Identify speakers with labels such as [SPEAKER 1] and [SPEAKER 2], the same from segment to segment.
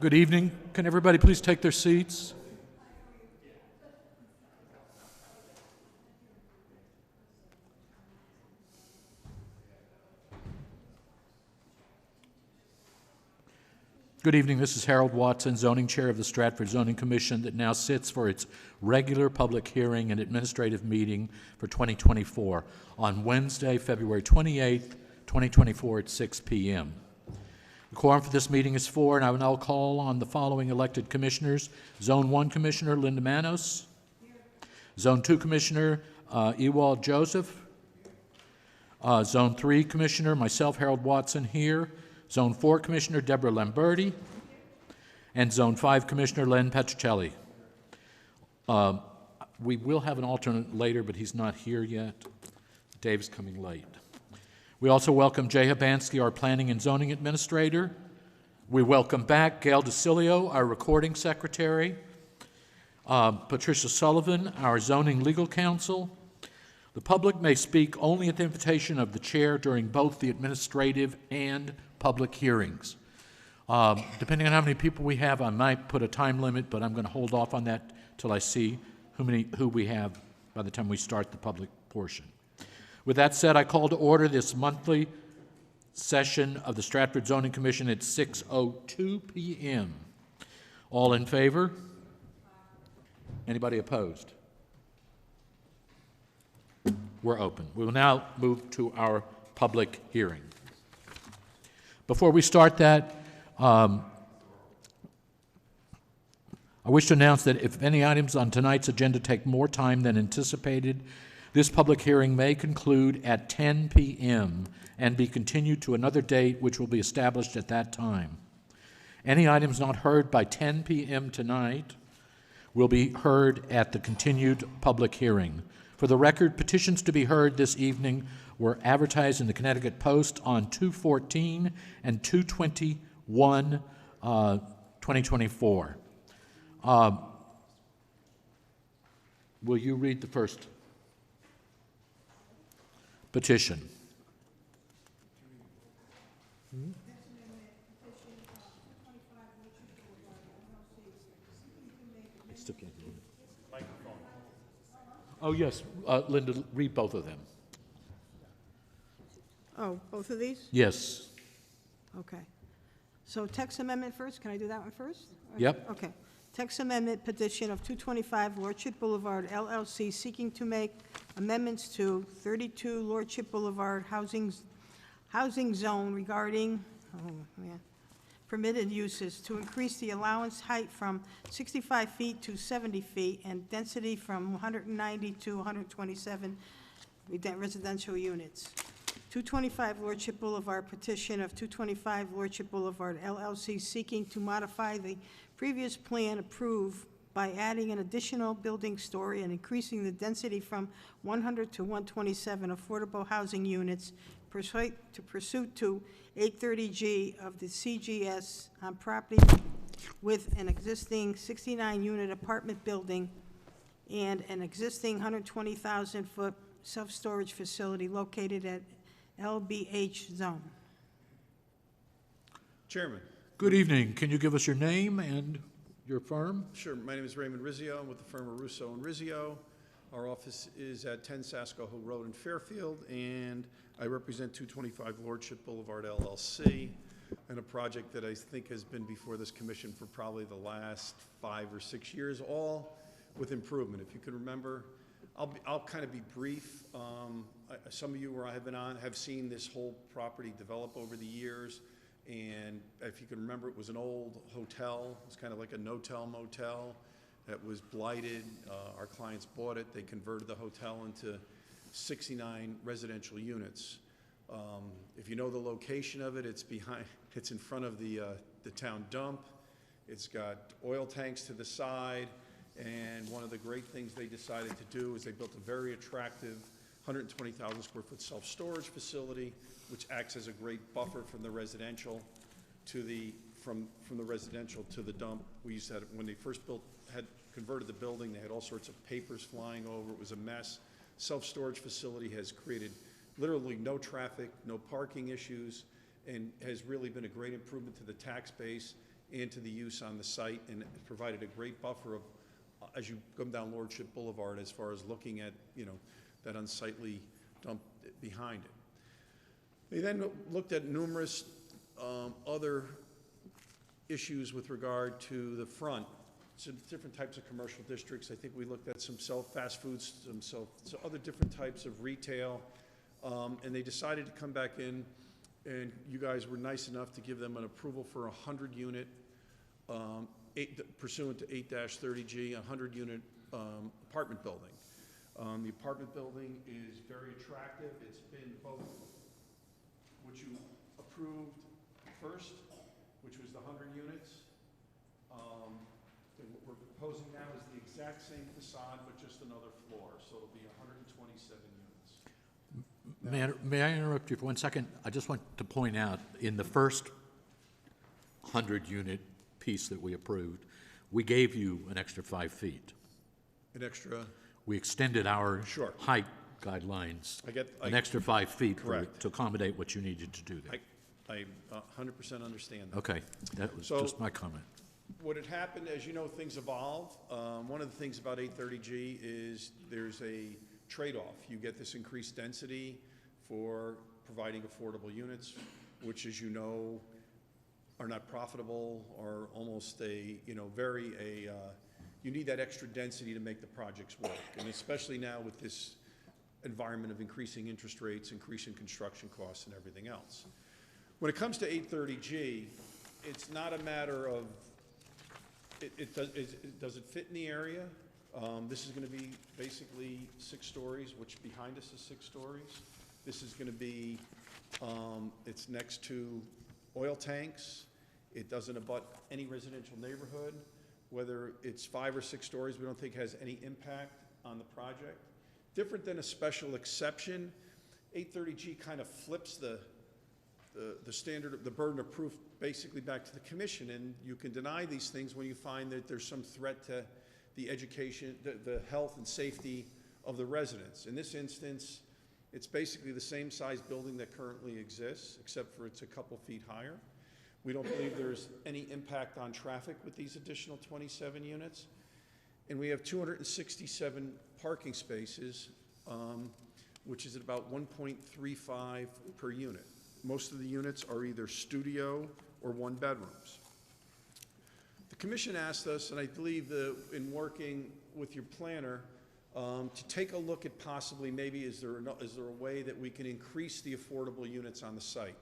[SPEAKER 1] Good evening. Can everybody please take their seats? Good evening. This is Harold Watson, Zoning Chair of the Stratford Zoning Commission that now sits for its regular public hearing and administrative meeting for 2024 on Wednesday, February 28th, 2024 at 6 p.m. The quorum for this meeting is 4, and I will now call on the following elected commissioners. Zone 1 Commissioner Linda Manos. Here. Zone 2 Commissioner Ewald Joseph. Zone 3 Commissioner, myself, Harold Watson, here. Zone 4 Commissioner Deborah Lamberti. And Zone 5 Commissioner Len Petricelli. We will have an alternate later, but he's not here yet. Dave's coming late. We also welcome Jay Habansky, our Planning and Zoning Administrator. We welcome back Gail DeCilio, our Recording Secretary. Patricia Sullivan, our Zoning Legal Counsel. The public may speak only at the invitation of the Chair during both the administrative and public hearings. Depending on how many people we have, I might put a time limit, but I'm going to hold off on that till I see who we have by the time we start the public portion. With that said, I call to order this monthly session of the Stratford Zoning Commission at 6:02 p.m. All in favor? Anybody opposed? We're open. We will now move to our public hearing. Before we start that, I wish to announce that if any items on tonight's agenda take more time than anticipated, this public hearing may conclude at 10 p.m. and be continued to another date which will be established at that time. Any items not heard by 10 p.m. tonight will be heard at the continued public hearing. For the record, petitions to be heard this evening were advertised in the Connecticut Post on 2/14 and 2/21, 2024. Will you read the first petition? Oh, yes. Linda, read both of them.
[SPEAKER 2] Oh, both of these?
[SPEAKER 1] Yes.
[SPEAKER 2] Okay. So text amendment first. Can I do that one first?
[SPEAKER 1] Yep.
[SPEAKER 2] Okay. Text amendment petition of 225 Lordship Boulevard LLC seeking to make amendments to 32 Lordship Boulevard housing zone regarding permitted uses to increase the allowance height from 65 feet to 70 feet and density from 190 to 127 residential units. 225 Lordship Boulevard petition of 225 Lordship Boulevard LLC seeking to modify the previous plan approved by adding an additional building story and increasing the density from 100 to 127 affordable housing units pursuant to 830G of the CGS on property with an existing 69-unit apartment building and an existing 120,000-foot self-storage facility located at LBH zone.
[SPEAKER 3] Chairman.
[SPEAKER 1] Good evening. Can you give us your name and your firm?
[SPEAKER 3] Sure. My name is Raymond Rizzio. I'm with the firm of Russo and Rizzio. Our office is at 10 Sasko Hill Road in Fairfield, and I represent 225 Lordship Boulevard LLC, and a project that I think has been before this commission for probably the last 5 or 6 years, all with improvement. If you can remember, I'll kind of be brief. Some of you where I have been on have seen this whole property develop over the years, and if you can remember, it was an old hotel. It's kind of like a no-tell motel that was blighted. Our clients bought it. They converted the hotel into 69 residential units. If you know the location of it, it's in front of the town dump. It's got oil tanks to the side, and one of the great things they decided to do is they built a very attractive 120,000 square foot self-storage facility, which acts as a great buffer from the residential to the from the residential to the dump. We used to have, when they first had converted the building, they had all sorts of papers flying over. It was a mess. Self-storage facility has created literally no traffic, no parking issues, and has really been a great improvement to the tax base and to the use on the site, and it provided a great buffer of, as you come down Lordship Boulevard, as far as looking at, that unsightly dump behind it. They then looked at numerous other issues with regard to the front, some different types of commercial districts. I think we looked at some fast foods, some other different types of retail, and they decided to come back in, and you guys were nice enough to give them an approval for a 100-unit, pursuant to 8-30G, a 100-unit apartment building. The apartment building is very attractive. It's been both what you approved first, which was the 100 units. And what we're proposing now is the exact same facade, but just another floor, so it'll be 127 units.
[SPEAKER 1] May I interrupt you for 1 second? I just want to point out, in the first 100-unit piece that we approved, we gave you an extra 5 feet.
[SPEAKER 3] An extra?
[SPEAKER 1] We extended our
[SPEAKER 3] Sure.
[SPEAKER 1] height guidelines,
[SPEAKER 3] I get-
[SPEAKER 1] an extra 5 feet
[SPEAKER 3] Correct.
[SPEAKER 1] to accommodate what you needed to do there.
[SPEAKER 3] I 100% understand that.
[SPEAKER 1] Okay, that was
[SPEAKER 3] So-
[SPEAKER 1] just my comment.
[SPEAKER 3] What had happened, as you know, things evolve. One of the things about 830G is there's a trade-off. You get this increased density for providing affordable units, which, as you know, are not profitable, or almost you need that extra density to make the projects work. And especially now with this environment of increasing interest rates, increasing construction costs, and everything else. When it comes to 830G, it's not a matter of, does it fit in the area? This is going to be basically 6 stories, which behind us is 6 stories. This is going to be, it's next to oil tanks. It doesn't abut any residential neighborhood. Whether it's 5 or 6 stories, we don't think has any impact on the project. Different than a special exception, 830G kind of flips the standard, the burden of proof basically back to the commission, and you can deny these things when you find that there's some threat to the education, the health and safety of the residents. In this instance, it's basically the same size building that currently exists, except for it's a couple feet higher. We don't believe there's any impact on traffic with these additional 27 units. And we have 267 parking spaces, which is at about 1.35 per unit. Most of the units are either studio or 1-bedrooms. The commission asked us, and I believe in working with your planner, to take a look at possibly maybe is there a way that we can increase the affordable units on the site.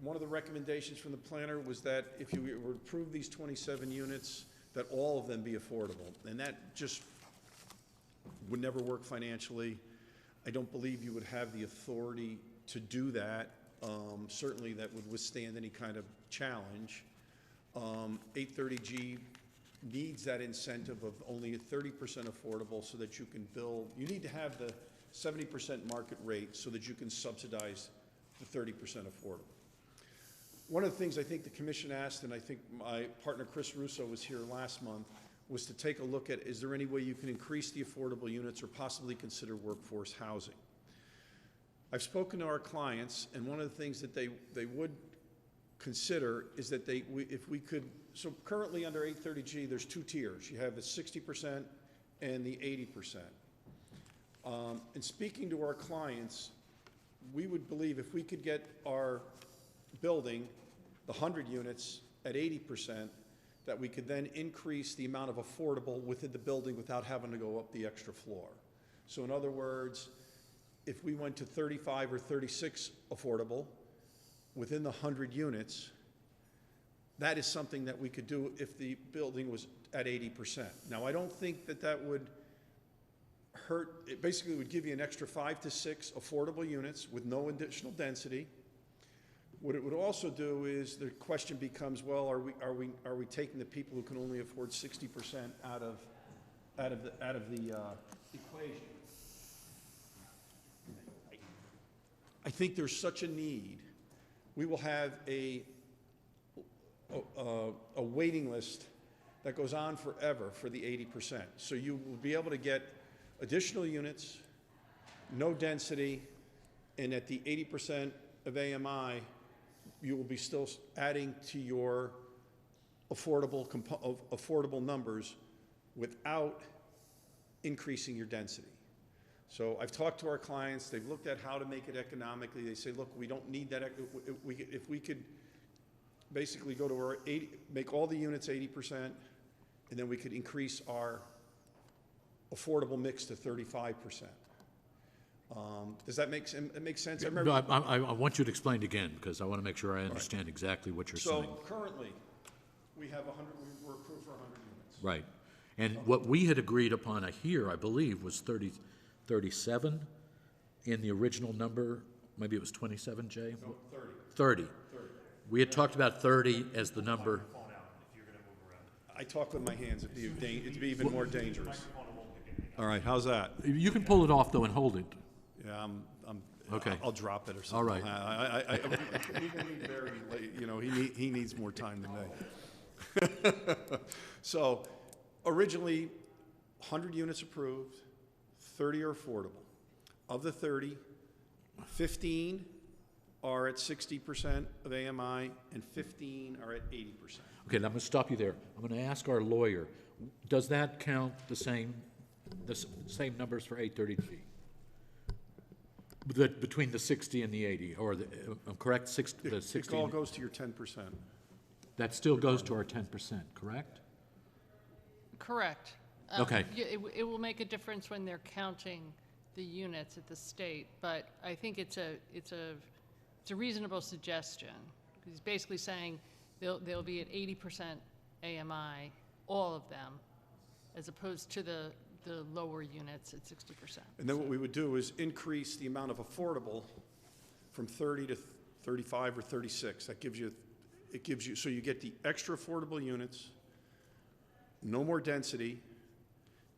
[SPEAKER 3] One of the recommendations from the planner was that if you were to approve these 27 units, that all of them be affordable. And that just would never work financially. I don't believe you would have the authority to do that. Certainly that would withstand any kind of challenge. 830G needs that incentive of only 30% affordable so that you can build. You need to have the 70% market rate so that you can subsidize the 30% affordable. One of the things I think the commission asked, and I think my partner Chris Russo was here last month, was to take a look at, is there any way you can increase the affordable units or possibly consider workforce housing? I've spoken to our clients, and one of the things that they would consider is that if we could, so currently under 830G, there's 2 tiers. You have the 60% and the 80%. And speaking to our clients, we would believe if we could get our building, the 100 units, at 80%, that we could then increase the amount of affordable within the building without having to go up the extra floor. So in other words, if we went to 35 or 36 affordable within the 100 units, that is something that we could do if the building was at 80%. Now, I don't think that would hurt. It basically would give you an extra 5 to 6 affordable units with no additional density. What it would also do is the question becomes, well, are we taking the people who can only afford 60% out of the equation? I think there's such a need. We will have a waiting list that goes on forever for the 80%. So you will be able to get additional units, no density, and at the 80% of AMI, you will be still adding to your affordable numbers without increasing your density. So I've talked to our clients, they've looked at how to make it economically. They say, look, we don't need that. If we could basically go to our 80, make all the units 80%, and then we could increase our affordable mix to 35%. Does that make sense? I remember.
[SPEAKER 1] No, I want you to explain it again, because I want to make sure I understand exactly what you're saying.
[SPEAKER 3] So currently, we have 100, we're approved for 100 units.
[SPEAKER 1] Right. And what we had agreed upon here, I believe, was 37 in the original number. Maybe it was 27, Jay?
[SPEAKER 3] No,
[SPEAKER 1] 30. We had talked about 30 as the number.
[SPEAKER 3] I talk with my hands, it'd be even more dangerous. All right, how's that?
[SPEAKER 1] You can pull it off, though, and hold it.
[SPEAKER 3] Yeah,
[SPEAKER 1] Okay.
[SPEAKER 3] I'll drop it or something.
[SPEAKER 1] All right.
[SPEAKER 3] We're gonna be very late, you know, he needs more time than me. So, originally, 100 units approved, 30 are affordable. Of the 30, 15 are at 60% of AMI, and 15 are at 80%.
[SPEAKER 1] Okay, now I'm going to stop you there. I'm going to ask our lawyer, does that count the same numbers for 830G? Between the 60 and the 80, or I'm correct, the 60?
[SPEAKER 3] It all goes to your 10%.
[SPEAKER 1] That still goes to our 10%, correct?
[SPEAKER 4] Correct.
[SPEAKER 1] Okay.
[SPEAKER 4] It will make a difference when they're counting the units at the state, but I think it's a reasonable suggestion. He's basically saying they'll be at 80% AMI, all of them, as opposed to the lower units at 60%.
[SPEAKER 3] And then what we would do is increase the amount of affordable from 30 to 35 or 36. That gives you, so you get the extra affordable units, no more density,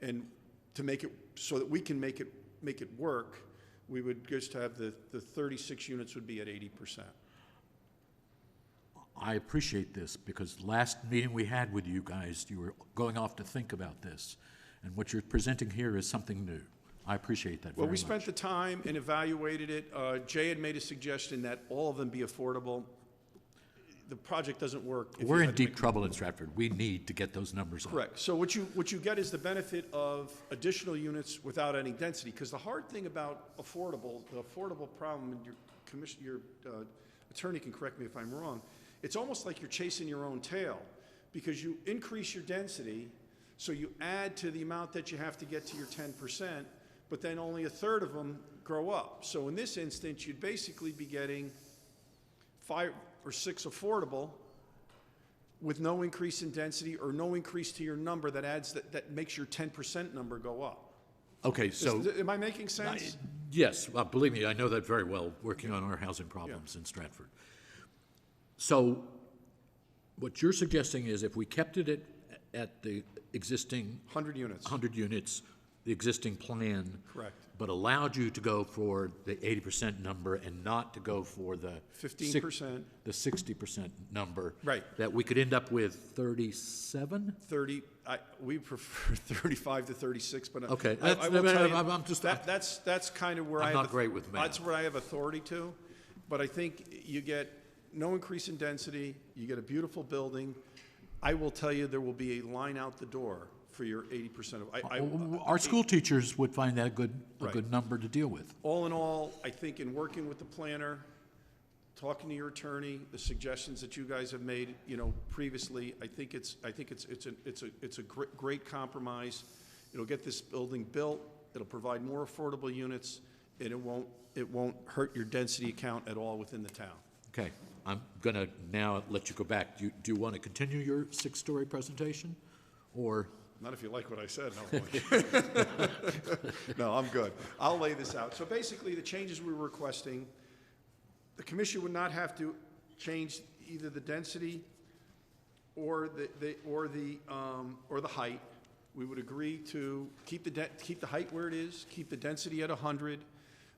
[SPEAKER 3] and to make it, so that we can make it work, we would just have the 36 units would be at 80%.
[SPEAKER 1] I appreciate this, because last meeting we had with you guys, you were going off to think about this, and what you're presenting here is something new. I appreciate that very much.
[SPEAKER 3] Well, we spent the time and evaluated it. Jay had made a suggestion that all of them be affordable. The project doesn't work. If
[SPEAKER 1] We're
[SPEAKER 3] you
[SPEAKER 1] in
[SPEAKER 3] had to
[SPEAKER 1] deep
[SPEAKER 3] make-
[SPEAKER 1] trouble in Stratford. We need to get those numbers up.
[SPEAKER 3] Correct. So what you get is the benefit of additional units without any density. Because the hard thing about the affordable problem, and your attorney can correct me if I'm wrong, it's almost like you're chasing your own tail, because you increase your density, so you add to the amount that you have to get to your 10%, but then only a third of them grow up. So in this instance, you'd basically be getting 5 or 6 affordable with no increase in density or no increase to your number that makes your 10% number go up.
[SPEAKER 1] Okay, so,
[SPEAKER 3] Am I making sense?
[SPEAKER 1] yes, believe me, I know that very well, working on our housing problems in Stratford. So what you're suggesting is if we kept it at the existing
[SPEAKER 3] 100 units.
[SPEAKER 1] 100 units, the existing plan.
[SPEAKER 3] Correct.
[SPEAKER 1] But allowed you to go for the 80% number and not to go for the
[SPEAKER 3] 15%.
[SPEAKER 1] The 60% number.
[SPEAKER 3] Right.
[SPEAKER 1] That we could end up with 37?
[SPEAKER 3] 30, we prefer 35 to 36, but
[SPEAKER 1] Okay,
[SPEAKER 3] I will tell you,
[SPEAKER 1] I'm just-
[SPEAKER 3] that's kind of where
[SPEAKER 1] I'm
[SPEAKER 3] I have.
[SPEAKER 1] not great with math.
[SPEAKER 3] That's where I have authority to, but I think you get no increase in density, you get a beautiful building. I will tell you, there will be a line out the door for your 80% of,
[SPEAKER 1] Our school teachers would find that a good
[SPEAKER 3] Right.
[SPEAKER 1] number to deal with.
[SPEAKER 3] all in all, I think in working with the planner, talking to your attorney, the suggestions that you guys have made, previously, I think it's a great compromise. It'll get this building built, it'll provide more affordable units, and it won't hurt your density count at all within the town.
[SPEAKER 1] Okay, I'm going to now let you go back. Do you want to continue your 6-story presentation, or?
[SPEAKER 3] Not if you like what I said, no. No, I'm good. I'll lay this out. So basically, the changes we're requesting, the commission would not have to change either the density or the height. We would agree to keep the height where it is, keep the density at 100,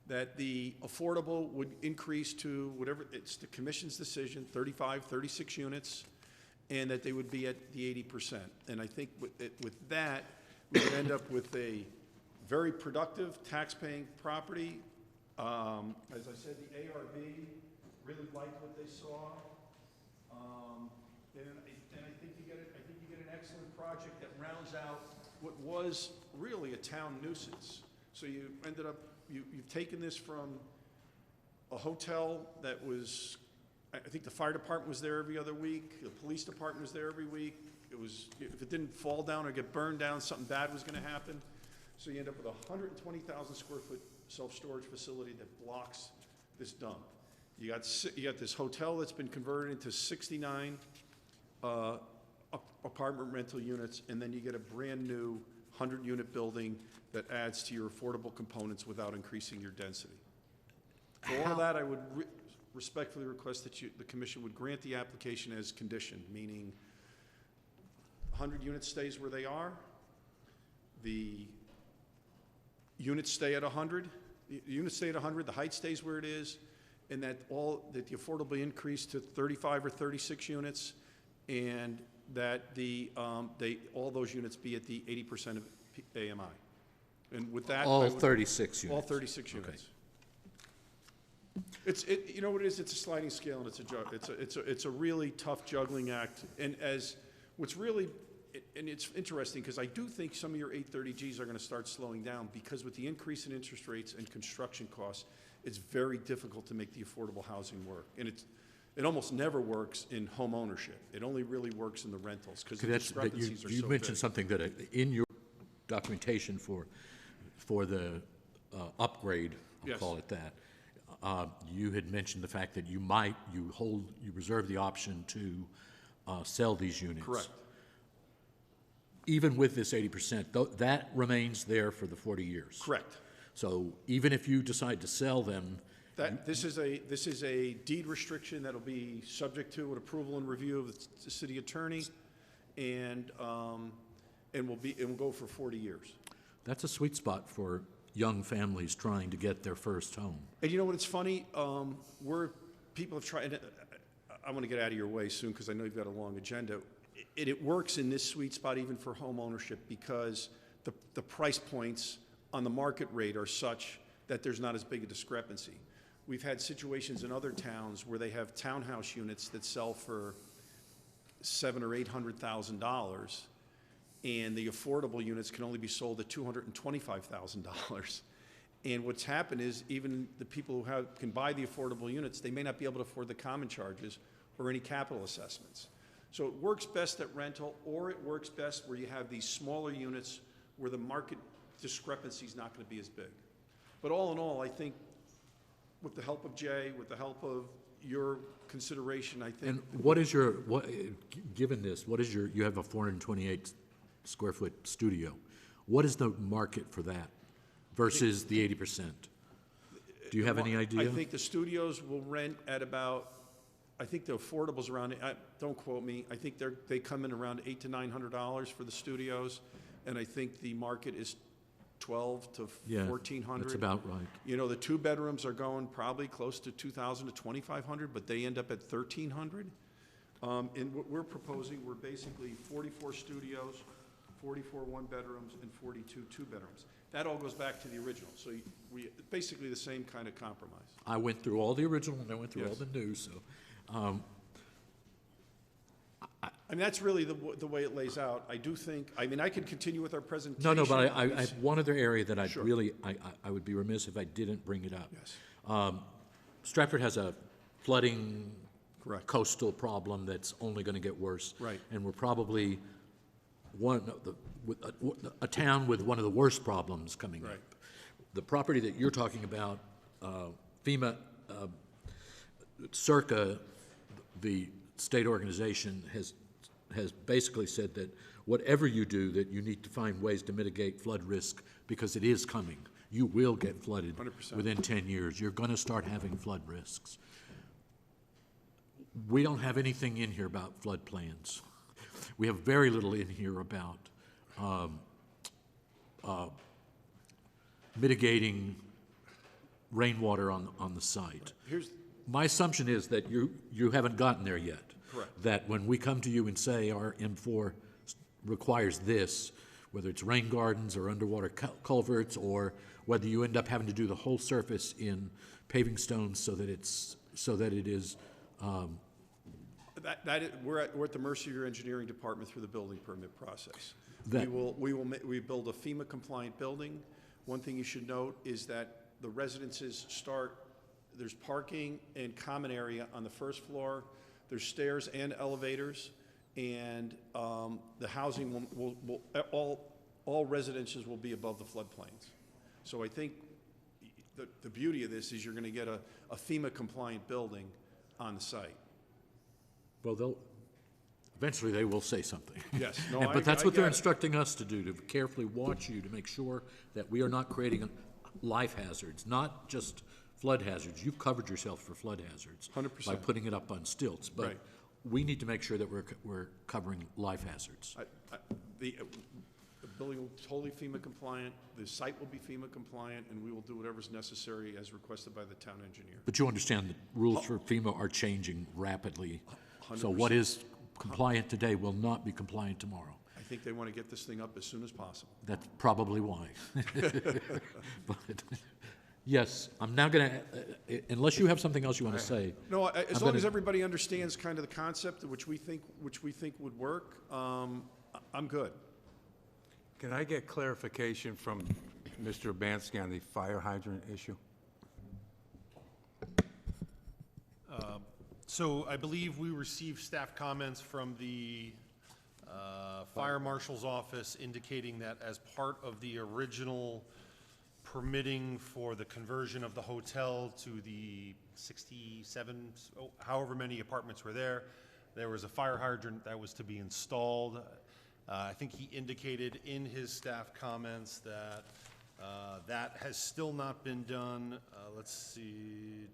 [SPEAKER 3] that the affordable would increase to whatever, it's the commission's decision, 35, 36 units, and that they would be at the 80%. And I think with that, we would end up with a very productive tax-paying property. As I said, the ARV really liked what they saw. And I think you get an excellent project that rounds out what was really a town nuisance. So you ended up, you've taken this from a hotel that was, I think the fire department was there every other week, the police department was there every week. It was, if it didn't fall down or get burned down, something bad was gonna happen. So you end up with a 120,000 square foot self-storage facility that blocks this dump. You got this hotel that's been converted into 69 apartment rental units, and then you get a brand-new 100-unit building that adds to your affordable components without increasing your density. For all of that, I would respectfully request that the commission would grant the application as conditioned, meaning 100 units stays where they are, the units stay at 100, the units stay at 100, the height stays where it is, and that the affordable increase to 35 or 36 units, and that all those units be at the 80% of AMI. And with that,
[SPEAKER 1] All 36 units?
[SPEAKER 3] All 36 units. You know what it is? It's a sliding scale, and it's a really tough juggling act. And what's really, and it's interesting because I do think some of your 830Gs are going to start slowing down because with the increase in interest rates and construction costs, it's very difficult to make the affordable housing work. And it almost never works in home ownership. It only really works in the rentals because the discrepancies are so big.
[SPEAKER 1] You mentioned something that in your documentation for the upgrade, I'll call it that, you had mentioned the fact that you reserve the option to sell these units.
[SPEAKER 3] Correct.
[SPEAKER 1] Even with this 80%, that remains there for the 40 years.
[SPEAKER 3] Correct.
[SPEAKER 1] So even if you decide to sell them,
[SPEAKER 3] This is a deed restriction that'll be subject to an approval and review of the city attorney, and will go for 40 years.
[SPEAKER 1] that's a sweet spot for young families trying to get their first home.
[SPEAKER 3] And you know what? It's funny. People have tried. I want to get out of your way soon because I know you've got a long agenda. It works in this sweet spot even for home ownership because the price points on the market rate are such that there's not as big a discrepancy. We've had situations in other towns where they have townhouse units that sell for $700,000 or $800,000, and the affordable units can only be sold at $225,000. And what's happened is even the people who can buy the affordable units, they may not be able to afford the common charges or any capital assessments. So it works best at rental, or it works best where you have these smaller units where the market discrepancy is not going to be as big. But all in all, I think with the help of Jay, with the help of your consideration, I think.
[SPEAKER 1] And given this, you have a 428 square foot studio. What is the market for that versus the 80%? Do you have any idea?
[SPEAKER 3] I think the studios will rent at about, I think the affordables around, don't quote me, I think they come in around $800 to $900 for the studios, and I think the market is $1,200 to $1,400.
[SPEAKER 1] That's about right.
[SPEAKER 3] You know, the 2 bedrooms are going probably close to $2,000 to $2,500, but they end up at $1,300. And what we're proposing, we're basically 44 studios, 44 1-bedrooms, and 42 2-bedrooms. That all goes back to the original. So basically the same kind of compromise.
[SPEAKER 1] I went through all the original and I went through all
[SPEAKER 3] Yes.
[SPEAKER 1] the new, so.
[SPEAKER 3] I mean, that's really the way it lays out. I do think, I mean, I could continue with our presentation.
[SPEAKER 1] No, but I have one other area that
[SPEAKER 3] Sure.
[SPEAKER 1] I would be remiss if I didn't bring it up.
[SPEAKER 3] Yes.
[SPEAKER 1] Stratford has a flooding
[SPEAKER 3] Correct.
[SPEAKER 1] coastal problem that's only going to get worse.
[SPEAKER 3] Right.
[SPEAKER 1] And we're probably a town with one of the worst problems coming
[SPEAKER 3] Right.
[SPEAKER 1] up. The property that you're talking about, FEMA, circa the state organization has basically said that whatever you do, that you need to find ways to mitigate flood risk because it is coming. You will get flooded
[SPEAKER 3] 100%.
[SPEAKER 1] within 10 years. You're going to start having flood risks. We don't have anything in here about flood plans. We have very little in here about mitigating rainwater on the site. My assumption is that you haven't gotten there yet.
[SPEAKER 3] Correct.
[SPEAKER 1] That when we come to you and say our M4 requires this, whether it's rain gardens or underwater culverts, or whether you end up having to do the whole surface in paving stones so that it's so that it is,
[SPEAKER 3] We're at the mercy of your engineering department through the building permit process.
[SPEAKER 1] That-
[SPEAKER 3] We build a FEMA-compliant building. One thing you should note is that the residences there's parking and common area on the first floor, there's stairs and elevators, and the housing all residences will be above the floodplains. So I think the beauty of this is you're gonna get a FEMA-compliant building on the site.
[SPEAKER 1] well, eventually they will say something.
[SPEAKER 3] Yes, no,
[SPEAKER 1] And-
[SPEAKER 3] I-
[SPEAKER 1] But that's
[SPEAKER 3] I
[SPEAKER 1] what they're
[SPEAKER 3] get it.
[SPEAKER 1] instructing us to do, to carefully watch you, to make sure that we are not creating life hazards, not just flood hazards. You've covered yourself for flood hazards.
[SPEAKER 3] 100%.
[SPEAKER 1] By putting it up on stilts. But
[SPEAKER 3] Right.
[SPEAKER 1] we need to make sure that we're covering life hazards.
[SPEAKER 3] The building will be totally FEMA compliant, the site will be FEMA compliant, and we will do whatever's necessary as requested by the town engineer.
[SPEAKER 1] But you understand that rules for FEMA are changing rapidly. So what
[SPEAKER 3] 100%.
[SPEAKER 1] is compliant today will not be compliant tomorrow.
[SPEAKER 3] I think they want to get this thing up as soon as possible.
[SPEAKER 1] That's probably why. But, yes, I'm now going to, unless you have something else you want to say.
[SPEAKER 3] No, as
[SPEAKER 1] I'm
[SPEAKER 3] long as
[SPEAKER 1] gonna-
[SPEAKER 3] everybody understands kind of the concept, which we think would work, I'm good.
[SPEAKER 5] Can I get clarification from Mr. Urbanski on the fire hydrant issue?
[SPEAKER 6] So I believe we received staff comments from the fire marshal's office indicating that as part of the original permitting for the conversion of the hotel to the 67, however many apartments were there, there was a fire hydrant that was to be installed. I think he indicated in his staff comments that that has still not been done. Let's see.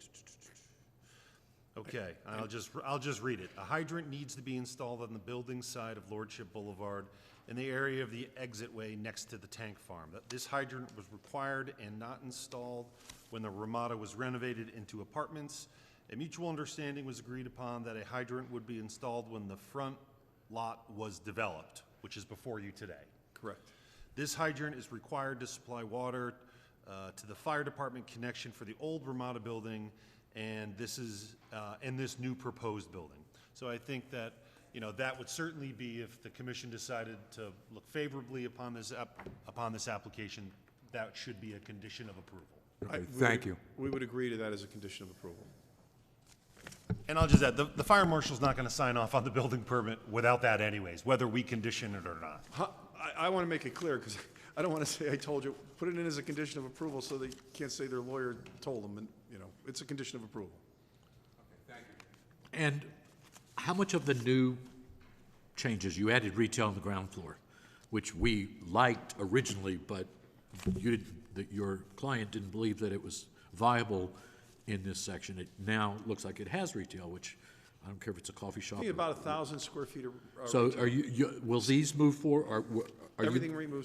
[SPEAKER 6] Okay, I'll just read it. A hydrant needs to be installed on the building side of Lordship Boulevard in the area of the exitway next to the tank farm. This hydrant was required and not installed when the Ramada was renovated into apartments. A mutual understanding was agreed upon that a hydrant would be installed when the front lot was developed, which is before you today.
[SPEAKER 3] Correct.
[SPEAKER 6] This hydrant is required to supply water to the fire department connection for the old Ramada building and this new proposed building. So I think that, that would certainly be if the commission decided to look favorably upon this application, that should be a condition of approval.
[SPEAKER 5] Okay, thank you.
[SPEAKER 3] We would agree to that as a condition of approval.
[SPEAKER 6] And I'll just add, the fire marshal's not gonna sign off on the building permit without that anyways, whether we condition it or not.
[SPEAKER 3] I want to make it clear, because I don't want to say I told you. Put it in as a condition of approval so they can't say their lawyer told them, and, it's a condition of approval.
[SPEAKER 1] And how much of the new changes, you added retail on the ground floor, which we liked originally, but your client didn't believe that it was viable in this section. It now looks like it has retail, which I don't care if it's a coffee shop.
[SPEAKER 3] I think
[SPEAKER 1] or-
[SPEAKER 3] about 1,000 square feet of.
[SPEAKER 1] So
[SPEAKER 3] retail.
[SPEAKER 1] are will these move forward, or are you?
[SPEAKER 3] Everything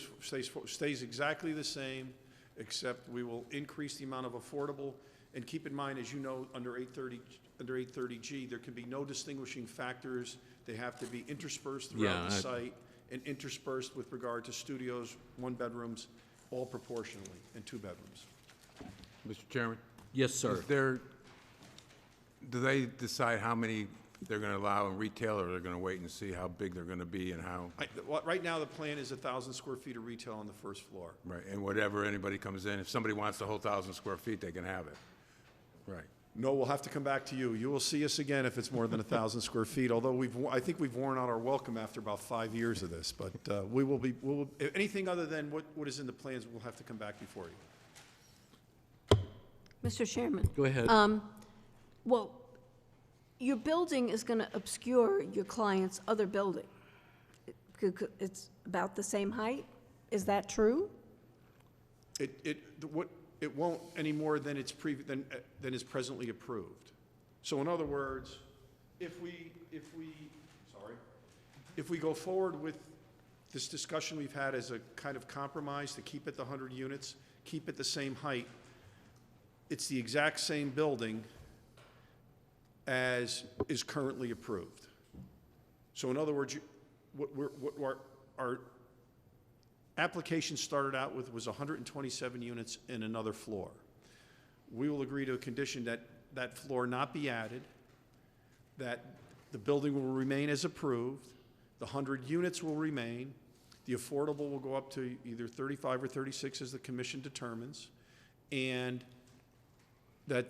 [SPEAKER 3] stays exactly the same, except we will increase the amount of affordable. And keep in mind, as you know, under 830G, there can be no distinguishing factors. They have to be interspersed throughout the site and interspersed with regard to studios, one-bedrooms, all proportionally, and two bedrooms.
[SPEAKER 5] Mr. Chairman?
[SPEAKER 1] Yes, sir.
[SPEAKER 5] Do they decide how many they're going to allow in retail, or they're going to wait and see how big they're going to be and how?
[SPEAKER 3] Right now, the plan is 1,000 square feet of retail on the first floor.
[SPEAKER 5] Right, and whatever anybody comes in, if somebody wants the whole 1,000 square feet, they can have it. Right.
[SPEAKER 3] No, we'll have to come back to you. You will see us again if it's more than 1,000 square feet, although I think we've worn out our welcome after about 5 years of this. But anything other than what is in the plans, we'll have to come back before you.
[SPEAKER 7] Mr. Chairman,
[SPEAKER 1] Go ahead.
[SPEAKER 7] well, your building is going to obscure your client's other building. It's about the same height? Is that true?
[SPEAKER 3] It won't any more than than is presently approved. So in other words, if we go forward with this discussion we've had as a kind of compromise to keep it the 100 units, keep it the same height, it's the exact same building as is currently approved. So in other words, what our application started out with was 127 units in another floor. We will agree to a condition that that floor not be added, that the building will remain as approved, the 100 units will remain, the affordable will go up to either 35 or 36 as the commission determines, and that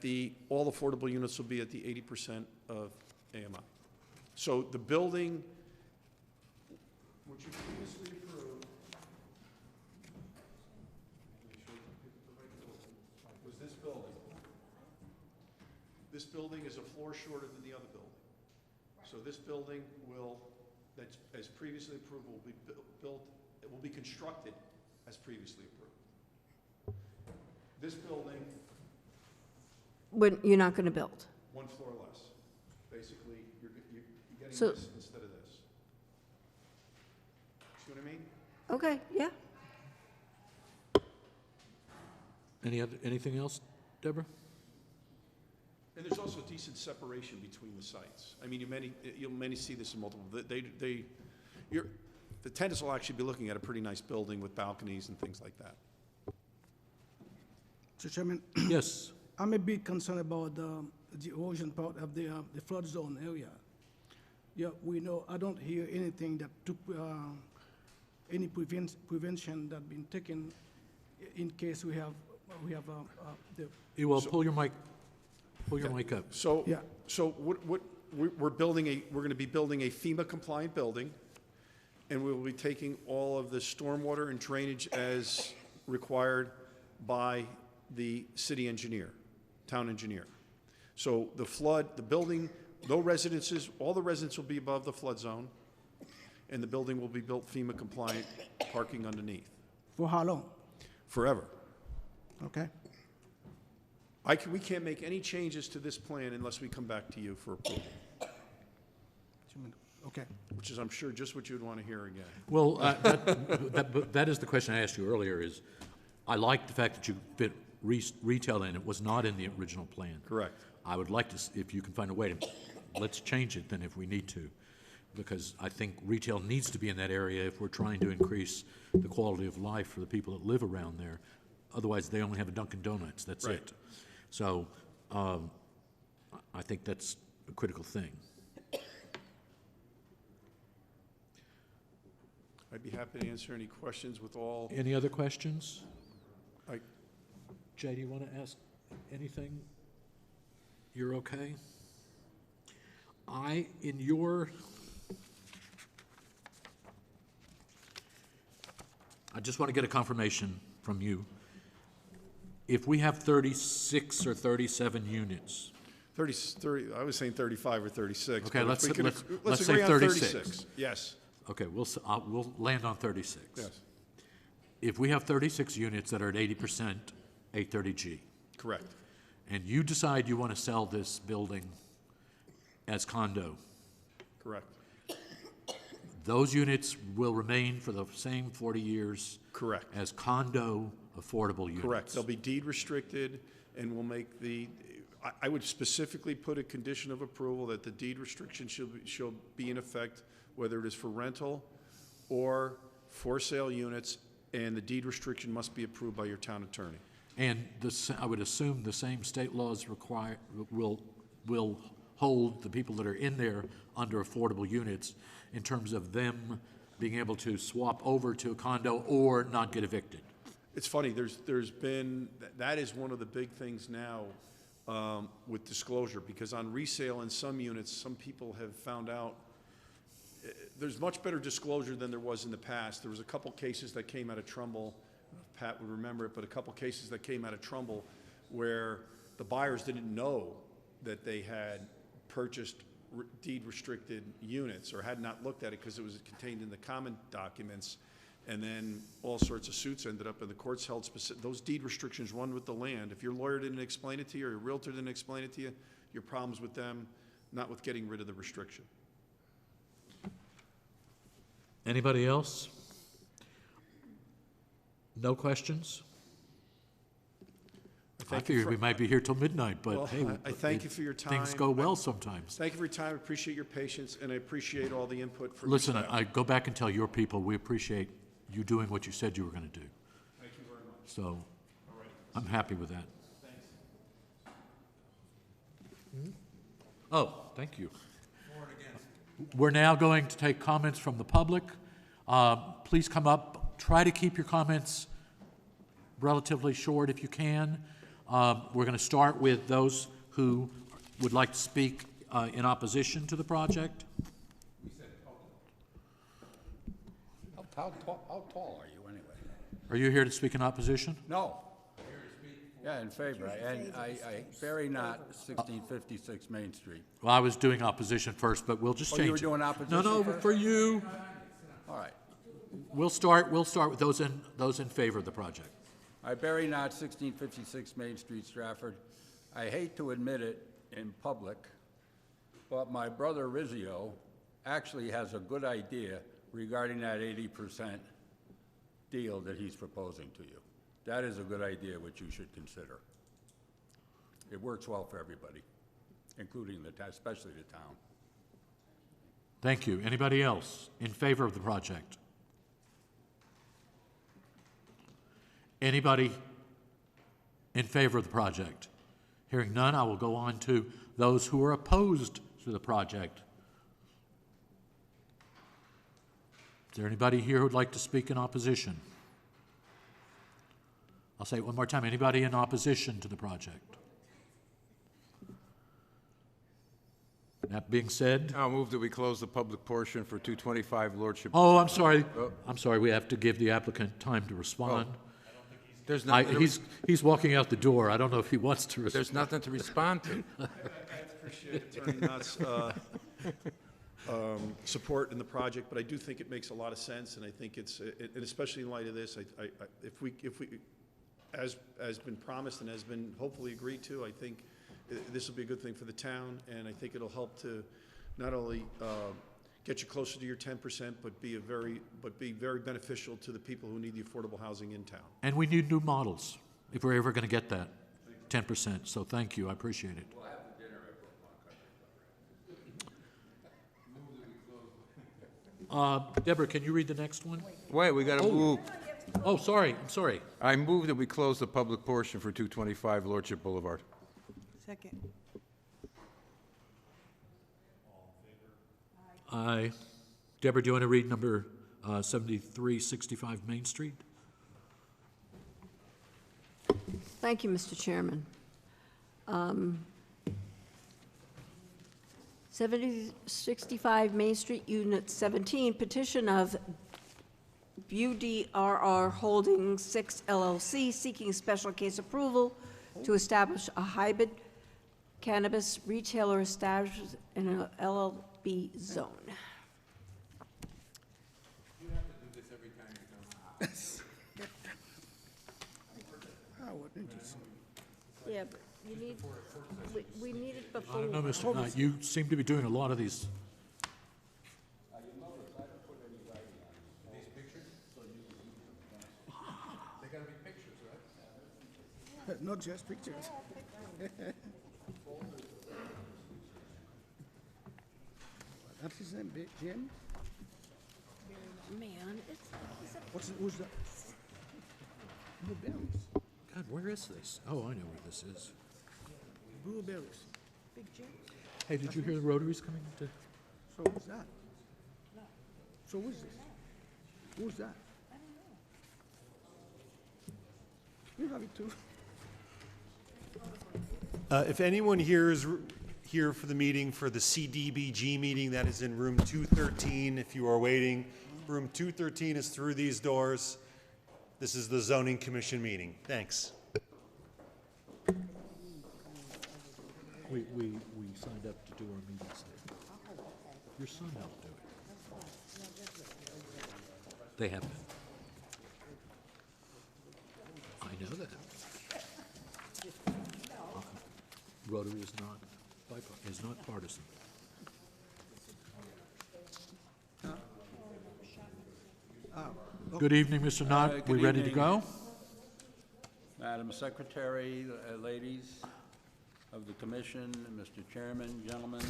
[SPEAKER 3] all affordable units will be at the 80% of AMI. So the building, which you previously approved, was this building. This building is a floor shorter than the other building. So this building will, that's as previously approved, will be built, it will be constructed as previously approved. This building,
[SPEAKER 7] When you're not going to build?
[SPEAKER 3] one floor less. Basically, you're getting
[SPEAKER 7] So-
[SPEAKER 3] this instead of this. See what I mean?
[SPEAKER 7] Okay, yeah.
[SPEAKER 1] Anything else, Deborah?
[SPEAKER 3] And there's also decent separation between the sites. I mean, you'll many see this in multiple, the tenants will actually be looking at a pretty nice building with balconies and things like that.
[SPEAKER 8] Mr. Chairman,
[SPEAKER 1] Yes.
[SPEAKER 8] I'm a bit concerned about the erosion part of the flood zone area. Yeah, we know, I don't hear anything that took, any prevention that been taken in case we have the,
[SPEAKER 1] You will pull your mic up.
[SPEAKER 3] So,
[SPEAKER 8] Yeah.
[SPEAKER 3] so we're going to be building a FEMA compliant building, and we will be taking all of the stormwater and drainage as required by the city engineer, town engineer. So the building, no residences, all the residents will be above the flood zone, and the building will be built FEMA compliant, parking underneath,
[SPEAKER 8] for how long?
[SPEAKER 3] forever.
[SPEAKER 8] Okay?
[SPEAKER 3] We can't make any changes to this plan unless we come back to you for approval,
[SPEAKER 8] Okay.
[SPEAKER 3] which is, I'm sure, just what you'd want to hear again.
[SPEAKER 1] Well, that is the question I asked you earlier, is I like the fact that you fit retail in. It was not in the original plan.
[SPEAKER 3] Correct.
[SPEAKER 1] I would like to, if you can find a way to, let's change it then if we need to, because I think retail needs to be in that area if we're trying to increase the quality of life for the people that live around there. Otherwise, they only have a Dunkin' Donuts, that's
[SPEAKER 3] Right.
[SPEAKER 1] it. So I think that's a critical thing.
[SPEAKER 3] I'd be happy to answer any questions with all,
[SPEAKER 1] Any other questions?
[SPEAKER 3] I-
[SPEAKER 1] Jay, do you want to ask anything? You're okay? I just want to get a confirmation from you. If we have 36 or 37 units,
[SPEAKER 3] 30, I was saying 35 or 36.
[SPEAKER 1] Okay,
[SPEAKER 3] but if
[SPEAKER 1] let's-
[SPEAKER 3] we could
[SPEAKER 1] let's-
[SPEAKER 3] ag-
[SPEAKER 1] let's
[SPEAKER 3] agree
[SPEAKER 1] say
[SPEAKER 3] on
[SPEAKER 1] 36.
[SPEAKER 3] Yes,
[SPEAKER 1] okay, we'll land on 36.
[SPEAKER 3] yes,
[SPEAKER 1] If we have 36 units that are at 80% 830G,
[SPEAKER 3] correct,
[SPEAKER 1] and you decide you want to sell this building as condo,
[SPEAKER 3] correct,
[SPEAKER 1] those units will remain for the same 40 years
[SPEAKER 3] correct,
[SPEAKER 1] as condo affordable units.
[SPEAKER 3] correct. They'll be deed restricted, and we'll make I would specifically put a condition of approval that the deed restriction shall be in effect, whether it is for rental or for sale units, and the deed restriction must be approved by your town attorney.
[SPEAKER 1] And I would assume the same state laws will hold the people that are in there under affordable units in terms of them being able to swap over to a condo or not get evicted.
[SPEAKER 3] It's funny, there's been, that is one of the big things now with disclosure, because on resale in some units, some people have found out there's much better disclosure than there was in the past. There was a couple cases that came out of Trumbull, Pat would remember it, but a couple cases that came out of Trumbull where the buyers didn't know that they had purchased deed-restricted units or had not looked at it because it was contained in the common documents, and then all sorts of suits ended up in the courts held specific. Those deed restrictions run with the land. If your lawyer didn't explain it to you or your realtor didn't explain it to you, your problem's with them, not with getting rid of the restriction.
[SPEAKER 1] Anybody else? No questions? I
[SPEAKER 3] thank you
[SPEAKER 1] figured
[SPEAKER 3] for-
[SPEAKER 1] we might be here till midnight, but
[SPEAKER 3] Well,
[SPEAKER 1] hey.
[SPEAKER 3] I thank you for your
[SPEAKER 1] Things
[SPEAKER 3] time.
[SPEAKER 1] go well sometimes.
[SPEAKER 3] Thank you for your time. I appreciate your patience, and I appreciate all the input from your
[SPEAKER 1] Listen,
[SPEAKER 3] staff.
[SPEAKER 1] I go back and tell your people, we appreciate you doing what you said you were going to do.
[SPEAKER 3] Thank you very much.
[SPEAKER 1] So I'm happy with that. Oh, thank you. We're now going to take comments from the public. Please come up. Try to keep your comments relatively short if you can. We're going to start with those who would like to speak in opposition to the project.
[SPEAKER 9] How tall are you anyway?
[SPEAKER 1] Are you here to speak in opposition?
[SPEAKER 9] No. Yeah, in favor. And Barry Knott, 1656 Main Street.
[SPEAKER 1] Well, I was doing opposition first, but we'll just
[SPEAKER 9] Oh,
[SPEAKER 1] change
[SPEAKER 9] you were
[SPEAKER 1] it.
[SPEAKER 9] doing opposition
[SPEAKER 1] No,
[SPEAKER 9] first?
[SPEAKER 1] for you.
[SPEAKER 9] All right.
[SPEAKER 1] We'll start with those in favor of the project.
[SPEAKER 9] Barry Knott, 1656 Main Street, Stratford. I hate to admit it in public, but my brother Rizzio actually has a good idea regarding that 80% deal that he's proposing to you. That is a good idea, which you should consider. It works well for everybody, including especially the town.
[SPEAKER 1] Thank you. Anybody else in favor of the project? Anybody in favor of the project? Hearing none, I will go on to those who are opposed to the project. Is there anybody here who would like to speak in opposition? I'll say it one more time. Anybody in opposition to the project? That being said,
[SPEAKER 5] I'll move that we close the public portion for 225 Lordship.
[SPEAKER 1] oh, I'm sorry. I'm sorry. We have to give the applicant time to respond.
[SPEAKER 5] There's nothing,
[SPEAKER 1] He's walking out the door. I don't know if he wants to respond.
[SPEAKER 5] there's nothing to respond to.
[SPEAKER 3] I appreciate Attorney Knott's support in the project, but I do think it makes a lot of sense, and I think it's, and especially in light of this, if we, as been promised and has been hopefully agreed to, I think this will be a good thing for the town, and I think it'll help to not only get you closer to your 10%, but be very beneficial to the people who need the affordable housing in town.
[SPEAKER 1] And we need new models if we're ever going to get that 10%. So thank you. I appreciate it. Deborah, can you read the next one?
[SPEAKER 5] Wait, we got to move.
[SPEAKER 1] Oh, sorry. I'm sorry.
[SPEAKER 5] I move that we close the public portion for 225 Lordship Boulevard.
[SPEAKER 2] Second.
[SPEAKER 1] Aye. Deborah, do you want to read number 7365 Main Street?
[SPEAKER 7] Thank you, Mr. Chairman. 7065 Main Street, Unit 17, petition of UDRR Holdings 6 LLC seeking special case approval to establish a hybrid cannabis retailer established in an LLB zone.
[SPEAKER 5] You have to do this every time you come.
[SPEAKER 8] Howard, interesting.
[SPEAKER 7] Yeah, but you need, we need it
[SPEAKER 1] I
[SPEAKER 7] before.
[SPEAKER 1] don't know, Mr. Knight. You seem to be doing a lot of these.
[SPEAKER 5] They got to be pictures, right?
[SPEAKER 8] Not just pictures. That's his name, Jim?
[SPEAKER 7] Man, it's
[SPEAKER 8] Who's that? Blueberries.
[SPEAKER 1] God, where is this? Oh, I know where this is.
[SPEAKER 8] Blueberries.
[SPEAKER 1] Hey, did you hear the Rotary's coming to?
[SPEAKER 8] So who's that? So who's this? Who's that? I don't know. You have it too.
[SPEAKER 6] If anyone here is here for the meeting, for the CDBG meeting, that is in room 213, if you are waiting. Room 213 is through these doors. This is the zoning commission meeting. Thanks.
[SPEAKER 1] We signed up to do our meetings there. Your son helped do it. They have been. I know that. Rotary is not partisan. Good evening, Mr. Knott.
[SPEAKER 9] Good
[SPEAKER 1] We ready to
[SPEAKER 9] evening.
[SPEAKER 1] go?
[SPEAKER 9] Madam Secretary, ladies of the commission, Mr. Chairman, gentlemen,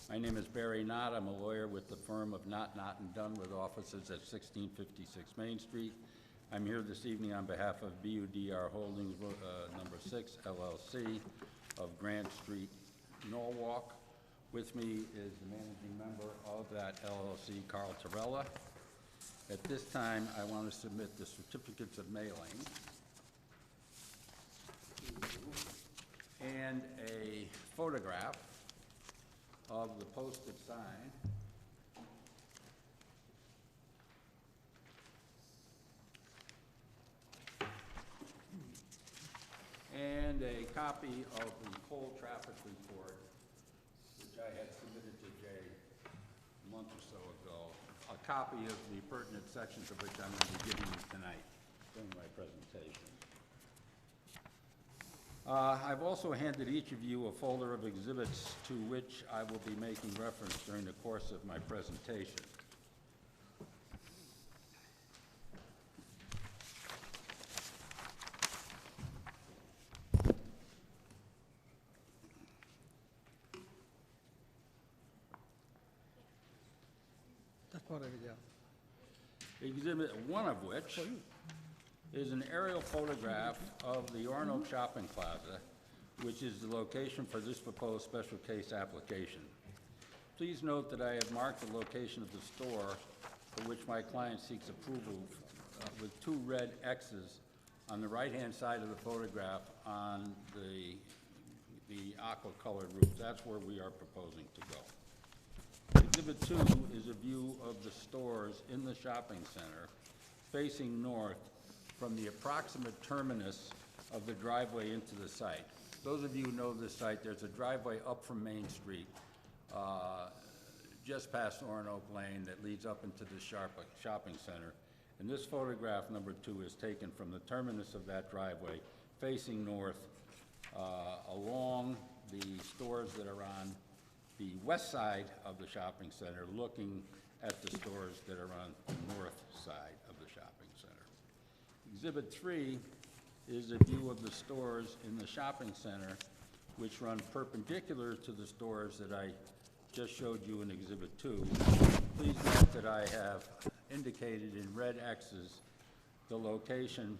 [SPEAKER 9] my name is Barry Knott. I'm a lawyer with the firm of Knott, Dunn with offices at 1656 Main Street. I'm here this evening on behalf of BUDR Holdings, number 6 LLC of Grant Street, Norwalk. With me is the managing member of that LLC, Carl Torella. At this time, I want to submit the certificates of mailing and a photograph of the posted sign. And a copy of the whole traffic report, which I had submitted to Jay a month or so ago. A copy of the pertinent sections of which I'm going to be giving you tonight during my presentation. I've also handed each of you a folder of exhibits to which I will be making reference during the course of my presentation.
[SPEAKER 8] That's part of it, yeah.
[SPEAKER 9] Exhibit one of which is an aerial photograph of the Orono Shopping Plaza, which is the location for this proposed special case application. Please note that I have marked the location of the store for which my client seeks approval with two red X's on the right-hand side of the photograph on the aqua-colored roof. That's where we are proposing to go. Exhibit 2 is a view of the stores in the shopping center facing north from the approximate terminus of the driveway into the site. Those of you who know this site, there's a driveway up from Main Street, just past Oronoke Lane, that leads up into the shopping center. And this photograph, number 2, is taken from the terminus of that driveway facing north along the stores that are on the west side of the shopping center, looking at the stores that are on the north side of the shopping center. Exhibit 3 is a view of the stores in the shopping center, which run perpendicular to the stores that I just showed you in Exhibit 2. Please note that I have indicated in red X's the location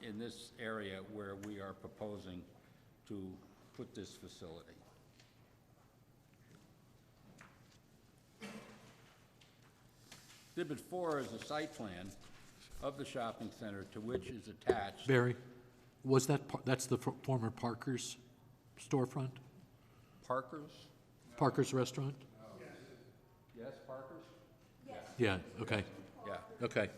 [SPEAKER 9] in this area where we are proposing to put this facility. Exhibit 4 is a site plan of the shopping center to which is attached.
[SPEAKER 1] Barry, was that, that's the former Parker's storefront?
[SPEAKER 9] Parker's?
[SPEAKER 1] Parker's Restaurant?
[SPEAKER 9] Yes, Parker's?
[SPEAKER 1] Yeah, okay,
[SPEAKER 9] Yeah.
[SPEAKER 1] okay.
[SPEAKER 9] Okay.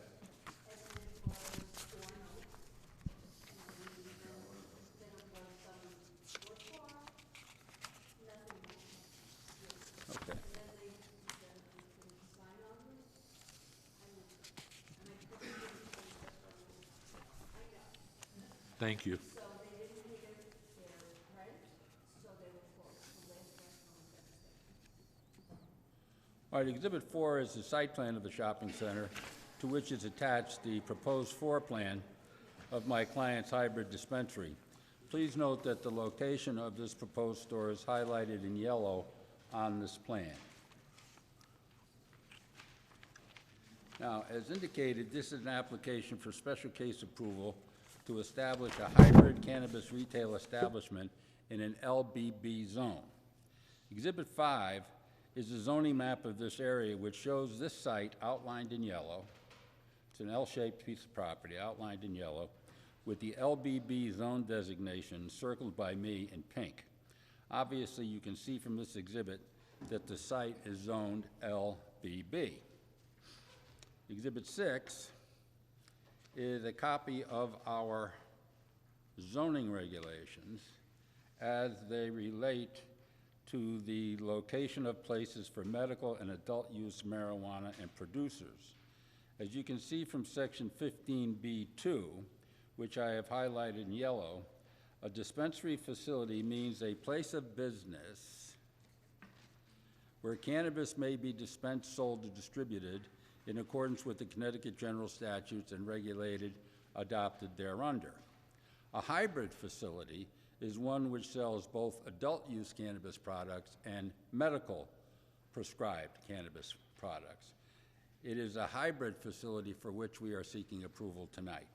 [SPEAKER 1] Thank you.
[SPEAKER 9] All right, Exhibit 4 is the site plan of the shopping center to which is attached the proposed floor plan of my client's hybrid dispensary. Please note that the location of this proposed store is highlighted in yellow on this plan. Now, as indicated, this is an application for special case approval to establish a hybrid cannabis retail establishment in an LBB zone. Exhibit 5 is a zoning map of this area which shows this site outlined in yellow. It's an L-shaped piece of property outlined in yellow with the LBB zone designation circled by me in pink. Obviously, you can see from this exhibit that the site is zoned LBB. Exhibit 6 is a copy of our zoning regulations as they relate to the location of places for medical and adult use marijuana and producers. As you can see from section 15B2, which I have highlighted in yellow, a dispensary facility means a place of business where cannabis may be dispensed, sold, or distributed in accordance with the Connecticut general statutes and regulated adopted thereunder. A hybrid facility is one which sells both adult-use cannabis products and medical prescribed cannabis products. It is a hybrid facility for which we are seeking approval tonight.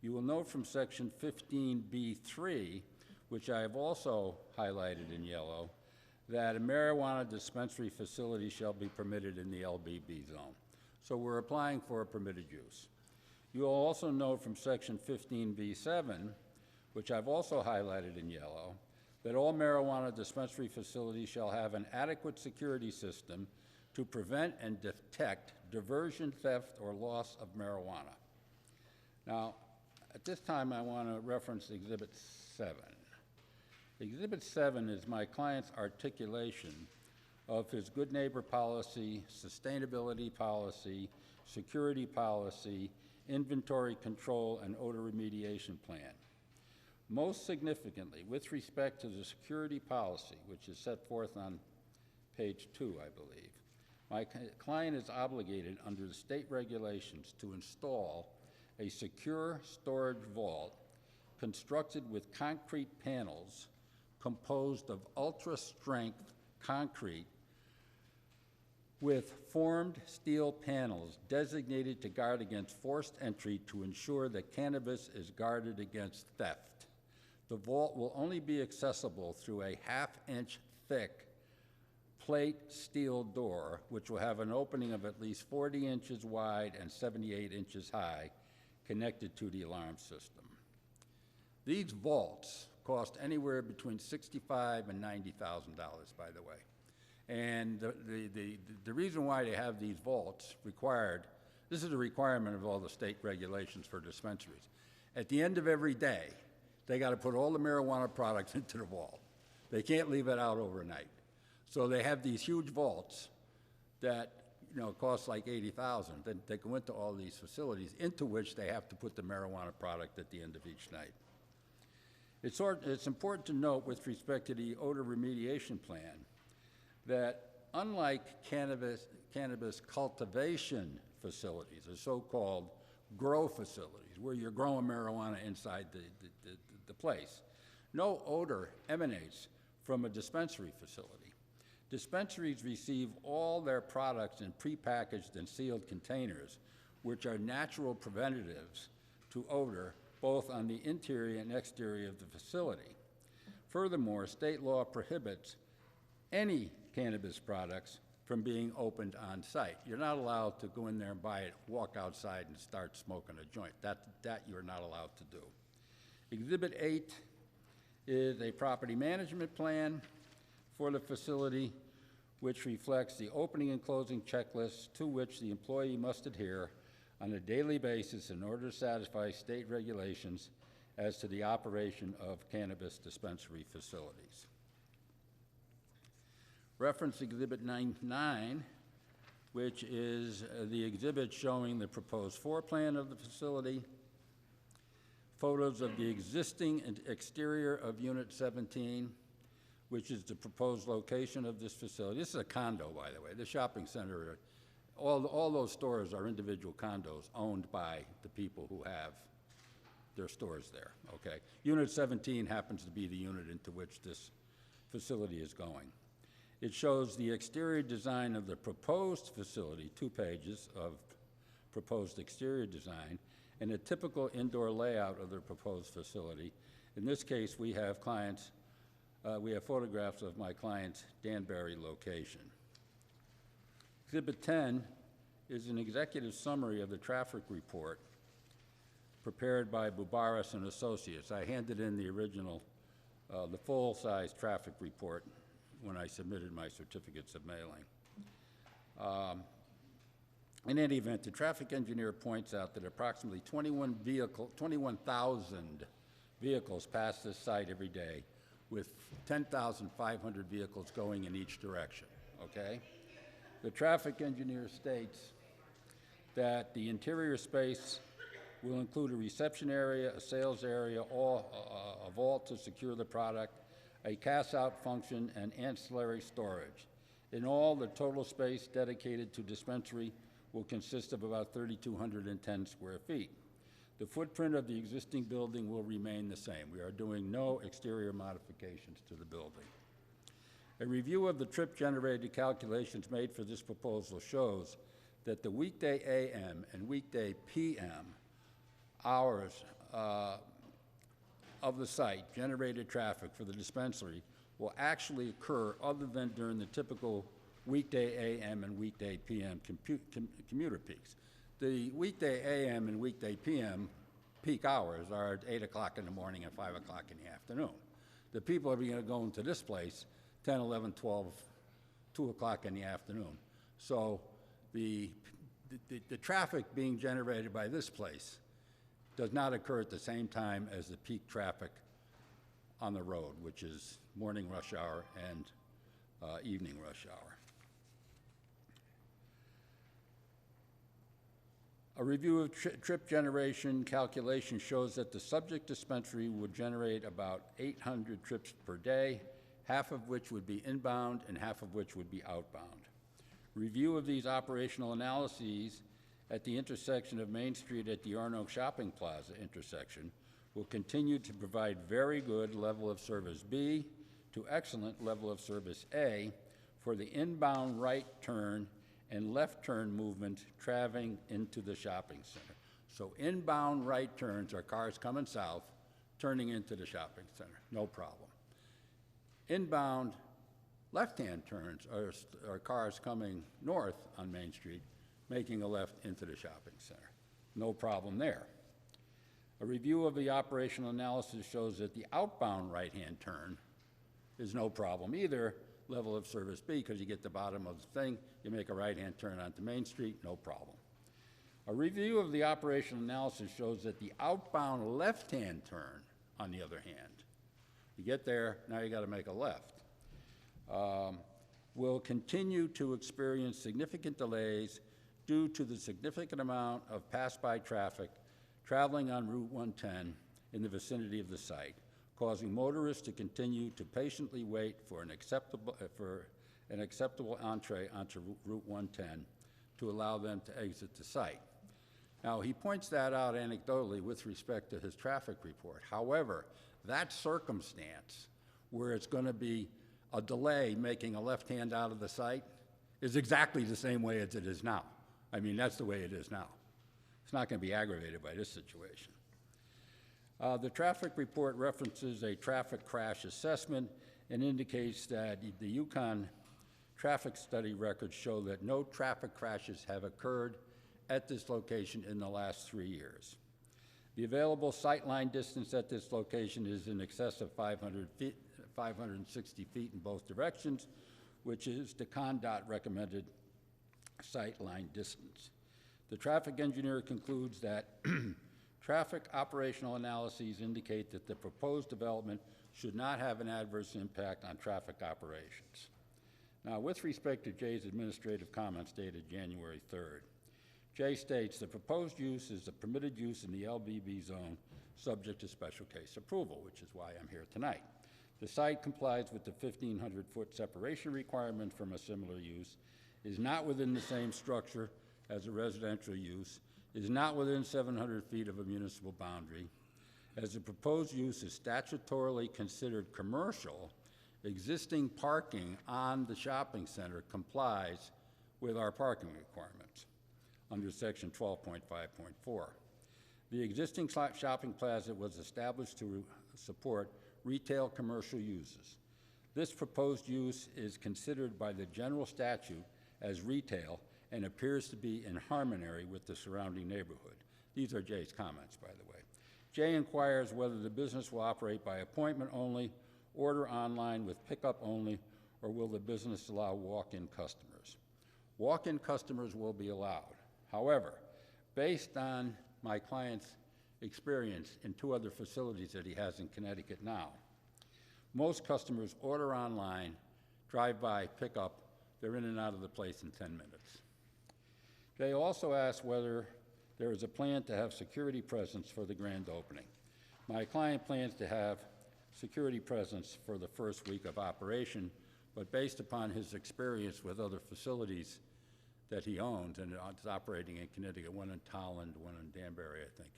[SPEAKER 9] You will note from section 15B3, which I have also highlighted in yellow, that a marijuana dispensary facility shall be permitted in the LBB zone. So we're applying for a permitted use. You'll also note from section 15B7, which I've also highlighted in yellow, that all marijuana dispensary facilities shall have an adequate security system to prevent and detect diversion, theft, or loss of marijuana. Now, at this time, I want to reference Exhibit 7. Exhibit 7 is my client's articulation of his good neighbor policy, sustainability policy, security policy, inventory control, and odor remediation plan. Most significantly, with respect to the security policy, which is set forth on page 2, I believe, my client is obligated under the state regulations to install a secure storage vault constructed with concrete panels composed of ultra-strength concrete with formed steel panels designated to guard against forced entry to ensure that cannabis is guarded against theft. The vault will only be accessible through a half-inch thick plate steel door, which will have an opening of at least 40 inches wide and 78 inches high, connected to the alarm system. These vaults cost anywhere between $65,000 and $90,000, by the way. And the reason why they have these vaults required, this is a requirement of all the state regulations for dispensaries. At the end of every day, they got to put all the marijuana products into the vault. They can't leave it out overnight. So they have these huge vaults that, you know, cost like $80,000. Then they go into all these facilities into which they have to put the marijuana product at the end of each night. It's important to note with respect to the odor remediation plan that unlike cannabis cultivation facilities, or so-called grow facilities, where you're growing marijuana inside the place, no odor emanates from a dispensary facility. Dispensaries receive all their products in prepackaged and sealed containers, which are natural preventatives to odor, both on the interior and exterior of the facility. Furthermore, state law prohibits any cannabis products from being opened on site. You're not allowed to go in there and buy it, walk outside and start smoking a joint. That you're not allowed to do. Exhibit 8 is a property management plan for the facility, which reflects the opening and closing checklists to which the employee must adhere on a daily basis in order to satisfy state regulations as to the operation of cannabis dispensary facilities. Reference Exhibit 9, which is the exhibit showing the proposed floor plan of the facility, photos of the existing and exterior of Unit 17, which is the proposed location of this facility. This is a condo, by the way. The shopping center, all those stores are individual condos owned by the people who have their stores there, okay? Unit 17 happens to be the unit into which this facility is going. It shows the exterior design of the proposed facility, 2 pages of proposed exterior design, and a typical indoor layout of the proposed facility. In this case, we have photographs of my client's Danbury location. Exhibit 10 is an executive summary of the traffic report prepared by Bubaris and Associates. I handed in the original, the full-size traffic report when I submitted my certificates of mailing. In any event, the traffic engineer points out that approximately 21,000 vehicles pass this site every day, with 10,500 vehicles going in each direction, okay? The traffic engineer states that the interior space will include a reception area, a sales area, a vault to secure the product, a cash-out function, and ancillary storage. In all, the total space dedicated to dispensary will consist of about 3,210 square feet. The footprint of the existing building will remain the same. We are doing no exterior modifications to the building. A review of the trip-generated calculations made for this proposal shows that the weekday AM and weekday PM hours of the site generated traffic for the dispensary will actually occur other than during the typical weekday AM and weekday PM commuter peaks. The weekday AM and weekday PM peak hours are at 8 o'clock in the morning and 5 o'clock in the afternoon. The people are going to go into this place 10, 11, 12, 2 o'clock in the afternoon. So the traffic being generated by this place does not occur at the same time as the peak traffic on the road, which is morning rush hour and evening rush hour. A review of trip generation calculation shows that the subject dispensary would generate about 800 trips per day, half of which would be inbound and half of which would be outbound. Review of these operational analyses at the intersection of Main Street at the Arno Shopping Plaza intersection will continue to provide very good level of service B to excellent level of service A for the inbound right turn and left turn movement traveling into the shopping center. So inbound right turns are cars coming south, turning into the shopping center, no problem. Inbound left-hand turns are cars coming north on Main Street, making a left into the shopping center. No problem there. A review of the operational analysis shows that the outbound right-hand turn is no problem either, level of service B, because you get the bottom of the thing, you make a right-hand turn onto Main Street, no problem. A review of the operational analysis shows that the outbound left-hand turn, on the other hand, you get there, now you got to make a left, will continue to experience significant delays due to the significant amount of pass-by traffic traveling on Route 110 in the vicinity of the site, causing motorists to continue to patiently wait for an acceptable entree onto Route 110 to allow them to exit the site. Now, he points that out anecdotally with respect to his traffic report. However, that circumstance where it's going to be a delay making a left hand out of the site is exactly the same way as it is now. I mean, that's the way it is now. It's not going to be aggravated by this situation. The traffic report references a traffic crash assessment and indicates that the Yukon traffic study records show that no traffic crashes have occurred at this location in the last 3 years. The available sightline distance at this location is in excess of 560 feet in both directions, which is the CONDOT recommended sightline distance. The traffic engineer concludes that traffic operational analyses indicate that the proposed development should not have an adverse impact on traffic operations. Now, with respect to Jay's administrative comments dated January 3rd, Jay states the proposed use is a permitted use in the LBB zone subject to special case approval, which is why I'm here tonight. The site complies with the 1,500-foot separation requirement from a similar use, is not within the same structure as a residential use, is not within 700 feet of a municipal boundary. As the proposed use is statutorily considered commercial, existing parking on the shopping center complies with our parking requirements under section 12.5.4. The existing shopping plaza was established to support retail commercial uses. This proposed use is considered by the general statute as retail and appears to be in harmony with the surrounding neighborhood. These are Jay's comments, by the way. Jay inquires whether the business will operate by appointment only, order online with pickup only, or will the business allow walk-in customers? Walk-in customers will be allowed. However, based on my client's experience in 2 other facilities that he has in Connecticut now, most customers order online, drive by, pick up, they're in and out of the place in 10 minutes. Jay also asked whether there is a plan to have security presence for the grand opening. My client plans to have security presence for the first week of operation, but based upon his experience with other facilities that he owns and is operating in Connecticut, one in Tolland, one in Danbury, I think,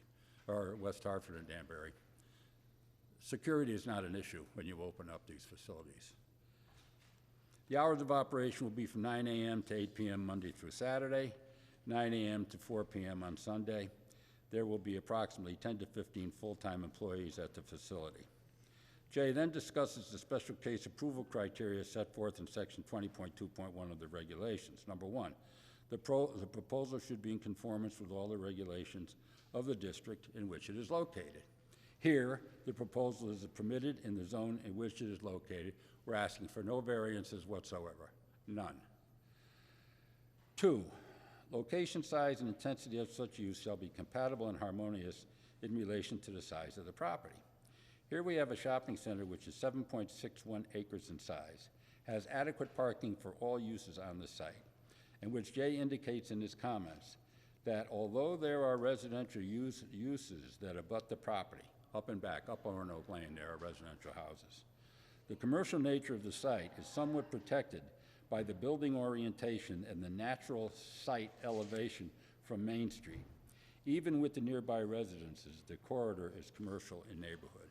[SPEAKER 9] or West Hartford and Danbury, security is not an issue when you open up these facilities. The hours of operation will be from 9 a.m. to 8 p.m. Monday through Saturday, 9 a.m. to 4 p.m. on Sunday. There will be approximately 10 to 15 full-time employees at the facility. J then discusses the special case approval criteria set forth in section 20.2.1 of the regulations. Number one, the proposal should be in conformance with all the regulations of the district in which it is located. Here, the proposal is permitted in the zone in which it is located. We're asking for no variances whatsoever, none. Two, location, size, and intensity of such use shall be compatible and harmonious in relation to the size of the property. Here we have a shopping center which is 7.61 acres in size, has adequate parking for all uses on the site, and which Jay indicates in his comments that although there are residential uses that abut the property, up and back, up Roanoke Lane, there are residential houses. The commercial nature of the site is somewhat protected by the building orientation and the natural site elevation from Main Street. Even with the nearby residences, the corridor is commercial in neighborhood.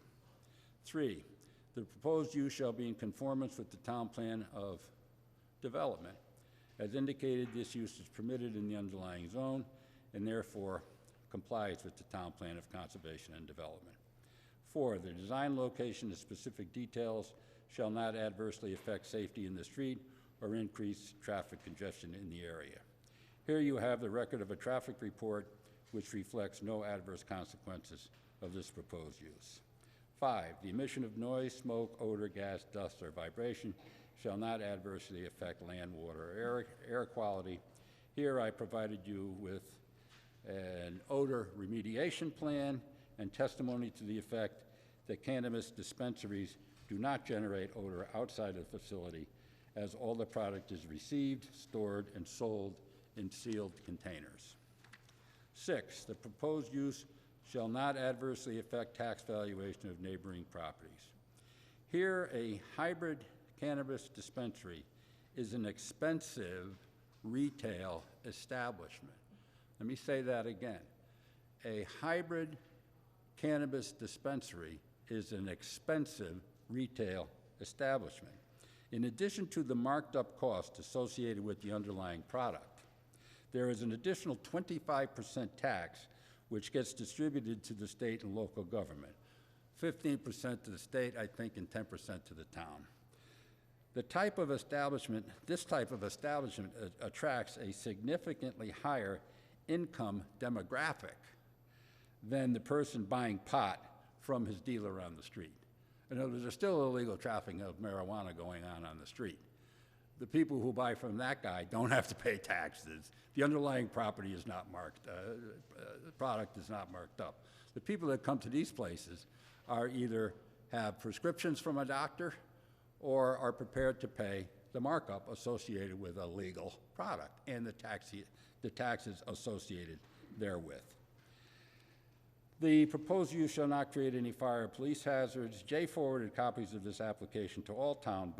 [SPEAKER 9] 3, the proposed use shall be in conformance with the town plan of development. As indicated, this use is permitted in the underlying zone and therefore complies with the town plan of conservation and development. 4, the design, location, and specific details shall not adversely affect safety in the street or increase traffic congestion in the area. Here you have the record of a traffic report which reflects no adverse consequences of this proposed use. 5, the emission of noise, smoke, odor, gas, dust, or vibration shall not adversely affect land, water, or air quality. Here I provided you with an odor remediation plan and testimony to the effect that cannabis dispensaries do not generate odor outside of the facility, as all the product is received, stored, and sold in sealed containers. 6, the proposed use shall not adversely affect tax valuation of neighboring properties. Here, a hybrid cannabis dispensary is an expensive retail establishment. Let me say that again. A hybrid cannabis dispensary is an expensive retail establishment. In addition to the marked up cost associated with the underlying product, there is an additional 25% tax which gets distributed to the state and local government. 15% to the state, I think, and 10% to the town. This type of establishment attracts a significantly higher income demographic than the person buying pot from his dealer on the street. In other words, there's still illegal trafficking of marijuana going on the street. The people who buy from that guy don't have to pay taxes. The underlying property is not marked, the product is not marked up. The people that come to these places are either have prescriptions from a doctor or are prepared to pay the markup associated with a legal product and the taxes associated therewith. The proposed use shall not create any fire or police hazards. Jay forwarded copies of this application to all town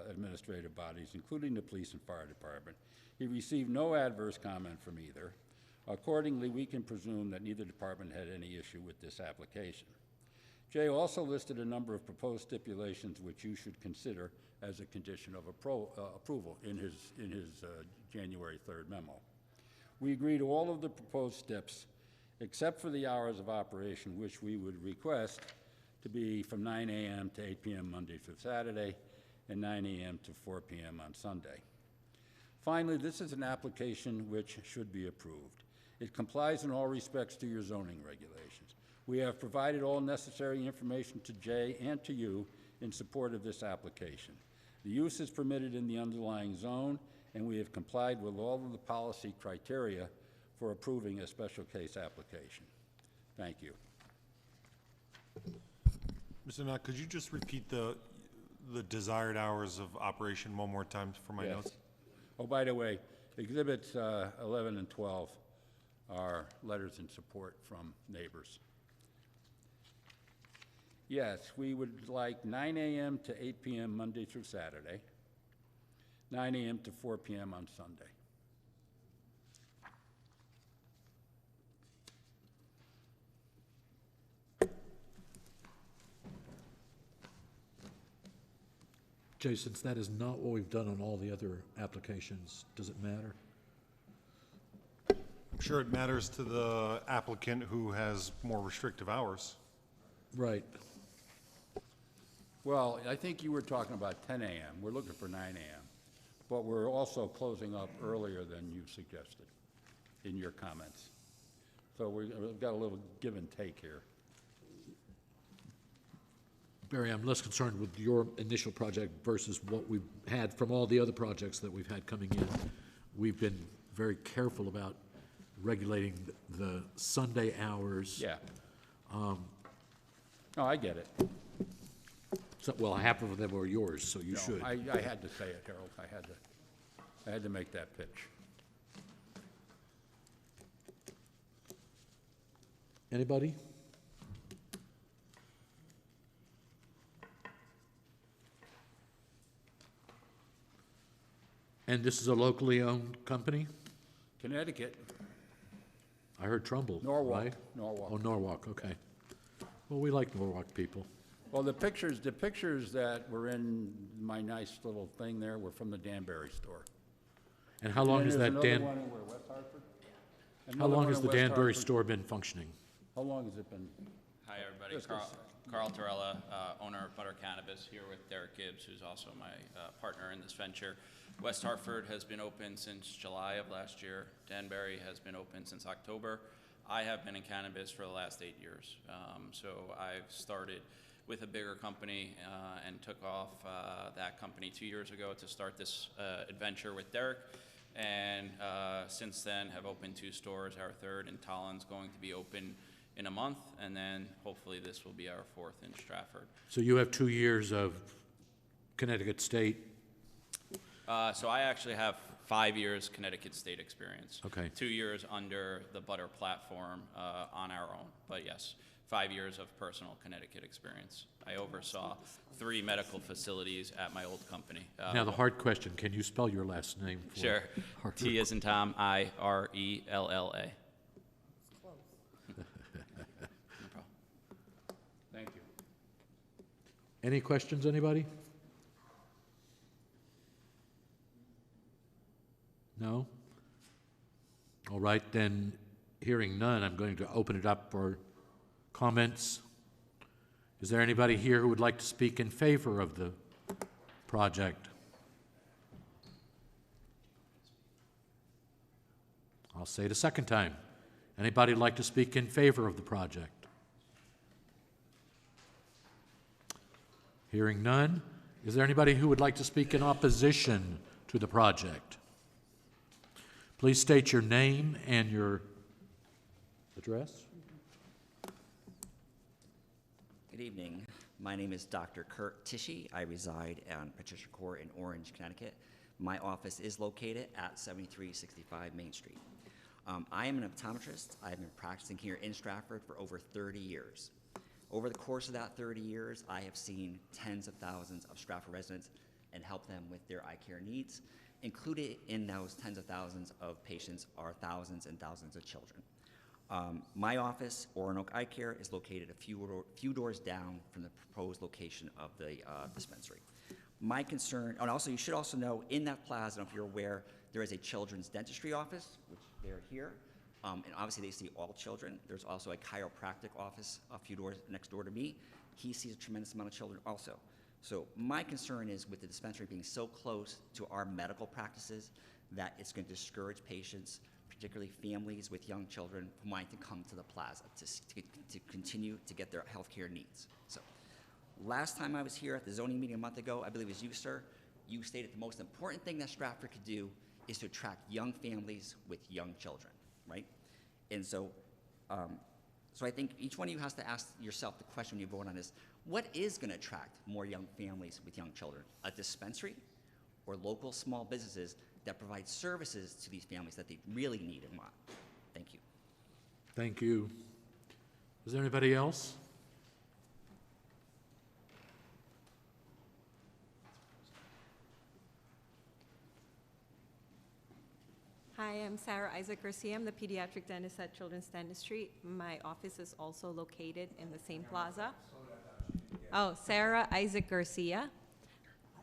[SPEAKER 9] administrative bodies, including the police and fire department. He received no adverse comment from either. Accordingly, we can presume that neither department had any issue with this application. Jay also listed a number of proposed stipulations which you should consider as a condition of approval in his January 3rd memo. We agree to all of the proposed steps except for the hours of operation, which we would request to be from 9 a.m. to 8 p.m. Monday through Saturday and 9 a.m. to 4 p.m. on Sunday. Finally, this is an application which should be approved. It complies in all respects to your zoning regulations. We have provided all necessary information to Jay and to you in support of this application. The use is permitted in the underlying zone, and we have complied with all of the policy criteria for approving a special case application. Thank you.
[SPEAKER 6] Mr. Knott, could you just repeat the desired hours of operation one more time for my
[SPEAKER 9] Yes.
[SPEAKER 6] notes?
[SPEAKER 9] Oh, by the way, Exhibits 11 and 12 are letters in support from neighbors. Yes, we would like 9 a.m. to 8 p.m. Monday through Saturday, 9 a.m. to 4 p.m. on Sunday.
[SPEAKER 1] Jay, since that is not what we've done on all the other applications, does it matter?
[SPEAKER 6] I'm sure it matters to the applicant who has more restrictive hours.
[SPEAKER 1] Right.
[SPEAKER 9] Well, I think you were talking about 10 a.m. We're looking for 9 a.m. But we're also closing up earlier than you suggested in your comments. So we've got a little give and take here.
[SPEAKER 1] Barry, I'm less concerned with your initial project versus what we've had from all the other projects that we've had coming in. We've been very careful about regulating the Sunday hours.
[SPEAKER 9] Yeah. No, I get it.
[SPEAKER 1] So, well, half of them are yours, so you
[SPEAKER 9] No,
[SPEAKER 1] should.
[SPEAKER 9] I had to say it, Harold. I had to make that pitch.
[SPEAKER 1] Anybody? And this is a locally owned company?
[SPEAKER 9] Connecticut,
[SPEAKER 1] I heard Trumbull,
[SPEAKER 9] Norwalk,
[SPEAKER 1] right?
[SPEAKER 9] Norwalk.
[SPEAKER 1] Oh, Norwalk, okay. Well, we like Norwalk people.
[SPEAKER 9] Well, the pictures that were in my nice little thing there were from the Danbury store.
[SPEAKER 1] And how long
[SPEAKER 9] And
[SPEAKER 1] has
[SPEAKER 9] there's
[SPEAKER 1] that
[SPEAKER 9] another
[SPEAKER 1] Dan,
[SPEAKER 9] one in where, West Hartford?
[SPEAKER 1] how
[SPEAKER 9] Another
[SPEAKER 1] long
[SPEAKER 9] one
[SPEAKER 1] has
[SPEAKER 9] in
[SPEAKER 1] the
[SPEAKER 9] West
[SPEAKER 1] Danbury
[SPEAKER 9] Hartford.
[SPEAKER 1] store been functioning?
[SPEAKER 9] How long has it been?
[SPEAKER 10] Hi, everybody.
[SPEAKER 9] Yes, yes.
[SPEAKER 10] Carl Torella, owner of Butter Cannabis, here with Derek Gibbs, who's also my partner in this venture. West Hartford has been open since July of last year. Danbury has been open since October. I have been in cannabis for the last 8 years. So I've started with a bigger company and took off that company 2 years ago to start this adventure with Derek. And since then have opened 2 stores. Our third in Tolland's going to be open in a month, and then hopefully this will be our 4th in Stratford.
[SPEAKER 1] So you have 2 years of Connecticut State.
[SPEAKER 10] So I actually have 5 years Connecticut State experience.
[SPEAKER 1] Okay.
[SPEAKER 10] 2 years under the Butter platform on our own. But yes, 5 years of personal Connecticut experience. I oversaw 3 medical facilities at my old company.
[SPEAKER 1] Now, the hard question, can you spell your last name? For
[SPEAKER 10] Sure.
[SPEAKER 1] harder-
[SPEAKER 10] T as in Tom, I-R-E-L-L-A. No problem.
[SPEAKER 9] Thank you.
[SPEAKER 1] Any questions, anybody? No? All right, then, hearing none, I'm going to open it up for comments. Is there anybody here who would like to speak in favor of the project? I'll say it a second time. Anybody like to speak in favor of the project? Hearing none. Is there anybody who would like to speak in opposition to the project? Please state your name and your address.
[SPEAKER 11] Good evening. My name is Dr. Kurt Tishy. I reside on Patricia Court in Orange, Connecticut. My office is located at 7365 Main Street. I am an optometrist. I've been practicing here in Stratford for over 30 years. Over the course of that 30 years, I have seen tens of thousands of Stratford residents and helped them with their eye care needs. Included in those tens of thousands of patients are thousands and thousands of children. My office, Oronoke Eye Care, is located a few doors down from the proposed location of the dispensary. My concern, and also you should also know, in that plaza, if you're aware, there is a children's dentistry office, which they're here, and obviously they see all children. There's also a chiropractic office a few doors next door to me. He sees a tremendous amount of children also. So my concern is with the dispensary being so close to our medical practices that it's going to discourage patients, particularly families with young children, from wanting to come to the plaza to continue to get their health care needs. So last time I was here at the zoning meeting a month ago, I believe it was you, sir, you stated the most important thing that Stratford could do is to attract young families with young children, right? And so, so I think each one of you has to ask yourself the question when you vote on this: what is going to attract more young families with young children? A dispensary or local small businesses that provide services to these families that they really need and want? Thank you.
[SPEAKER 1] Thank you. Is there anybody else?
[SPEAKER 12] Hi, I'm Sarah Isaac Garcia. I'm the pediatric dentist at Children's Dentistry. My office is also located in the same plaza. Oh, Sarah Isaac Garcia.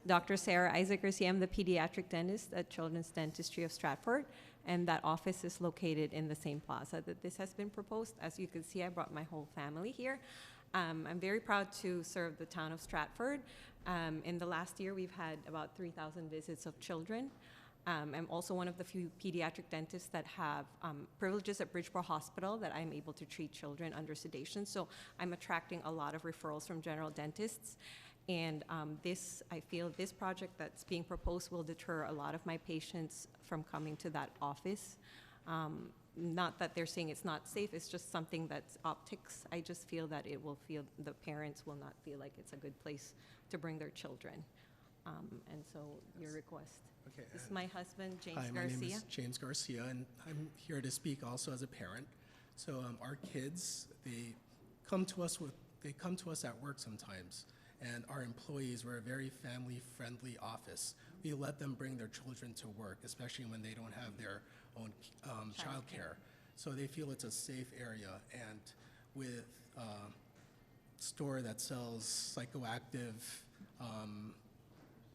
[SPEAKER 12] Dr. Sarah Isaac Garcia. I'm the pediatric dentist at Children's Dentistry of Stratford. and that office is located in the same plaza that this has been proposed. As you can see, I brought my whole family here. I'm very proud to serve the town of Stratford. In the last year, we've had about 3,000 visits of children. I'm also one of the few pediatric dentists that have privileges at Bridgeboro Hospital that I'm able to treat children under sedation. So I'm attracting a lot of referrals from general dentists. And I feel this project that's being proposed will deter a lot of my patients from coming to that office. Not that they're saying it's not safe, it's just something that's optics. I just feel that the parents will not feel like it's a good place to bring their children. And so your request.
[SPEAKER 13] Okay.
[SPEAKER 12] This is my husband, James
[SPEAKER 13] Hi,
[SPEAKER 12] Garcia.
[SPEAKER 13] my name is James Garcia, and I'm here to speak also as a parent. So our kids, they come to us at work sometimes, and our employees, we're a very family-friendly office. We let them bring their children to work, especially when they don't have their own childcare. So they feel it's a safe area, and with a store that sells psychoactive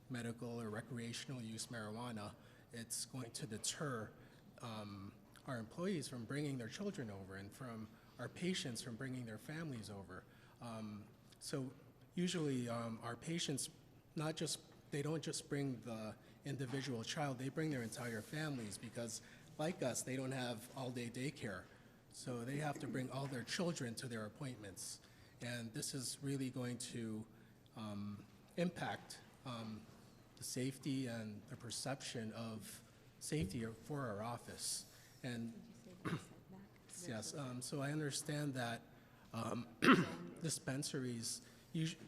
[SPEAKER 13] medical or recreational use marijuana, it's going to deter our employees from bringing their children over and from our patients from bringing their families over. So usually our patients, they don't just bring the individual child, they bring their entire families because like us, they don't have all-day daycare. So they have to bring all their children to their appointments. And this is really going to impact the safety and the perception of safety for our office. And yes, so I understand that dispensaries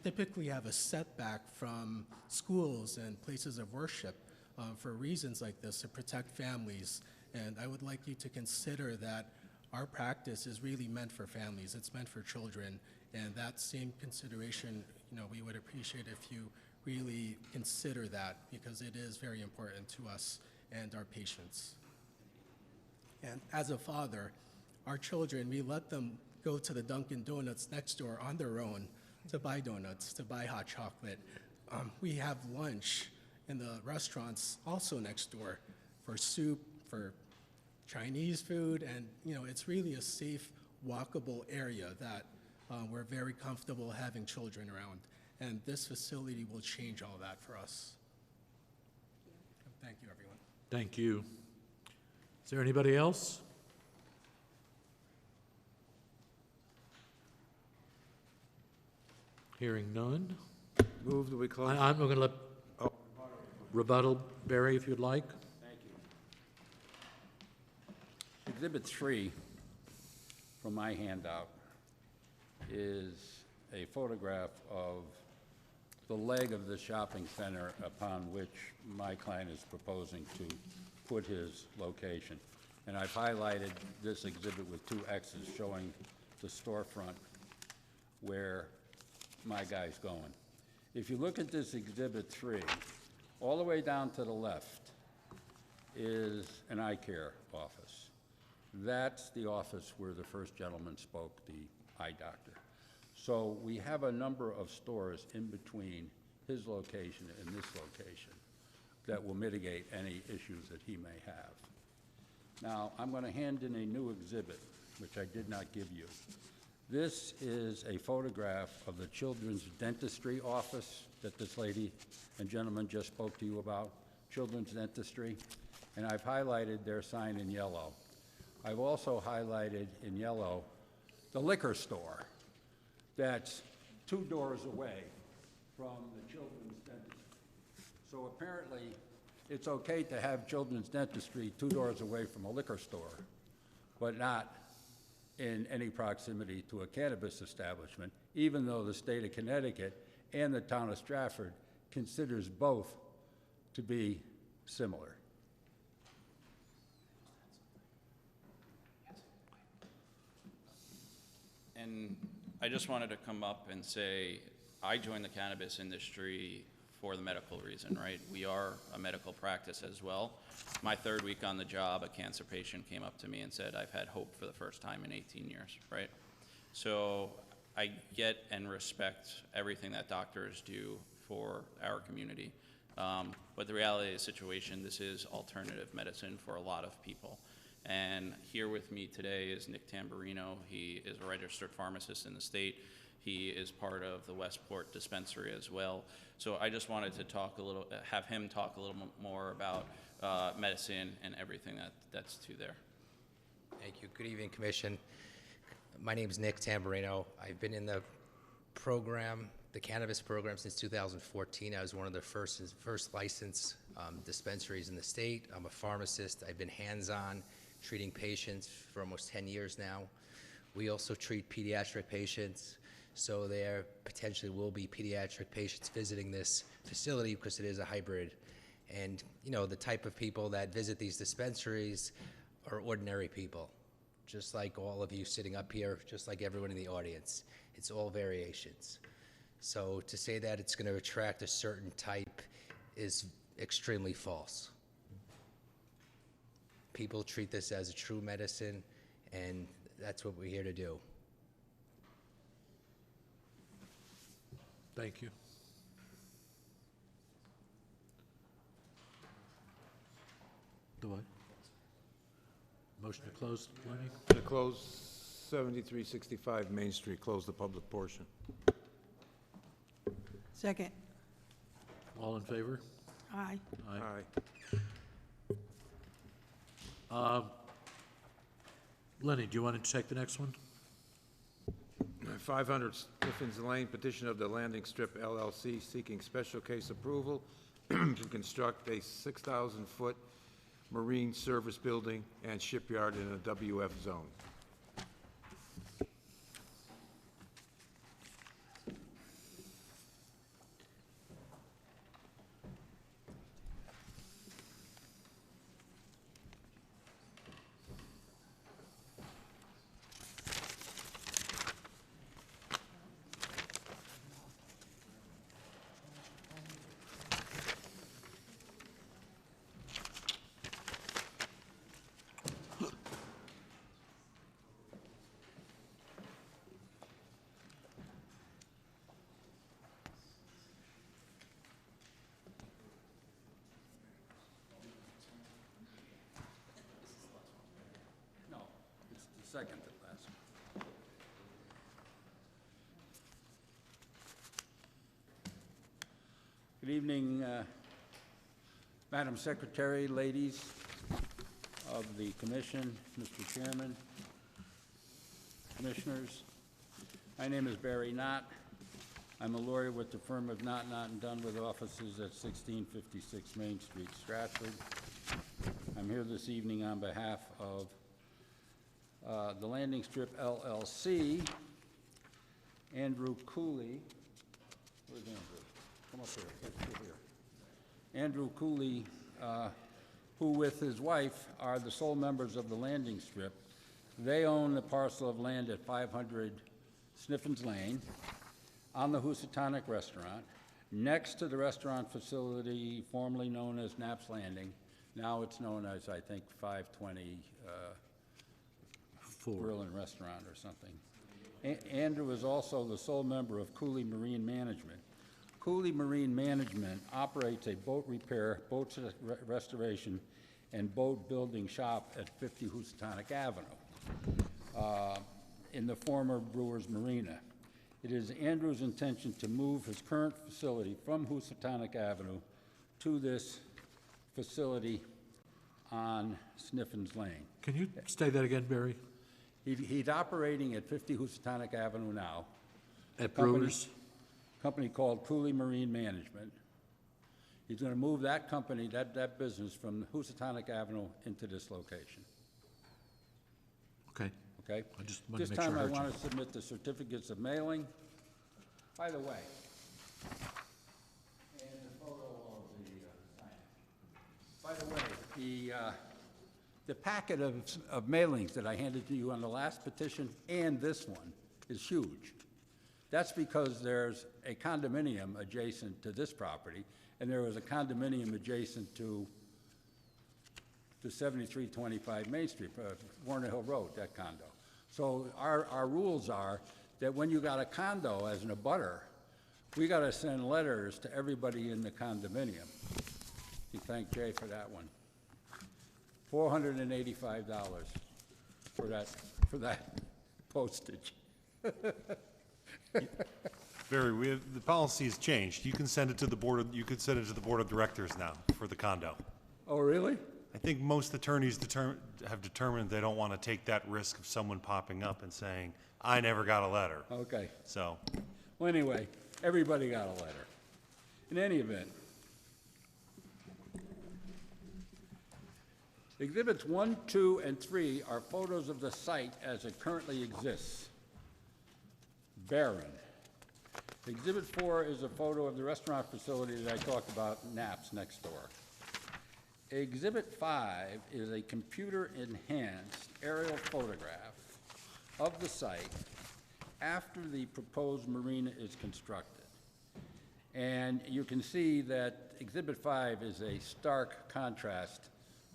[SPEAKER 13] typically have a setback from schools and places of worship for reasons like this to protect families. And I would like you to consider that our practice is really meant for families. It's meant for children. And that same consideration, we would appreciate if you really consider that because it is very important to us and our patients. And as a father, our children, we let them go to the Dunkin' Donuts next door on their own to buy donuts, to buy hot chocolate. We have lunch in the restaurants also next door for soup, for Chinese food, and it's really a safe, walkable area that we're very comfortable having children around. And this facility will change all that for us. Thank you, everyone.
[SPEAKER 1] Thank you. Is there anybody else? Hearing none.
[SPEAKER 5] Move that we close.
[SPEAKER 1] I'm going to let rebuttal, Barry, if you'd like.
[SPEAKER 9] Thank you. Exhibit 3 from my handout is a photograph of the leg of the shopping center upon which my client is proposing to put his location. And I've highlighted this exhibit with 2 X's showing the storefront where my guy's going. If you look at this exhibit 3, all the way down to the left is an eye care office. That's the office where the first gentleman spoke, the eye doctor. So we have a number of stores in between his location and this location that will mitigate any issues that he may have. Now, I'm going to hand in a new exhibit, which I did not give you. This is a photograph of the children's dentistry office that this lady and gentleman just spoke to you about, children's dentistry, and I've highlighted their sign in yellow. I've also highlighted in yellow the liquor store that's 2 doors away from the children's dentistry. So apparently, it's okay to have children's dentistry 2 doors away from a liquor store, but not in any proximity to a cannabis establishment, even though the state of Connecticut and the town of Stratford considers both to be similar.
[SPEAKER 10] And I just wanted to come up and say, I joined the cannabis industry for the medical reason, right? We are a medical practice as well. My 3rd week on the job, a cancer patient came up to me and said, I've had hope for the first time in 18 years, right? So I get and respect everything that doctors do for our community. But the reality of the situation, this is alternative medicine for a lot of people. And here with me today is Nick Tamburino. He is a registered pharmacist in the state. He is part of the Westport dispensary as well. So I just wanted to have him talk a little more about medicine and everything that's to there.
[SPEAKER 14] Thank you. Good evening, Commission. My name is Nick Tamburino. I've been in the program, the cannabis program, since 2014. I was one of the first licensed dispensaries in the state. I'm a pharmacist. I've been hands-on treating patients for almost 10 years now. We also treat pediatric patients, so there potentially will be pediatric patients visiting this facility because it is a hybrid. And, you know, the type of people that visit these dispensaries are ordinary people, just like all of you sitting up here, just like everyone in the audience. It's all variations. So to say that it's going to attract a certain type is extremely false. People treat this as a true medicine, and that's what we're here to do.
[SPEAKER 1] Thank you. Do I? Motion to close, Lenny?
[SPEAKER 5] To close 7365 Main Street, close the public portion.
[SPEAKER 2] Second.
[SPEAKER 1] All in favor?
[SPEAKER 2] Aye.
[SPEAKER 5] Aye.
[SPEAKER 1] Lenny, do you want to take the next one?
[SPEAKER 5] 500 Stiffens Lane, petition of the Landing Strip LLC seeking special case approval to construct a 6,000-foot marine service building and shipyard in a WF zone.
[SPEAKER 9] No, it's the second to last. Good evening, Madam Secretary, ladies of the Commission, Mr. Chairman, Commissioners. My name is Barry Knott. I'm a lawyer with the firm of Knott & Dunn with offices at 1656 Main Street, Stratford. I'm here this evening on behalf of the Landing Strip LLC, Andrew Cooley. Where's Andrew? Come up here. Get here. Andrew Cooley, who with his wife are the sole members of the Landing Strip. They own the parcel of land at 500 Stiffens Lane on the Housatonic Restaurant, next to the restaurant facility formerly known as Knapp's Landing. Now it's known as, I think, 520 Grill and Restaurant or something. Andrew is also the sole member of Cooley Marine Management. Cooley Marine Management operates a boat repair, boat restoration, and boat building shop at 50 Housatonic Avenue in the former Brewers Marina. It is Andrew's intention to move his current facility from Housatonic Avenue to this facility on Stiffens Lane.
[SPEAKER 1] Can you say that again, Barry?
[SPEAKER 9] He's operating at 50 Housatonic Avenue now.
[SPEAKER 1] At Brewers?
[SPEAKER 9] Company called Cooley Marine Management. He's going to move that company, that business, from Housatonic Avenue into this location.
[SPEAKER 1] Okay.
[SPEAKER 9] Okay?
[SPEAKER 1] I just wanted to
[SPEAKER 9] This
[SPEAKER 1] make sure
[SPEAKER 9] time
[SPEAKER 1] I
[SPEAKER 9] I
[SPEAKER 1] heard you.
[SPEAKER 9] want to submit the certificates of mailing. By the way, and the photo of the sign. By the way, the packet of mailings that I handed to you on the last petition and this one is huge. That's because there's a condominium adjacent to this property, and there was a condominium adjacent to 7325 Main Street, Warner Hill Road, that condo. So our rules are that when you got a condo as an abutter, We got to send letters to everybody in the condominium. You thank Jay for that one. $485 for that postage.
[SPEAKER 6] Barry, the policy has changed. You can send it to the board, you could send it to the board of directors now for the condo.
[SPEAKER 9] Oh, really?
[SPEAKER 6] I think most attorneys have determined they don't want to take that risk of someone popping up and saying, I never got a letter.
[SPEAKER 9] Okay.
[SPEAKER 6] So,
[SPEAKER 9] Well, anyway, everybody got a letter. In any event, Exhibits 1, 2, and 3 are photos of the site as it currently exists. Barren. Exhibit 4 is a photo of the restaurant facility that I talked about, Naps, next door. Exhibit 5 is a computer-enhanced aerial photograph of the site after the proposed marina is constructed. And you can see that Exhibit 5 is a stark contrast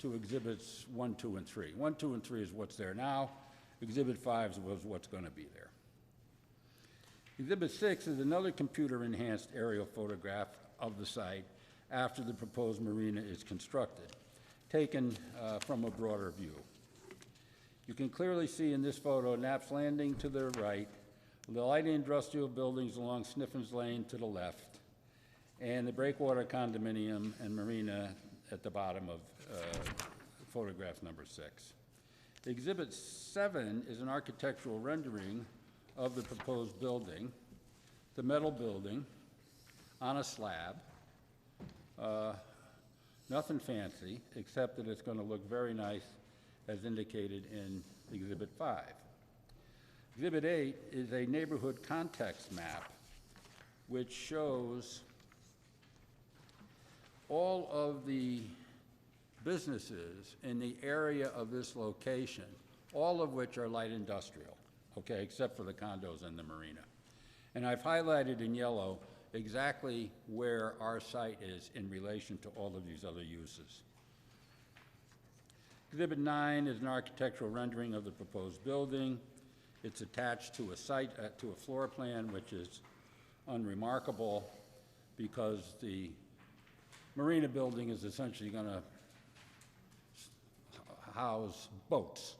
[SPEAKER 9] to Exhibits 1, 2, and 3. 1, 2, and 3 is what's there now. Exhibit 5 was what's going to be there. Exhibit 6 is another computer-enhanced aerial photograph of the site after the proposed marina is constructed, taken from a broader view. You can clearly see in this photo Knapp's Landing to the right, the light industrial buildings along Sniffin's Lane to the left, and the breakwater condominium and marina at the bottom of photograph number 6. Exhibit 7 is an architectural rendering of the proposed building, the metal building on a slab. Nothing fancy, except that it's going to look very nice as indicated in Exhibit 5. Exhibit 8 is a neighborhood context map which shows all of the businesses in the area of this location, all of which are light industrial, okay, except for the condos and the marina. And I've highlighted in yellow exactly where our site is in relation to all of these other uses. Exhibit 9 is an architectural rendering of the proposed building. It's attached to a site, to a floor plan, which is unremarkable because the marina building is essentially going to house boats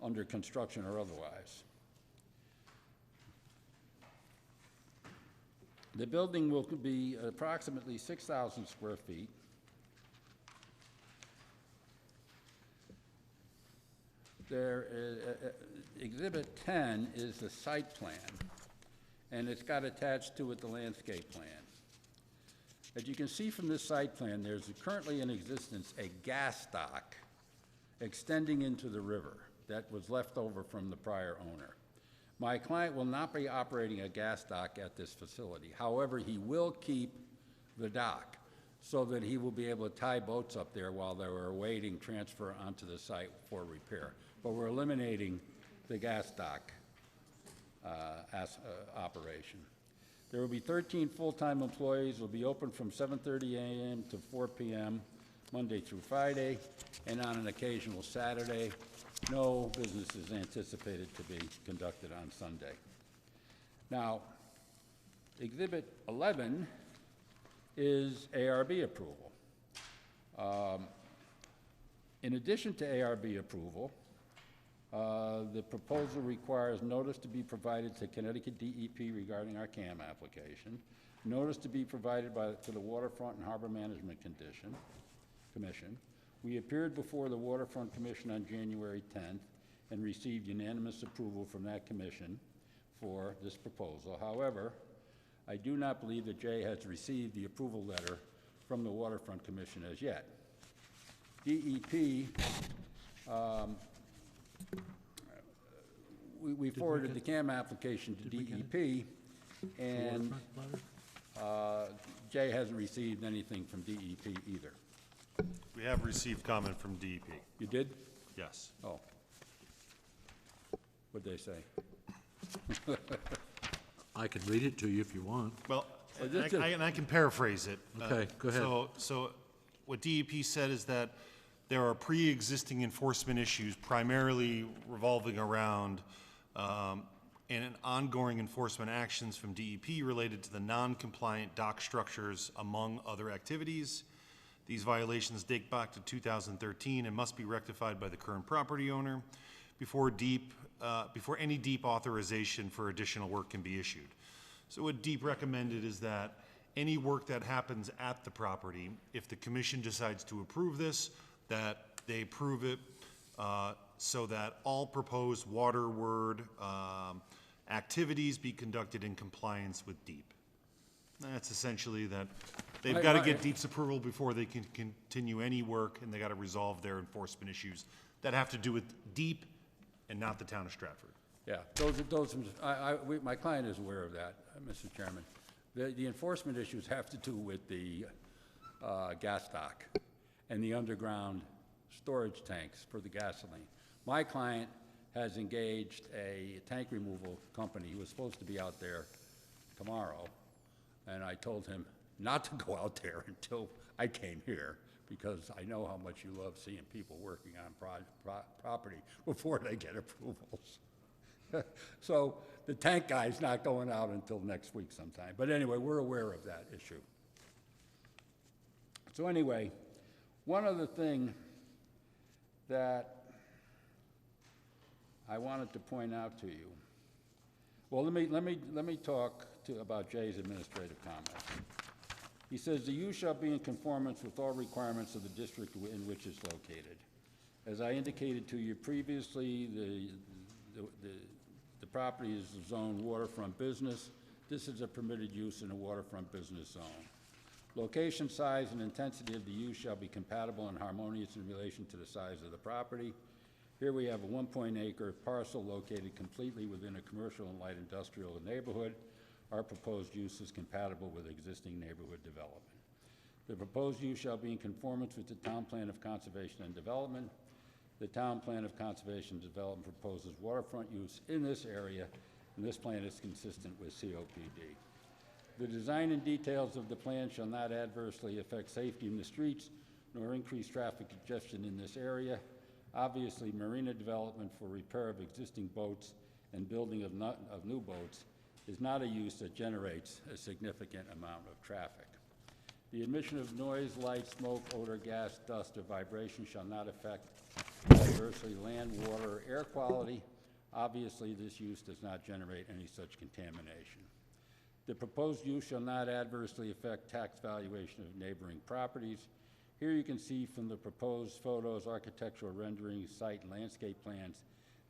[SPEAKER 9] under construction or otherwise. The building will be approximately 6,000 square feet. There is, Exhibit 10 is the site plan, and it's got attached to it the landscape plan. As you can see from this site plan, there's currently in existence a gas dock extending into the river that was left over from the prior owner. My client will not be operating a gas dock at this facility. However, he will keep the dock so that he will be able to tie boats up there while they were awaiting transfer onto the site for repair. But we're eliminating the gas dock operation. There will be 13 full-time employees. Will be open from 7:30 a.m. to 4 p.m. Monday through Friday, and on an occasional Saturday. No business is anticipated to be conducted on Sunday. Now, Exhibit 11 is ARB approval. In addition to ARB approval, the proposal requires notice to be provided to Connecticut DEP regarding our CAM application, notice to be provided to the Waterfront and Harbor Management Commission. We appeared before the Waterfront Commission on January 10th and received unanimous approval from that commission for this proposal. However, I do not believe that Jay has received the approval letter from the Waterfront Commission as yet. DEP, we forwarded the CAM application to DEP, and Jay hasn't received anything from DEP either.
[SPEAKER 6] we have received comment from DEP.
[SPEAKER 9] You did?
[SPEAKER 6] Yes.
[SPEAKER 9] Oh. What'd they say?
[SPEAKER 1] I can read it to you if you want.
[SPEAKER 6] Well,
[SPEAKER 9] just
[SPEAKER 6] and I can paraphrase it.
[SPEAKER 1] Okay, go ahead.
[SPEAKER 6] So what DEP said is that there are pre-existing enforcement issues primarily revolving around and ongoing enforcement actions from DEP related to the non-compliant dock structures, among other activities. These violations date back to 2013 and must be rectified by the current property owner before any DEP authorization for additional work can be issued. So what DEP recommended is that any work that happens at the property, if the commission decides to approve this, that they approve it so that all proposed waterward activities be conducted in compliance with DEP. That's essentially that they've got to get DEP's approval before they can continue any work, and they got to resolve their enforcement issues that have to do with DEP and not the town of Stratford.
[SPEAKER 9] Yeah, my client is aware of that, Mr. Chairman. The enforcement issues have to do with the gas dock and the underground storage tanks for the gasoline. My client has engaged a tank removal company. He was supposed to be out there tomorrow, and I told him not to go out there until I came here, because I know how much you love seeing people working on property before they get approvals. So the tank guy's not going out until next week sometime. But anyway, we're aware of that issue. So anyway, one other thing that I wanted to point out to you. Well, let me talk about Jay's administrative comments. He says the use shall be in conformance with all requirements of the district in which it's located. As I indicated to you previously, the property is zoned waterfront business. This is a permitted use in a waterfront business zone. Location, size, and intensity of the use shall be compatible and harmonious in relation to the size of the property. Here we have a 1.8-acre parcel located completely within a commercial and light industrial neighborhood. Our proposed use is compatible with existing neighborhood development. The proposed use shall be in conformance with the Town Plan of Conservation and Development. The Town Plan of Conservation and Development proposes waterfront use in this area, and this plan is consistent with COPD. The design and details of the plan shall not adversely affect safety in the streets nor increase traffic congestion in this area. Obviously, marina development for repair of existing boats and building of new boats is not a use that generates a significant amount of traffic. The emission of noise, light, smoke, odor, gas, dust, or vibration shall not affect adversely land, water, or air quality. Obviously, this use does not generate any such contamination. The proposed use shall not adversely affect tax valuation of neighboring properties. Here you can see from the proposed photos, architectural renderings, site and landscape plans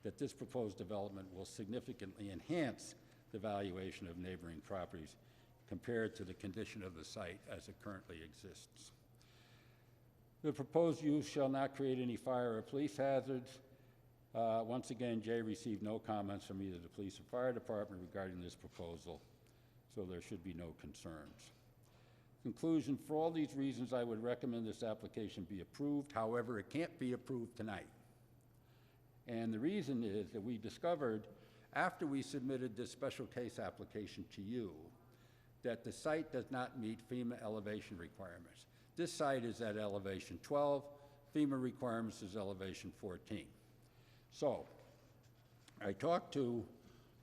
[SPEAKER 9] that this proposed development will significantly enhance the valuation of neighboring properties compared to the condition of the site as it currently exists. The proposed use shall not create any fire or police hazards. Once again, Jay received no comments from either the police or fire department regarding this proposal, so there should be no concerns. Conclusion, for all these reasons, I would recommend this application be approved. However, it can't be approved tonight. And the reason is that we discovered after we submitted this special case application to you that the site does not meet FEMA elevation requirements. This site is at elevation 12. FEMA requirements is elevation 14. So I talked to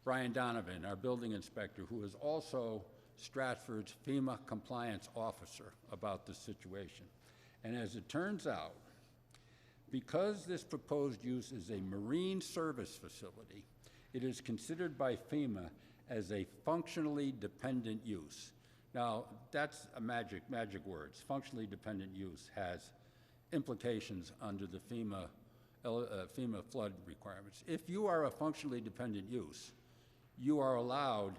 [SPEAKER 9] Brian Donovan, our building inspector, who is also Stratford's FEMA compliance officer, about this situation. And as it turns out, because this proposed use is a marine service facility, it is considered by FEMA as a functionally dependent use. Now, that's a magic words. Functionally dependent use has implications under the FEMA flood requirements. If you are a functionally dependent use, you are allowed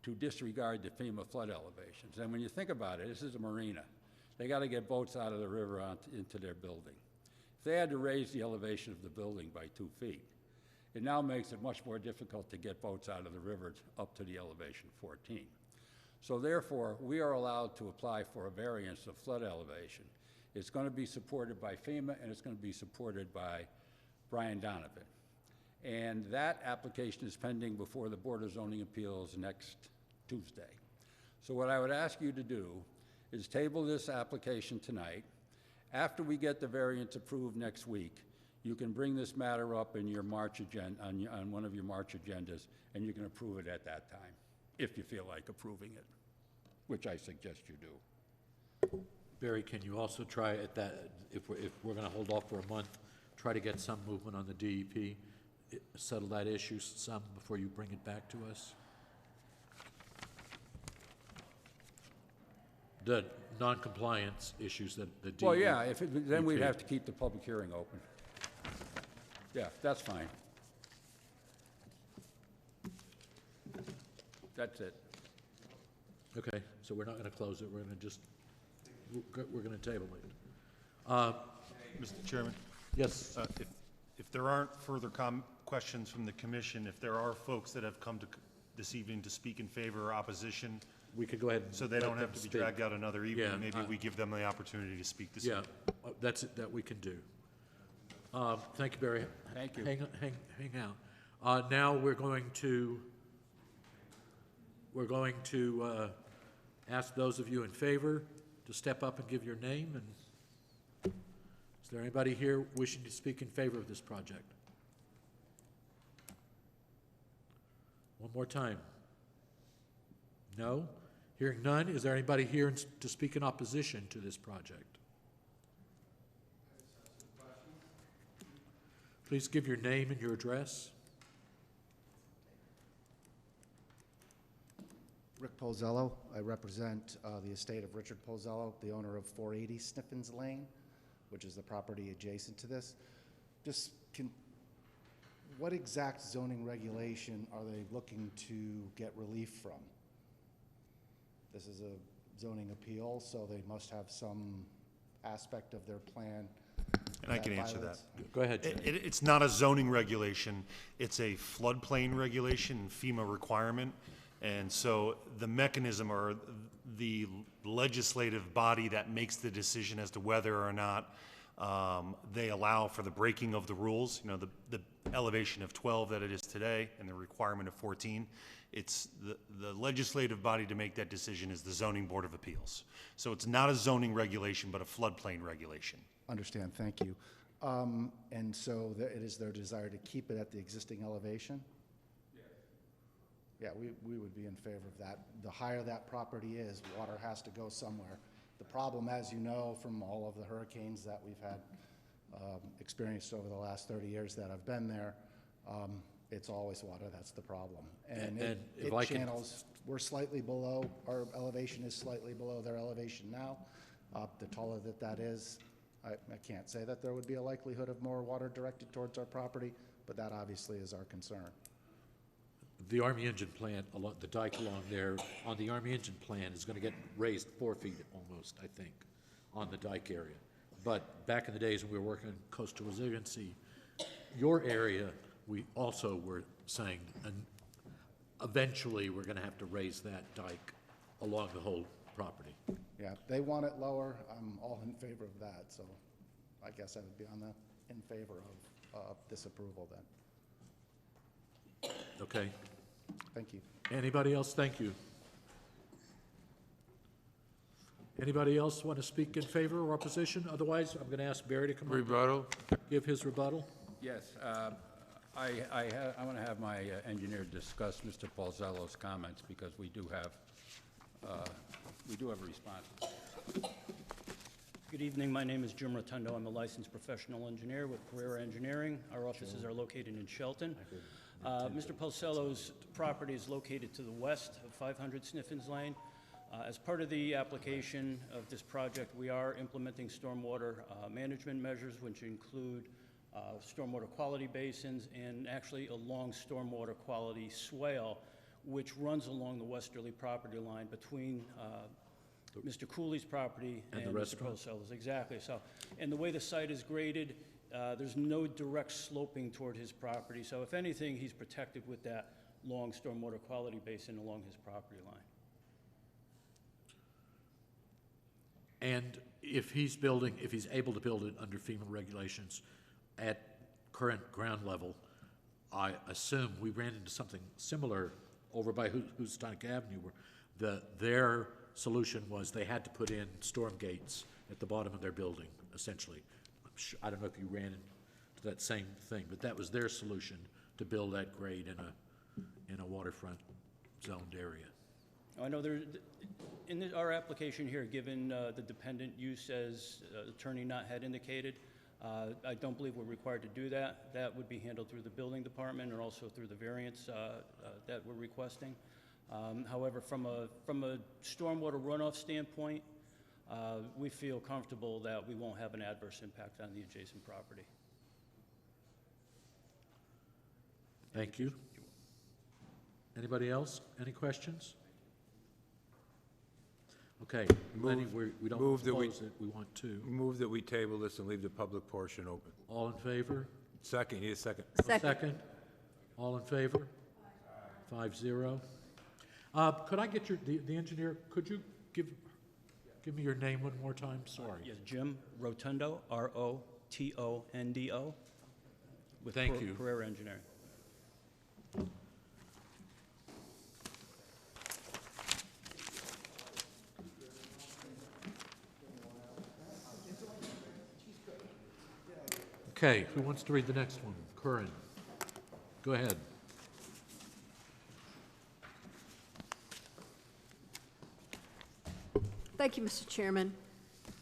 [SPEAKER 9] to disregard the FEMA flood elevations. And when you think about it, this is a marina. They got to get boats out of the river into their building. If they had to raise the elevation of the building by 2 feet, it now makes it much more difficult to get boats out of the river up to the elevation 14. So therefore, we are allowed to apply for a variance of flood elevation. It's going to be supported by FEMA, and it's going to be supported by Brian Donovan. And that application is pending before the Board of Zoning Appeals next Tuesday. So what I would ask you to do is table this application tonight. After we get the variance approved next week, You can bring this matter up in your March agenda, on one of your March agendas, and you can approve it at that time, if you feel like approving it, which I suggest you do.
[SPEAKER 1] Barry, can you also try at that, if we're gonna hold off for a month, try to get some movement on the DEP, settle that issue some before you bring it back to us? The non-compliance issues that the DEP.
[SPEAKER 9] Well, yeah, then we'd have to keep the public hearing open. Yeah, that's fine. That's it.
[SPEAKER 1] Okay, so we're not gonna close it, we're gonna table it.
[SPEAKER 6] Mr. Chairman?
[SPEAKER 1] Yes,
[SPEAKER 6] If there aren't further questions from the commission, if there are folks that have come to this evening to speak in favor or opposition,
[SPEAKER 1] we could go ahead and
[SPEAKER 6] so they
[SPEAKER 1] let
[SPEAKER 6] don't
[SPEAKER 1] them
[SPEAKER 6] have to be
[SPEAKER 1] speak.
[SPEAKER 6] dragged out another evening,
[SPEAKER 1] Yeah,
[SPEAKER 6] maybe we give them the opportunity to speak this
[SPEAKER 1] Yeah,
[SPEAKER 6] evening.
[SPEAKER 1] that's it, that we can do. Thank you, Barry.
[SPEAKER 9] Thank you.
[SPEAKER 1] Hang out. Now we're going to ask those of you in favor to step up and give your name. And is there anybody here wishing to speak in favor of this project? One more time. No? Hearing none, is there anybody here to speak in opposition to this project? Please give your name and your address.
[SPEAKER 15] Rick Polzello. I represent the estate of Richard Polzello, the owner of 480 Sniffins Lane, which is the property adjacent to this. What exact zoning regulation are they looking to get relief from? This is a zoning appeal, so they must have some aspect of their plan.
[SPEAKER 6] And I can answer that.
[SPEAKER 1] Go ahead, Jay.
[SPEAKER 6] It's not a zoning regulation, it's a floodplain regulation, FEMA requirement. And so the mechanism or the legislative body that makes the decision as to whether or not they allow for the breaking of the rules, the elevation of 12 that it is today and the requirement of 14, it's the legislative body to make that decision is the Zoning Board of Appeals. So it's not a zoning regulation, but a floodplain regulation.
[SPEAKER 15] Understand, thank you. And so it is their desire to keep it at the existing elevation? Yeah, we would be in favor of that. The higher that property is, water has to go somewhere. The problem, as you know, from all of the hurricanes that we've had experienced over the last 30 years that I've been there, it's always water, that's the problem. And
[SPEAKER 1] if I can-
[SPEAKER 15] channels, we're slightly below, our elevation is slightly below their elevation now. The taller that is, I can't say that there would be a likelihood of more water directed towards our property, but that obviously is our concern.
[SPEAKER 1] The Army Engine plant, the dike along there, on the Army Engine plant is gonna get raised 4 feet almost, I think, on the dike area. But back in the days when we were working on coastal resiliency, your area, we also were saying, and eventually we're gonna have to raise that dike along the whole property.
[SPEAKER 15] Yeah, they want it lower, I'm all in favor of that, so I guess I would be in favor of disapproval then.
[SPEAKER 1] Okay.
[SPEAKER 15] Thank you.
[SPEAKER 1] Anybody else? Thank you. Anybody else want to speak in favor or opposition? Otherwise, I'm going to ask Barry to come up.
[SPEAKER 5] Rebuttal?
[SPEAKER 1] Give his rebuttal.
[SPEAKER 9] Yes, I want to have my engineer discuss Mr. Polzello's comments because we do have a response.
[SPEAKER 16] Good evening, my name is Jim Rotundo. I'm a licensed professional engineer with Carrera Engineering. Our offices are located in Shelton. Mr. Polzello's property is located to the west of 500 Sniffins Lane. As part of the application of this project, we are implementing stormwater management measures, which include stormwater quality basins and actually a long stormwater quality swale, which runs along the westerly property line between Mr. Cooley's property and Mr. Polzello's. Exactly. So, and the way the site is graded, there's no direct sloping toward his property. So if anything, he's protected with that long stormwater quality basin along his property line.
[SPEAKER 1] And if he's able to build it under FEMA regulations at current ground level, I assume we ran into something similar over by Houstonic Avenue where their solution was they had to put in storm gates at the bottom of their building, essentially. I don't know if you ran into that same thing, but that was their solution to build that grade in a waterfront zoned area.
[SPEAKER 16] I know there, our application here, given the dependent use as Attorney Knott had indicated, I don't believe we're required to do that. That would be handled through the building department or also through the variance that we're requesting. However, from a stormwater runoff standpoint, we feel comfortable that we won't have an adverse impact on the adjacent property.
[SPEAKER 1] Thank you. Anybody else? Any questions? Okay, Lenny, we don't
[SPEAKER 5] Move that we-
[SPEAKER 1] close it, we want to.
[SPEAKER 5] Move that we table this and leave the public portion open.
[SPEAKER 1] All in favor?
[SPEAKER 5] Second, you need a second.
[SPEAKER 1] Second? All in favor? 5-0. Could I get the engineer, could you give me your name one more time? Sorry.
[SPEAKER 16] Yes, Jim Rotundo, R-O-T-O-N-D-O. With
[SPEAKER 1] Thank you.
[SPEAKER 16] Career Engineering.
[SPEAKER 1] Okay, who wants to read the next one? Curran. Go ahead.
[SPEAKER 7] Thank you, Mr. Chairman.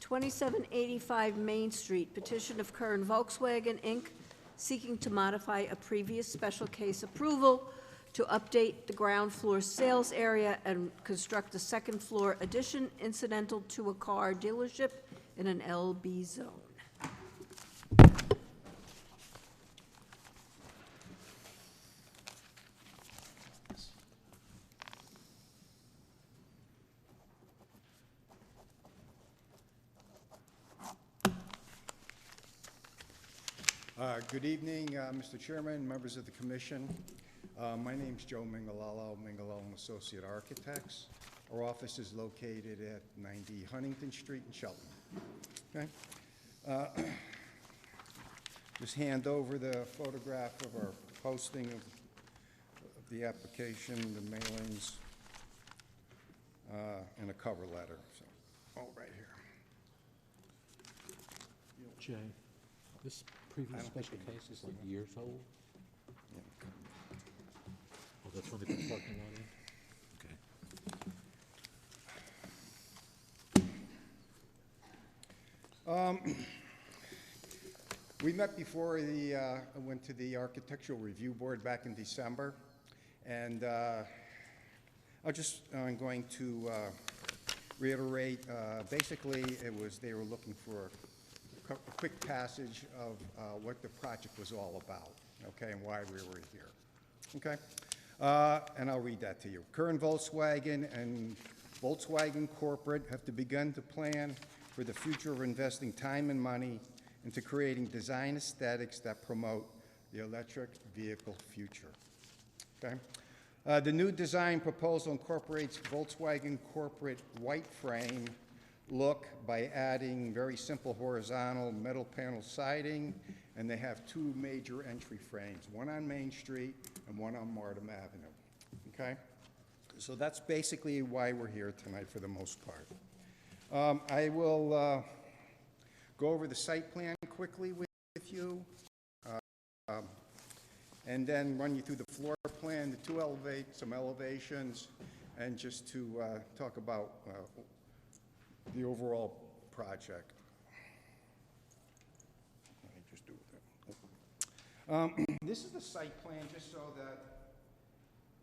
[SPEAKER 7] 2785 Main Street, petition of Curran Volkswagen, Inc., seeking to modify a previous special case approval to update the ground floor sales area and construct a second floor addition incidental to a car dealership in an LB zone.
[SPEAKER 17] Good evening, Mr. Chairman, members of the commission. My name's Joe Mingalello, Mingalello & Associate Architects. Our office is located at 90 Huntington Street in Shelton. Okay. Just hand over the photograph of our posting of the application, the mailings, and a cover letter. So, right here.
[SPEAKER 1] Jay, this previous special case is like years old?
[SPEAKER 17] Yeah.
[SPEAKER 1] Oh, that's when they put parking lot in? Okay.
[SPEAKER 17] We met before I went to the Architectural Review Board back in December, and I'm going to reiterate, basically they were looking for a quick passage of what the project was all about, okay, and why we were here, okay? And I'll read that to you. Curran Volkswagen and Volkswagen Corporate have begun to plan for the future of investing time and money into creating design aesthetics that promote the electric vehicle future, okay? The new design proposal incorporates Volkswagen Corporate white frame look by adding very simple horizontal metal panel siding, and they have two major entry frames, one on Main Street and one on Markham Avenue, okay? So that's basically why we're here tonight for the most part. I will go over the site plan quickly with you, and then run you through the floor plan, some elevations, and just to talk about the overall project. Let me just do it. This is the site plan, just so that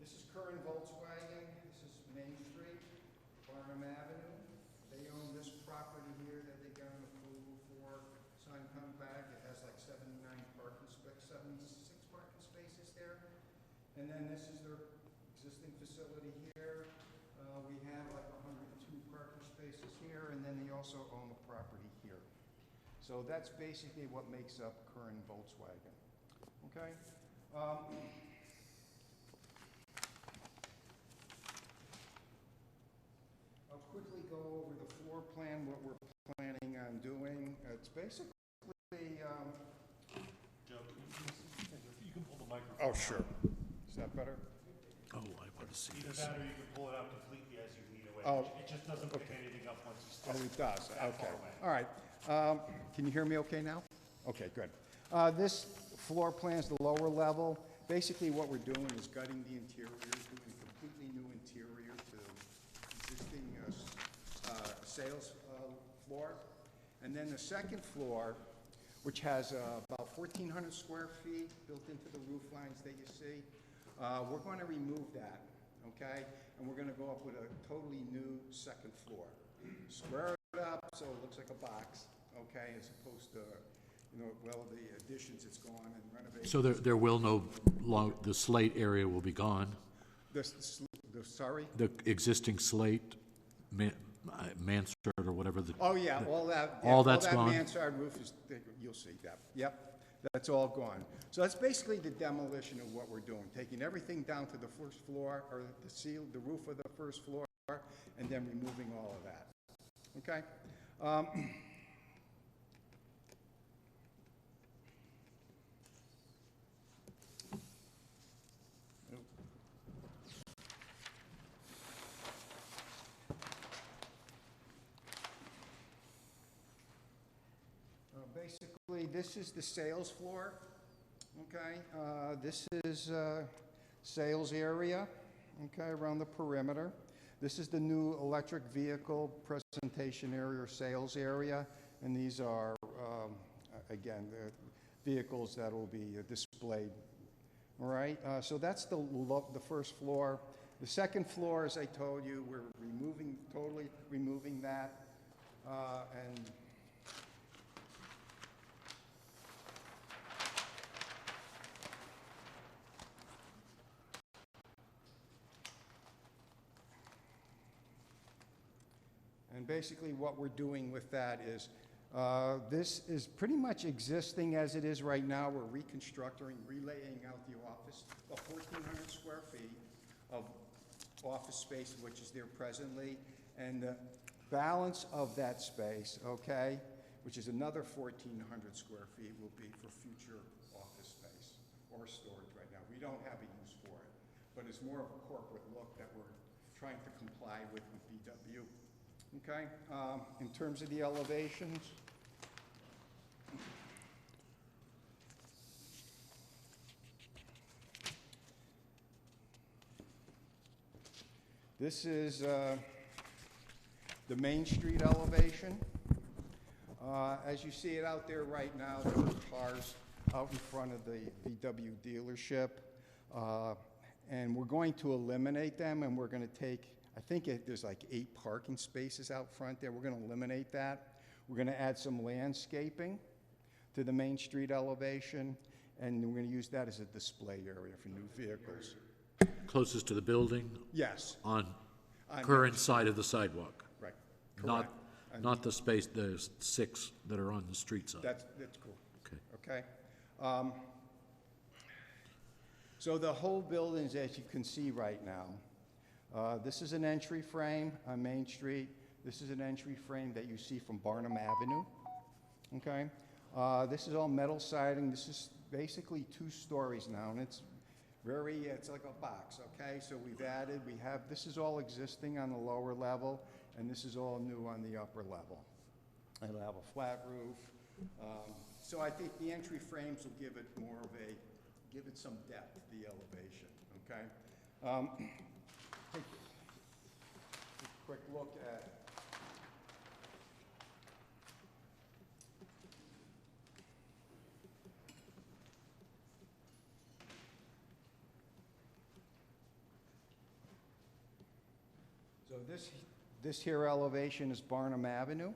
[SPEAKER 17] this is Curran Volkswagen, this is Main Street, Barnum Avenue. They own this property here that they got an approval for. Sign come back, it has like 76 parking spaces there. And then this is their existing facility here. We have like 102 parking spaces here, and then they also own the property here. So that's basically what makes up Curran Volkswagen. Okay? I'll quickly go over the floor plan, what we're planning on doing. It's basically,
[SPEAKER 6] Joe, you can pull the microphone.
[SPEAKER 17] oh, sure. Is that better?
[SPEAKER 1] Oh, I want to see
[SPEAKER 6] Either
[SPEAKER 1] this.
[SPEAKER 6] that or you can pull it out completely as you need away.
[SPEAKER 17] Oh,
[SPEAKER 6] It just doesn't pick anything up once you step
[SPEAKER 17] Oh, it does,
[SPEAKER 6] that far
[SPEAKER 17] okay.
[SPEAKER 6] away.
[SPEAKER 17] All right. Can you hear me okay now? Okay, good. This floor plan's the lower level. Basically, what we're doing is gutting the interior, doing a completely new interior to existing sales floor. And then the second floor, which has about 1,400 square feet built into the roof lines that you see, we're going to remove that, okay? And we're going to go up with a totally new second floor. Square it up so it looks like a box, okay, as opposed to, you know, well, the additions, it's gone, and renovations.
[SPEAKER 1] So there will the slate area will be gone?
[SPEAKER 17] Sorry?
[SPEAKER 1] The existing slate, mansard or whatever the...
[SPEAKER 17] Oh, yeah, all that.
[SPEAKER 1] All that's
[SPEAKER 17] all that
[SPEAKER 1] gone?
[SPEAKER 17] mansard roof is, you'll see that. Yep, that's all gone. So that's basically the demolition of what we're doing, taking everything down to the first floor, or the roof of the first floor, and then removing all of that. Okay? Basically, this is the sales floor, okay? This is sales area, okay, around the perimeter. This is the new electric vehicle presentation area or sales area, and these are, again, the vehicles that will be displayed. All right, so that's the first floor. The second floor, as I told you, we're totally removing that, And basically what we're doing with that is, this is pretty much existing as it is right now. We're reconstructing, relaying out the office, the 1,400 square feet of office space, which is there presently, and the balance of that space, okay, which is another 1,400 square feet, will be for future office space or storage right now. We don't have a use for it, but it's more of a corporate look that we're trying to comply with BW. Okay, in terms of the elevations, this is the Main Street elevation. As you see it out there right now, there are cars out in front of the VW dealership, and we're going to eliminate them, and we're going to take, I think there's like 8 parking spaces out front there. We're going to eliminate that. We're going to add some landscaping to the Main Street elevation, and we're going to use that as a display area for new vehicles.
[SPEAKER 1] Closest to the building?
[SPEAKER 17] Yes.
[SPEAKER 1] On current side of the sidewalk?
[SPEAKER 17] Right.
[SPEAKER 1] Not the space, the 6 that are on the street side?
[SPEAKER 17] That's cool.
[SPEAKER 1] Okay.
[SPEAKER 17] Okay. So the whole building, as you can see right now, this is an entry frame on Main Street. This is an entry frame that you see from Barnum Avenue. Okay? This is all metal siding. This is basically 2 stories now, and it's like a box, okay? So this is all existing on the lower level, and this is all new on the upper level. It'll have a flat roof. So I think the entry frames will give it some depth, the elevation, okay? Take a quick look at this here elevation is Barnum Avenue.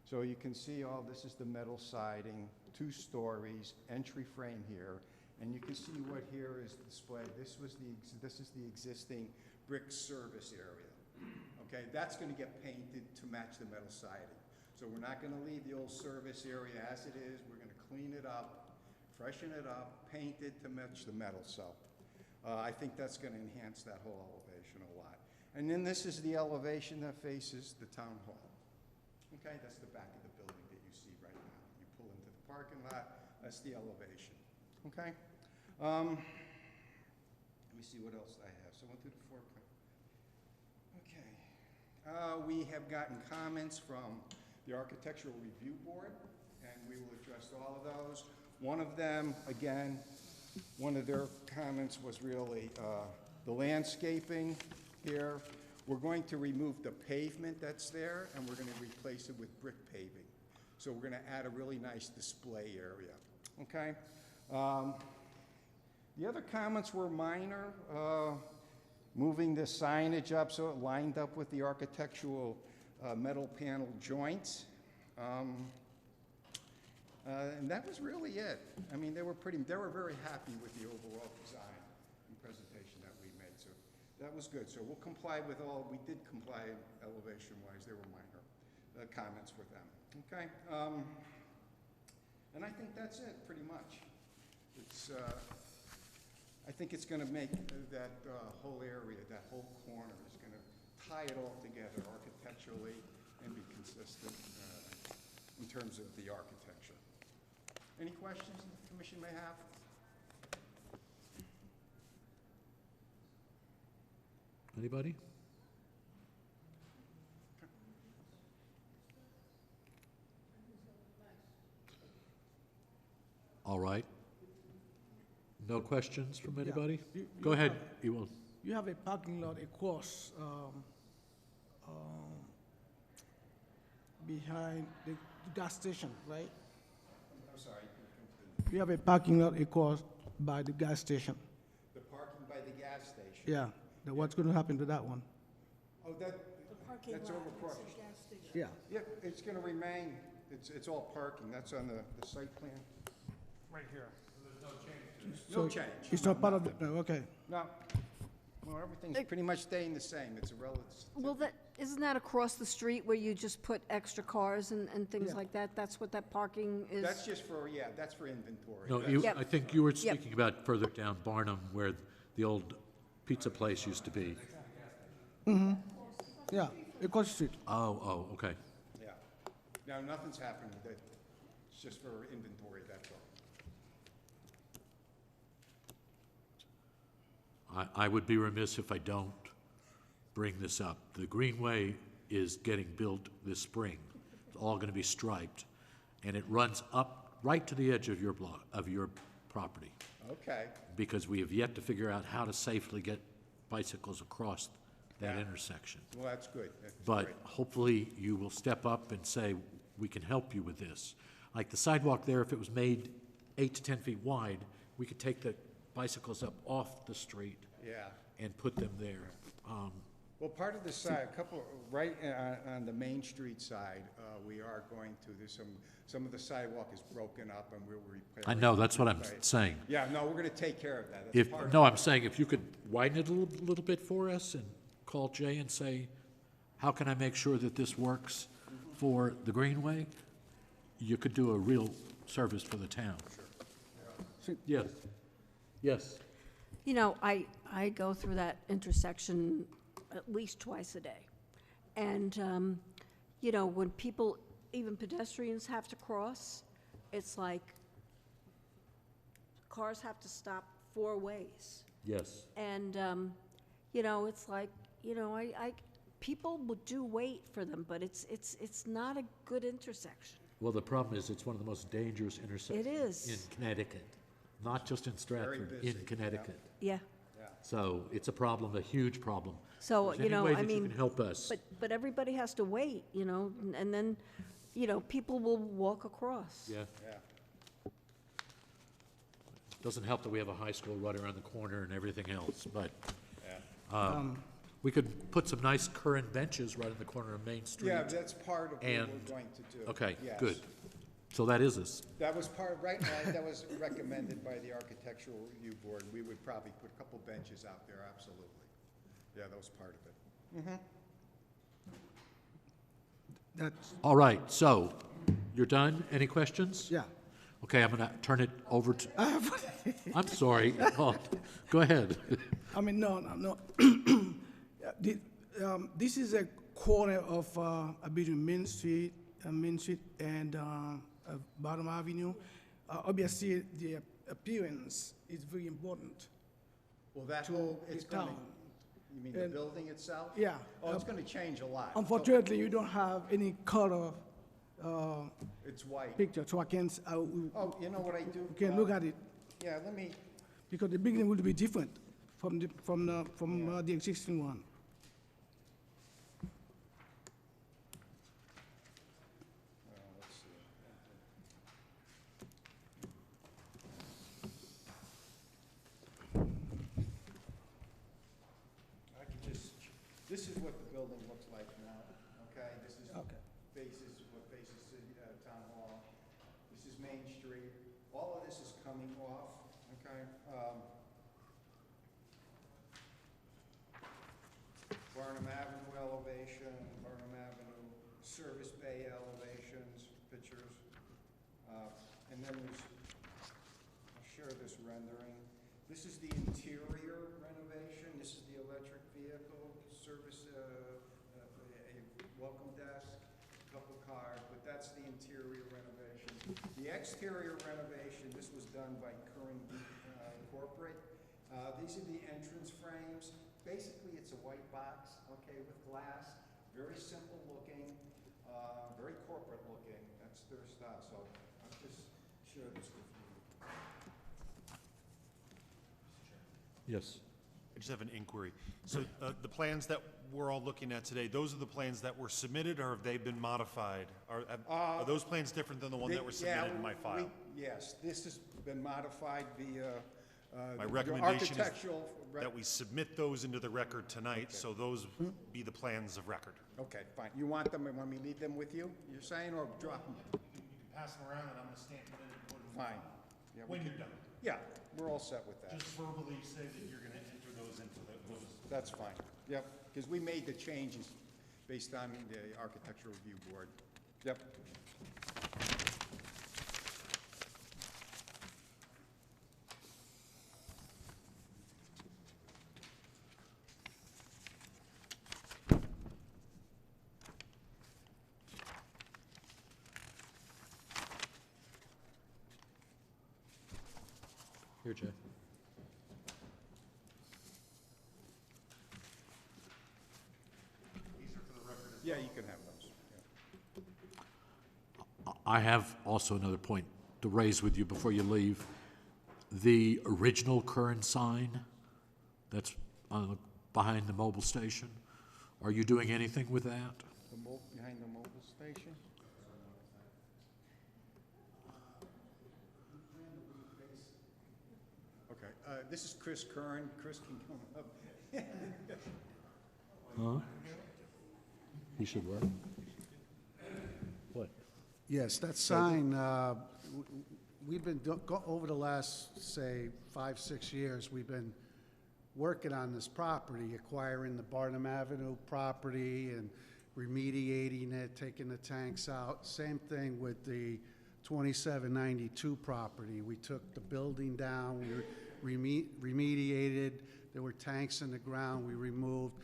[SPEAKER 17] So you can see this is the metal siding, 2 stories, entry frame here. And you can see what here is displayed. This is the existing brick service area. Okay, that's going to get painted to match the metal siding. So we're not going to leave the old service area as it is. We're going to clean it up, freshen it up, paint it to match the metal. So I think that's going to enhance that whole elevation a lot. And then this is the elevation that faces the town hall. Okay, that's the back of the building that you see right now. You pull into the parking lot, that's the elevation. Okay? Let me see what else I have. So I went through the 4. Okay. We have gotten comments from the Architectural Review Board, and we will address all of those. One of them, again, one of their comments was really the landscaping here. We're going to remove the pavement that's there, and we're going to replace it with brick paving. So we're going to add a really nice display area, okay? The other comments were minor. Moving the signage up so it lined up with the architectural metal panel joints. And that was really it. I mean, they were very happy with the overall design and presentation that we made. So that was good. So we'll comply with we did comply elevation-wise. There were minor comments with them. Okay. And I think that's it, pretty much. I think it's going to make that whole area, that whole corner, is going to tie it all together architecturally and be consistent in terms of the architecture. Any questions the commission may have?
[SPEAKER 1] Anybody? All right. No questions from anybody? Go ahead, Ewell.
[SPEAKER 8] You have a parking lot across behind the gas station, right?
[SPEAKER 17] I'm sorry.
[SPEAKER 8] You have a parking lot across by the gas station.
[SPEAKER 17] The parking by the gas station?
[SPEAKER 8] Yeah. What's going to happen to that one?
[SPEAKER 17] Oh, that's over across.
[SPEAKER 8] Yeah.
[SPEAKER 17] Yeah, it's going to remain, it's all parking. That's on the site plan.
[SPEAKER 6] Right here.
[SPEAKER 17] No change.
[SPEAKER 8] It's not part of the, no, okay.
[SPEAKER 17] No. Well, everything's pretty much staying the same. It's a relative.
[SPEAKER 7] Well, isn't that across the street where you just put extra cars and things like that? That's what that parking is?
[SPEAKER 17] That's just for, that's for inventory.
[SPEAKER 1] No, I think you were speaking about further down Barnum where the old pizza place used to be.
[SPEAKER 8] Mm-hmm. Yeah, across the street.
[SPEAKER 1] Oh, okay.
[SPEAKER 17] Yeah. No, nothing's happened with it. It's just for inventory, that's all.
[SPEAKER 1] I would be remiss if I don't bring this up. The Greenway is getting built this spring. It's all going to be striped, and it runs up right to the edge of your property.
[SPEAKER 17] Okay.
[SPEAKER 1] Because we have yet to figure out how to safely get bicycles across that intersection.
[SPEAKER 17] Well, that's good.
[SPEAKER 1] But hopefully you will step up and say, we can help you with this. Like the sidewalk there, if it was made 8 to 10 feet wide, we could take the bicycles up off the street and put them there.
[SPEAKER 17] Well, part of the side, right on the Main Street side, we are going to, there's some of the sidewalk is broken up and we'll repair it.
[SPEAKER 1] I know, that's what I'm saying.
[SPEAKER 17] Yeah, no, we're going to take care of that. That's part of
[SPEAKER 1] I'm saying if you could widen it a little bit for us and call Jay and say, how can I make sure that this works for the Greenway? You could do a real service for the town.
[SPEAKER 17] Sure.
[SPEAKER 1] Yes. Yes.
[SPEAKER 7] You know, I go through that intersection at least twice a day. And, you know, when people, even pedestrians have to cross, it's like cars have to stop 4 ways.
[SPEAKER 1] Yes.
[SPEAKER 7] And, you know, it's like, you know, people do wait for them, but it's not a good intersection.
[SPEAKER 1] Well, the problem is it's one of the most dangerous intersections in Connecticut, not just in Stratford, in Connecticut.
[SPEAKER 7] Yeah.
[SPEAKER 1] So it's a problem, a huge problem.
[SPEAKER 7] So, you know, I mean,
[SPEAKER 1] you can help us.
[SPEAKER 7] But everybody has to wait, you know, and then, you know, people will walk across.
[SPEAKER 1] Yeah. Doesn't help that we have a high school right around the corner and everything else, but we could put some nice current benches right in the corner of Main Street.
[SPEAKER 17] Yeah, that's part of what we're going to do.
[SPEAKER 1] Okay,
[SPEAKER 17] Yes.
[SPEAKER 1] good. So that is this.
[SPEAKER 17] That was that was recommended by the Architectural Review Board. We would probably put a couple benches out there, absolutely. Yeah, that was part of it.
[SPEAKER 8] That's,
[SPEAKER 1] All right, so you're done? Any questions?
[SPEAKER 8] yeah.
[SPEAKER 1] Okay, I'm going to turn it over to, I'm sorry. Oh, go ahead.
[SPEAKER 8] I mean, no. This is a corner of between Main Street and Bottom Avenue. Obviously, the appearance is very important.
[SPEAKER 17] Well, that
[SPEAKER 8] to
[SPEAKER 17] whole,
[SPEAKER 8] the
[SPEAKER 17] it's going to,
[SPEAKER 8] town.
[SPEAKER 17] you mean the building itself?
[SPEAKER 8] Yeah.
[SPEAKER 17] Oh, it's going to change a lot.
[SPEAKER 8] Unfortunately, you don't have any color
[SPEAKER 15] It's white.
[SPEAKER 8] picture, so I can,
[SPEAKER 15] Oh, you know what I do?
[SPEAKER 8] we can look at it,
[SPEAKER 15] Yeah, let me,
[SPEAKER 8] because the building will be different from the existing one.
[SPEAKER 15] let's see. I can just, this is what the building looks like now, okay? This is
[SPEAKER 8] Okay.
[SPEAKER 15] what faces the town hall. This is Main Street. All of this is coming off, okay? Barnum Avenue elevation, Barnum Avenue Service Bay elevations, pictures. And then there's, I'll share this rendering. This is the interior renovation. This is the electric vehicle service, a welcome desk, couple cars, but that's the interior renovation. The exterior renovation, this was done by Curran Corporate. These are the entrance frames. Basically, it's a white box, okay, with glass, very simple looking, very corporate looking. That's their style, so I'll just share this with you.
[SPEAKER 1] Yes.
[SPEAKER 6] I just have an inquiry. So the plans that we're all looking at today, those are the plans that were submitted, or have they been modified? Are those plans different than the one that were submitted in my file?
[SPEAKER 15] Yes, this has been modified via
[SPEAKER 6] My
[SPEAKER 15] the
[SPEAKER 6] recommendation is
[SPEAKER 15] architectural.
[SPEAKER 6] that we submit those into the record tonight, so those be the plans of record.
[SPEAKER 15] Okay, fine. You want them, want me to leave them with you, you're saying, or drop them?
[SPEAKER 6] You can pass them around, and I'm gonna stamp it in and put them in the
[SPEAKER 15] Fine.
[SPEAKER 6] file.
[SPEAKER 15] Yeah,
[SPEAKER 6] When
[SPEAKER 15] we
[SPEAKER 6] you're done.
[SPEAKER 15] Yeah, we're all set with that.
[SPEAKER 6] Just verbally say that you're gonna enter those into those.
[SPEAKER 15] That's fine. Yep, because we made the changes based on the Architectural Review Board. Yep.
[SPEAKER 1] Here, Jay.
[SPEAKER 15] Yeah, you can have those.
[SPEAKER 1] I have also another point to raise with you before you leave. The original current sign that's behind the mobile station, are you doing anything with that?
[SPEAKER 15] Behind the mobile station? Okay, this is Chris Curran. Chris can come up.
[SPEAKER 1] Huh? He should work. What?
[SPEAKER 18] Yes, that sign, we've been, over the last, say, 5, 6 years, we've been working on this property, acquiring the Barnum Avenue property and remediating it, taking the tanks out. Same thing with the 2792 property. We took the building down, we remediated, there were tanks in the ground, we removed.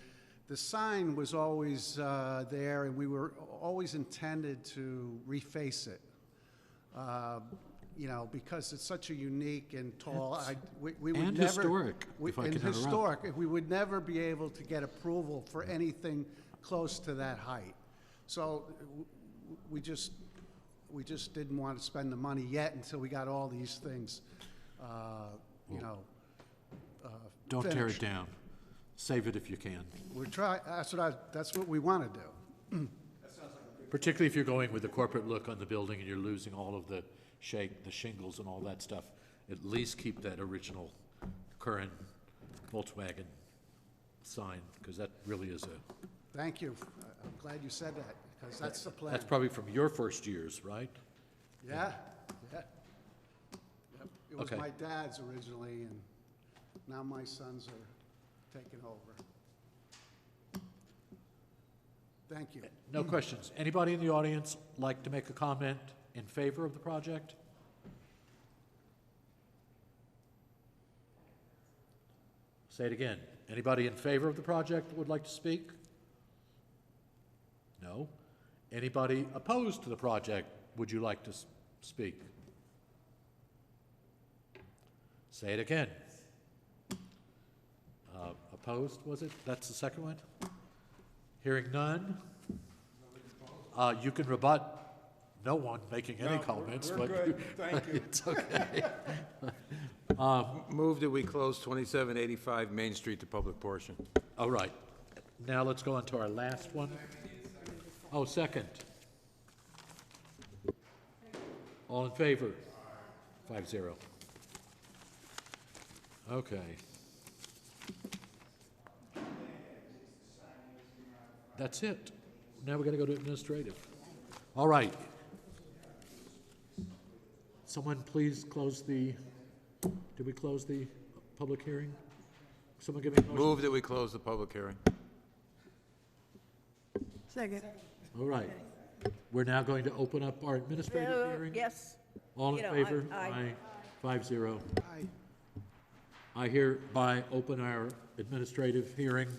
[SPEAKER 18] The sign was always there, and we were always intended to reface it. You know, because it's such a unique and tall, we would
[SPEAKER 1] And
[SPEAKER 18] never...
[SPEAKER 1] historic, if I
[SPEAKER 18] and
[SPEAKER 1] can interrupt.
[SPEAKER 18] historic, we would never be able to get approval for anything close to that height. So we just didn't want to spend the money yet until we got all these things, you know,
[SPEAKER 1] Don't tear it
[SPEAKER 18] finished.
[SPEAKER 1] down. Save it if you can.
[SPEAKER 18] We're trying, that's what we want to do.
[SPEAKER 1] Particularly if you're going with the corporate look on the building and you're losing all of the shingles and all that stuff. At least keep that original current Volkswagen sign, because that really is a...
[SPEAKER 18] Thank you. I'm glad you said that, because that's the plan.
[SPEAKER 1] That's probably from your first years, right?
[SPEAKER 18] Yeah, yeah. Yep. It was
[SPEAKER 1] Okay.
[SPEAKER 18] my dad's originally, and now my sons are taking over. Thank you.
[SPEAKER 1] No questions. Anybody in the audience like to make a comment in favor of the project? Say it again. Anybody in favor of the project would like to speak? No. Anybody opposed to the project, would you like to speak? Say it again. Opposed, was it? That's the second one? Hearing none. You can rebut no one making any comments,
[SPEAKER 15] we're
[SPEAKER 1] but
[SPEAKER 15] good. Thank you.
[SPEAKER 1] it's okay.
[SPEAKER 5] Move that we close 2785 Main Street to public portion.
[SPEAKER 1] All right. Now let's go on to our last one. Oh, second. All in favor? 5-0. Okay. That's it. Now we're going to go to administrative. All right. Someone please close the, did we close the public hearing? Someone give me a motion.
[SPEAKER 5] Move that we close the public hearing.
[SPEAKER 2] Second.
[SPEAKER 1] All right. We're now going to open up our administrative hearing.
[SPEAKER 7] Yes.
[SPEAKER 1] All in favor?
[SPEAKER 7] Aye.
[SPEAKER 1] 5-0.
[SPEAKER 8] Aye.
[SPEAKER 1] I hereby open our administrative hearing.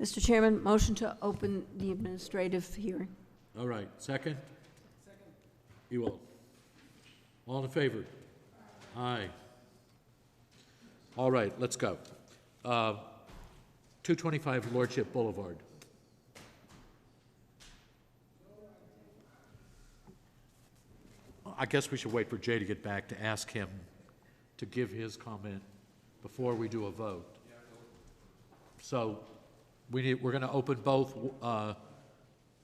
[SPEAKER 7] Mr. Chairman, motion to open the administrative hearing.
[SPEAKER 1] All right. Second? Second. Ewell. All in favor? Aye. All right, let's go. 225 Lordship Boulevard. I guess we should wait for Jay to get back to ask him to give his comment before we do a vote. So we're going to open both. We're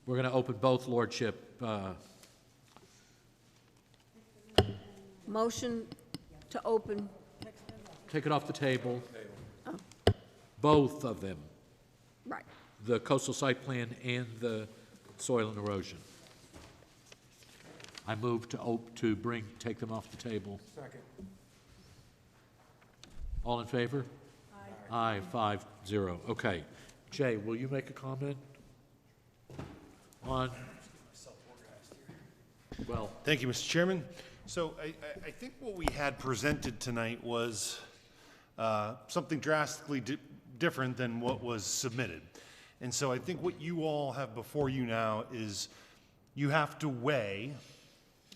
[SPEAKER 1] going to open both Lordship.
[SPEAKER 7] Motion to open.
[SPEAKER 1] Take it off the table. Both of them.
[SPEAKER 7] Right.
[SPEAKER 1] The coastal site plan and the soil and erosion. I move to take them off the table.
[SPEAKER 18] Second.
[SPEAKER 1] All in favor? Aye. Aye, 5-0. Okay. Jay, will you make a comment on? Well,
[SPEAKER 6] Thank you, Mr. Chairman. So I think what we had presented tonight was something drastically different than what was submitted. And so I think what you all have before you now is you have to weigh,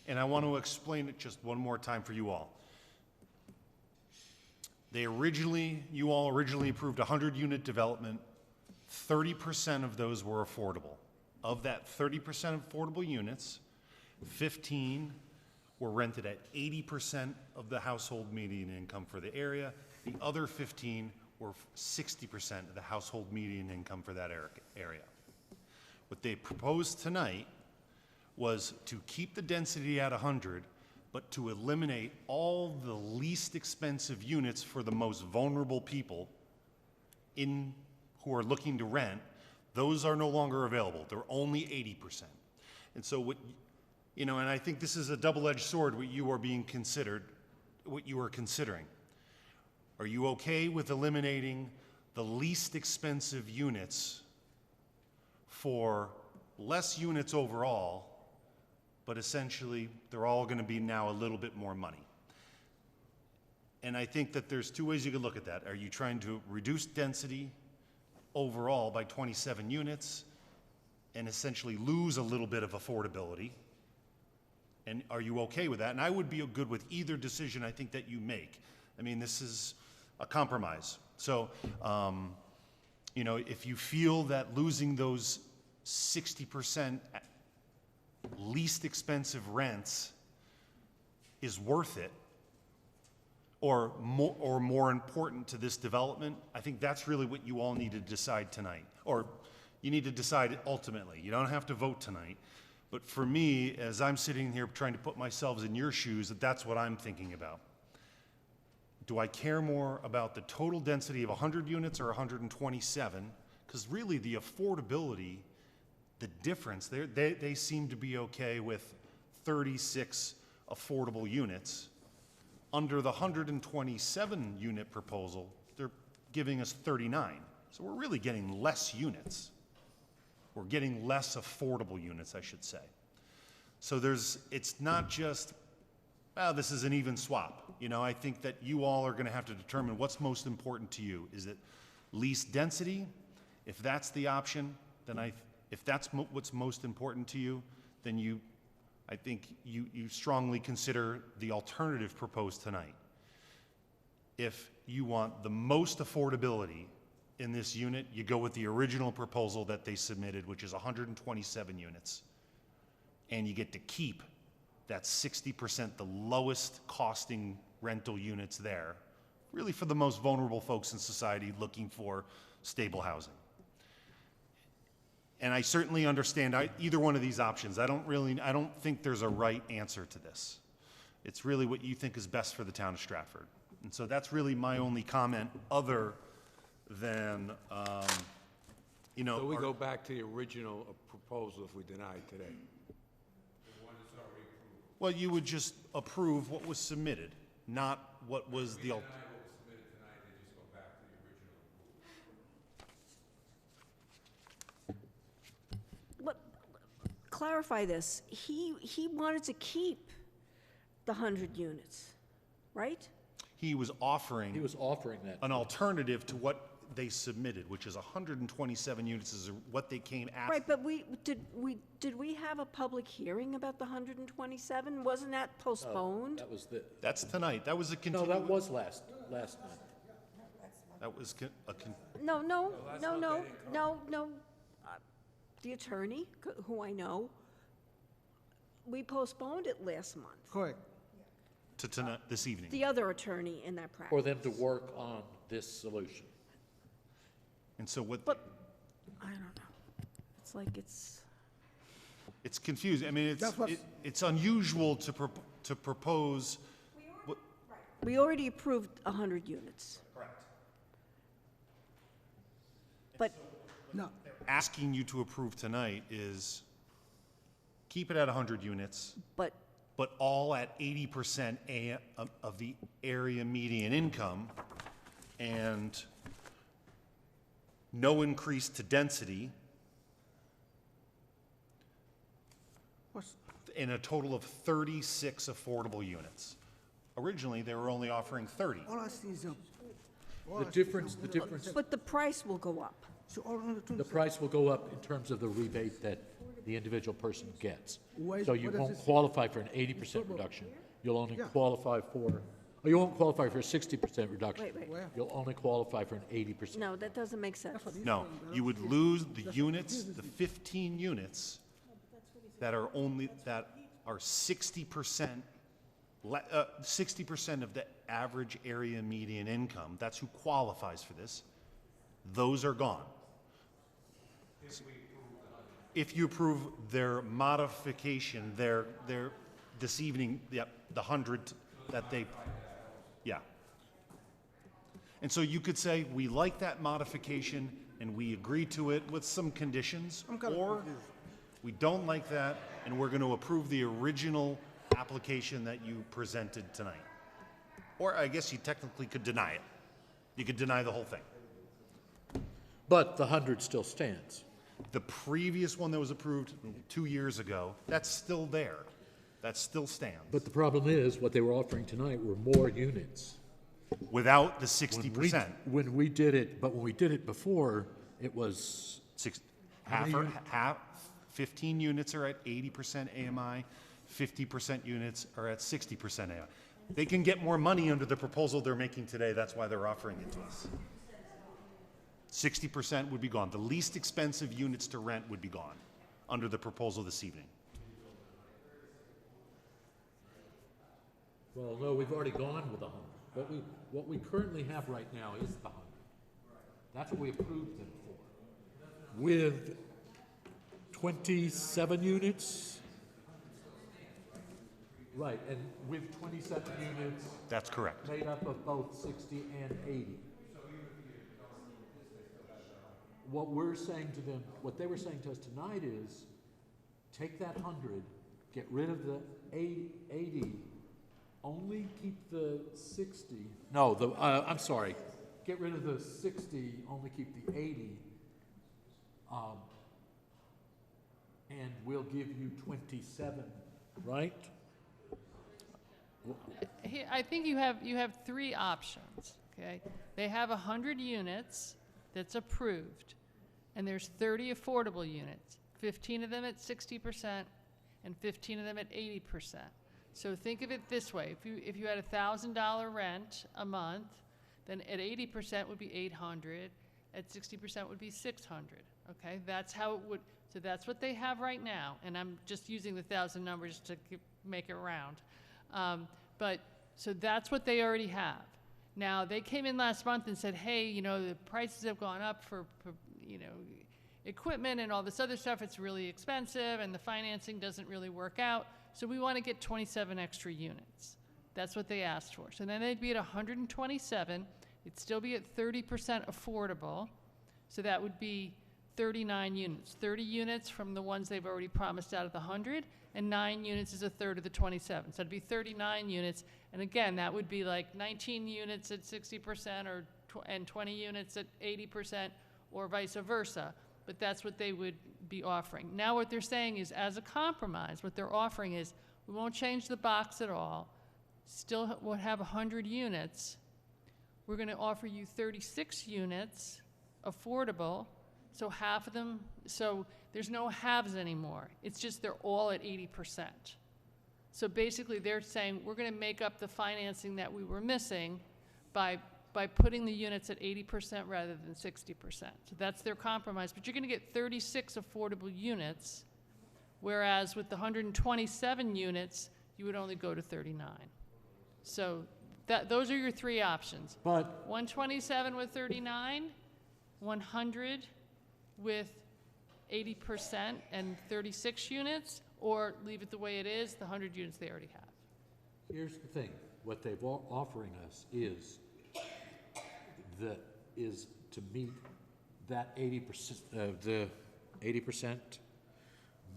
[SPEAKER 6] and I want to explain it just one more time for you all. You all originally approved 100-unit development. 30% of those were affordable. Of that 30% affordable units, 15 were rented at 80% of the household median income for the area. The other 15 were 60% of the household median income for that area. What they proposed tonight was to keep the density at 100, but to eliminate all the least expensive units for the most vulnerable people who are looking to rent. Those are no longer available. They're only 80%. And so and I think this is a double-edged sword, what you are considering. Are you okay with eliminating the least expensive units for less units overall, but essentially they're all going to be now a little bit more money? And I think that there's two ways you could look at that. Are you trying to reduce density overall by 27 units and essentially lose a little bit of affordability? And are you okay with that? And I would be good with either decision I think that you make. I mean, this is a compromise. So, if you feel that losing those 60% least expensive rents is worth it, or more important to this development, I think that's really what you all need to decide tonight. Or you need to decide ultimately. You don't have to vote tonight. But for me, as I'm sitting here trying to put myself in your shoes, that's what I'm thinking about. Do I care more about the total density of 100 units or 127? Because really the affordability, the difference, they seem to be okay with 36 affordable units. Under the 127 unit proposal, they're giving us 39. So we're really getting less units. We're getting less affordable units, I should say. So it's not just, this is an even swap. I think that you all are going to have to determine what's most important to you. Is it least density? If that's the option, then if that's what's most important to you, then I think you strongly consider the alternative proposed tonight. If you want the most affordability in this unit, you go with the original proposal that they submitted, which is 127 units. And you get to keep that 60%, the lowest costing rental units there, really for the most vulnerable folks in society looking for stable housing. And I certainly understand either one of these options. I don't think there's a right answer to this. It's really what you think is best for the town of Stratford. And so that's really my only comment, other than, you know.
[SPEAKER 5] So we go back to the original proposal if we deny it today?
[SPEAKER 6] Well, you would just approve what was submitted, not what was the.
[SPEAKER 7] Clarify this. He wanted to keep the 100 units, right?
[SPEAKER 6] He was offering.
[SPEAKER 1] He was offering that.
[SPEAKER 6] An alternative to what they submitted, which is 127 units is what they came after.
[SPEAKER 7] Right, but did we have a public hearing about the 127? Wasn't that postponed?
[SPEAKER 1] That was
[SPEAKER 6] That's tonight. That was a
[SPEAKER 1] no, that was last night.
[SPEAKER 6] That was
[SPEAKER 7] No. The attorney, who I know, we postponed it last month.
[SPEAKER 18] Correct.
[SPEAKER 6] to tonight, this evening.
[SPEAKER 7] The other attorney in that practice.
[SPEAKER 1] For them to work on this solution.
[SPEAKER 6] And so what?
[SPEAKER 7] But, I don't know. It's like
[SPEAKER 6] It's confusing. I mean, it's unusual to propose.
[SPEAKER 7] We already approved 100 units.
[SPEAKER 6] Correct.
[SPEAKER 7] But.
[SPEAKER 18] No.
[SPEAKER 6] Asking you to approve tonight is keep it at 100 units.
[SPEAKER 7] But
[SPEAKER 6] all at 80% of the area median income, and no increase to density, in a total of 36 affordable units. Originally, they were only offering 30.
[SPEAKER 8] All I see is
[SPEAKER 1] The difference.
[SPEAKER 7] But the price will go up.
[SPEAKER 1] The price will go up in terms of the rebate that the individual person gets. So you won't qualify for an 80% reduction. You'll only qualify for, you won't qualify for a 60% reduction.
[SPEAKER 7] Wait.
[SPEAKER 1] You'll only qualify for an 80%.
[SPEAKER 7] No, that doesn't make sense.
[SPEAKER 6] No, you would lose the units, the 15 units that are 60%, 60% of the average area median income. That's who qualifies for this. Those are gone. If you approve their modification, their this evening, the 100 that they, And so you could say, we like that modification and we agree to it with some conditions, or we don't like that and we're going to approve the original application that you presented tonight. Or I guess you technically could deny it. You could deny the whole thing.
[SPEAKER 1] But the 100 still stands.
[SPEAKER 6] The previous one that was approved 2 years ago, that's still there. That still stands.
[SPEAKER 1] But the problem is, what they were offering tonight were more units.
[SPEAKER 6] Without the 60%.
[SPEAKER 1] When we did it before, it was...
[SPEAKER 6] Half, 15 units are at 80% AMI, 50% units are at 60% AMI. They can get more money under the proposal they're making today, that's why they're offering it to us. 60% would be gone. The least expensive units to rent would be gone under the proposal this evening.
[SPEAKER 1] Well, no, we've already gone with 100. What we currently have right now is the 100. That's what we approved them for. With 27 units. Right, and with 27 units.
[SPEAKER 6] That's correct.
[SPEAKER 1] Made up of both 60 and 80. What we're saying to them, what they were saying to us tonight is, take that 100, get rid of the 80, only keep the 60. No, I'm sorry. Get rid of the 60, only keep the 80, and we'll give you 27, right?
[SPEAKER 4] I think you have three options, okay? They have 100 units that's approved, and there's 30 affordable units, 15 of them at 60% and 15 of them at 80%. So think of it this way. If you had a $1,000 rent a month, then at 80% would be 800, at 60% would be 600, okay? That's how it would, so that's what they have right now, and I'm just using the 1,000 numbers to make it round. So that's what they already have. Now, they came in last month and said, hey, you know, the prices have gone up for you know, equipment and all this other stuff. It's really expensive, and the financing doesn't really work out. So we want to get 27 extra units. That's what they asked for. So then they'd be at 127. It'd still be at 30% affordable. So that would be 39 units. 30 units from the ones they've already promised out of the 100, and 9 units is a third of the 27. So it'd be 39 units. And again, that would be like 19 units at 60% and 20 units at 80%, or vice versa. But that's what they would be offering. Now what they're saying is, as a compromise, what they're offering is, we won't change the box at all, still will have 100 units. We're going to offer you 36 units, affordable, so half of them, so there's no halves anymore. It's just they're all at 80%. So basically they're saying, we're going to make up the financing that we were missing by putting the units at 80% rather than 60%. So that's their compromise. But you're going to get 36 affordable units, whereas with the 127 units, you would only go to 39. So those are your three options.
[SPEAKER 1] But
[SPEAKER 4] 127 with 39, 100 with 80% and 36 units, or leave it the way it is, the 100 units they already have.
[SPEAKER 1] here's the thing, what they're offering us is to meet that 80%, the 80%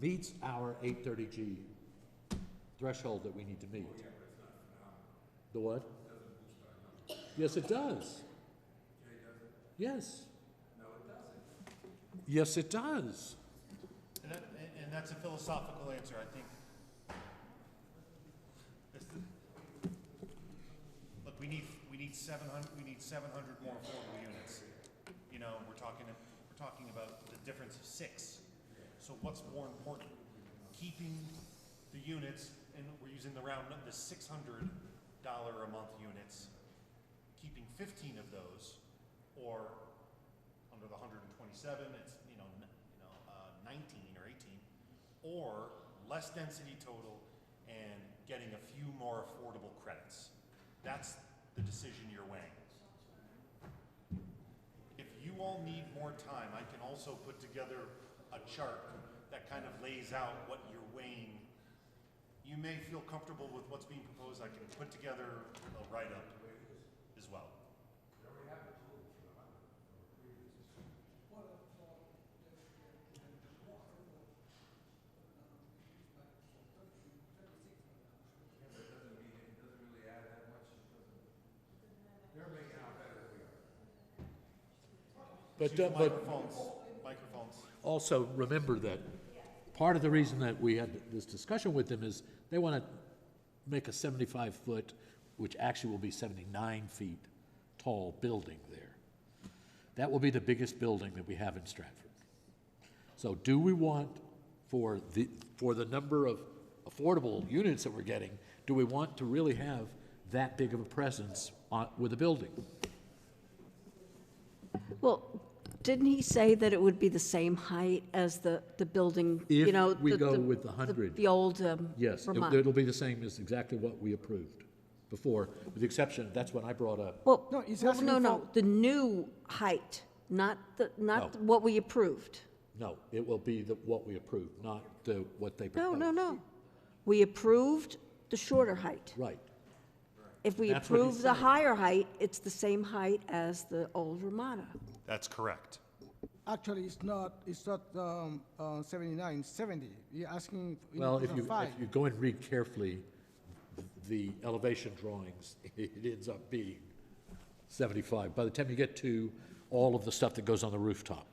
[SPEAKER 1] meets our 830G threshold that we need to meet. The what? Yes, it does. Yes. No, it doesn't. Yes, it does.
[SPEAKER 6] And that's a philosophical answer, I think. Look, we need 700 more affordable units. You know, we're talking about the difference of 6. So what's more important? Keeping the units, and we're using the $600 a month units, keeping 15 of those, or under the 127, it's 19 or 18, or less density total and getting a few more affordable credits. That's the decision you're weighing. If you all need more time, I can also put together a chart that kind of lays out what you're weighing. You may feel comfortable with what's being proposed. I can put together a write-up as well.
[SPEAKER 1] But
[SPEAKER 6] Microphones.
[SPEAKER 1] also remember that part of the reason that we had this discussion with them is they want to make a 75-foot, which actually will be 79 feet tall building there. That will be the biggest building that we have in Stratford. So do we want, for the number of affordable units that we're getting, do we want to really have that big of a presence with a building?
[SPEAKER 7] Well, didn't he say that it would be the same height as the building,
[SPEAKER 1] If
[SPEAKER 7] you know?
[SPEAKER 1] we go with the 100.
[SPEAKER 7] The old
[SPEAKER 1] Yes,
[SPEAKER 7] Vermont.
[SPEAKER 1] it'll be the same as exactly what we approved before, with the exception, that's what I brought up.
[SPEAKER 7] Well,
[SPEAKER 8] No, he's
[SPEAKER 7] well,
[SPEAKER 8] asking
[SPEAKER 7] no,
[SPEAKER 8] for-
[SPEAKER 7] the new height, not what we approved.
[SPEAKER 1] No, it will be what we approved, not what they
[SPEAKER 7] No,
[SPEAKER 1] proposed.
[SPEAKER 7] no. We approved the shorter height.
[SPEAKER 1] Right.
[SPEAKER 7] If we
[SPEAKER 1] That's what he's
[SPEAKER 7] approve the
[SPEAKER 1] saying.
[SPEAKER 7] higher height, it's the same height as the old Ramada.
[SPEAKER 6] That's correct.
[SPEAKER 8] Actually, it's not 79, it's 70. You're asking.
[SPEAKER 1] Well, if you
[SPEAKER 8] 5.
[SPEAKER 1] go and read carefully the elevation drawings, it ends up being 75. By the time you get to all of the stuff that goes on the rooftop,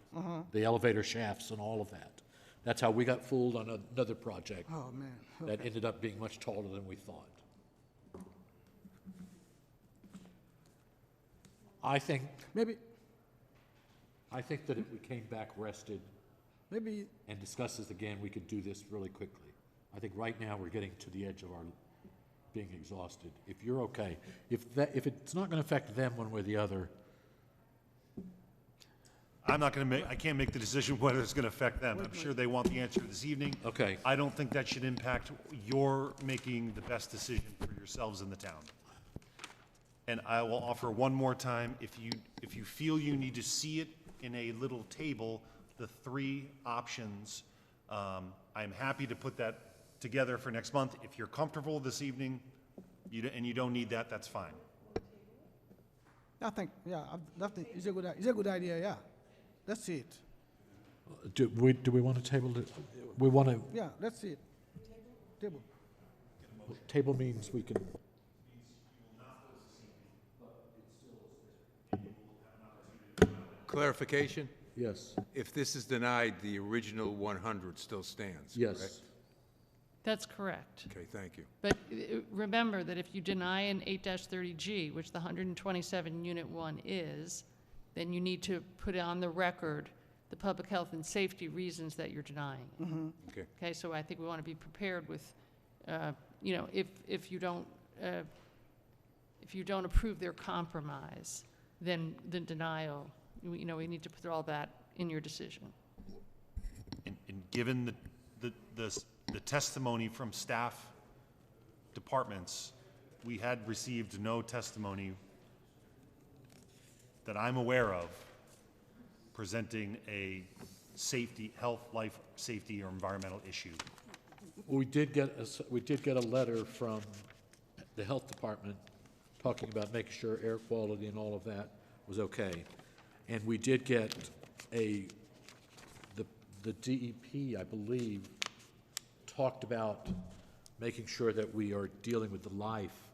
[SPEAKER 1] the elevator shafts and all of that. That's how we got fooled on another project
[SPEAKER 8] Oh, man.
[SPEAKER 1] that ended up being much taller than we thought. I think
[SPEAKER 8] Maybe,
[SPEAKER 1] that if we came back rested
[SPEAKER 8] maybe,
[SPEAKER 1] and discussed this again, we could do this really quickly. I think right now we're getting to the edge of our being exhausted. If you're okay, if it's not going to affect them one way or the other,
[SPEAKER 6] I'm not going to make, I can't make the decision whether it's going to affect them. I'm sure they want the answer this evening.
[SPEAKER 1] Okay.
[SPEAKER 6] I don't think that should impact your making the best decision for yourselves in the town. And I will offer one more time, if you feel you need to see it in a little table, the 3 options, I'm happy to put that together for next month. If you're comfortable this evening, and you don't need that, that's fine.
[SPEAKER 8] I think, yeah, it's a good idea, yeah. Let's see it.
[SPEAKER 1] Do we want to table it? We want to,
[SPEAKER 8] Yeah, let's see it. Table.
[SPEAKER 1] table means we can,
[SPEAKER 5] Clarification?
[SPEAKER 1] yes,
[SPEAKER 5] If this is denied, the original 100 still stands,
[SPEAKER 1] yes.
[SPEAKER 5] correct?
[SPEAKER 4] That's correct.
[SPEAKER 5] Okay, thank you.
[SPEAKER 4] But remember that if you deny an 8-30G, which the 127 Unit 1 is, then you need to put on the record the public health and safety reasons that you're denying it.
[SPEAKER 5] Okay.
[SPEAKER 4] Okay, so I think we want to be prepared with, if you don't approve their compromise, then the denial, we need to put all that in your decision.
[SPEAKER 6] And given the testimony from staff departments, we had received no testimony that I'm aware of presenting a safety, health, life, safety, or environmental issue.
[SPEAKER 1] We did get a letter from the health department talking about making sure air quality and all of that was okay. And we did get the DEP, I believe, talked about making sure that we are dealing with the life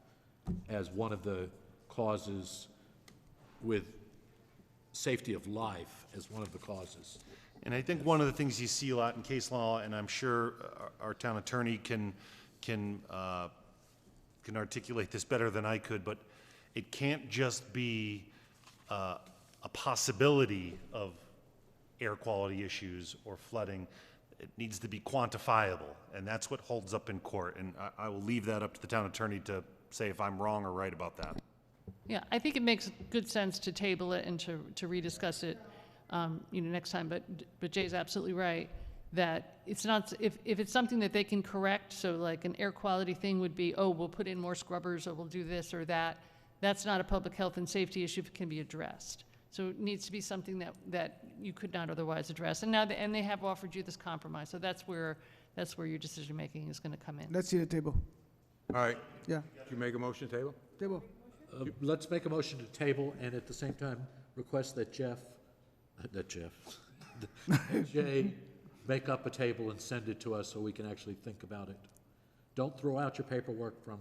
[SPEAKER 1] as one of the causes, with safety of life as one of the causes.
[SPEAKER 6] And I think one of the things you see a lot in case law, and I'm sure our town attorney can articulate this better than I could, but it can't just be a possibility of air quality issues or flooding. It needs to be quantifiable, and that's what holds up in court. And I will leave that up to the town attorney to say if I'm wrong or right about that.
[SPEAKER 4] Yeah, I think it makes good sense to table it and to rediscuss it, next time. But Jay's absolutely right that it's not, if it's something that they can correct, so like an air quality thing would be, oh, we'll put in more scrubbers or we'll do this or that. That's not a public health and safety issue if it can be addressed. So it needs to be something that you could not otherwise address. And now, they have offered you this compromise. So that's where your decision making is going to come in.
[SPEAKER 8] Let's see the table.
[SPEAKER 5] All right.
[SPEAKER 8] Yeah,
[SPEAKER 5] Did you make a motion to table?
[SPEAKER 8] table.
[SPEAKER 1] Let's make a motion to table, and at the same time, request that Jay make up a table and send it to us so we can actually think about it. Don't throw out your paperwork from.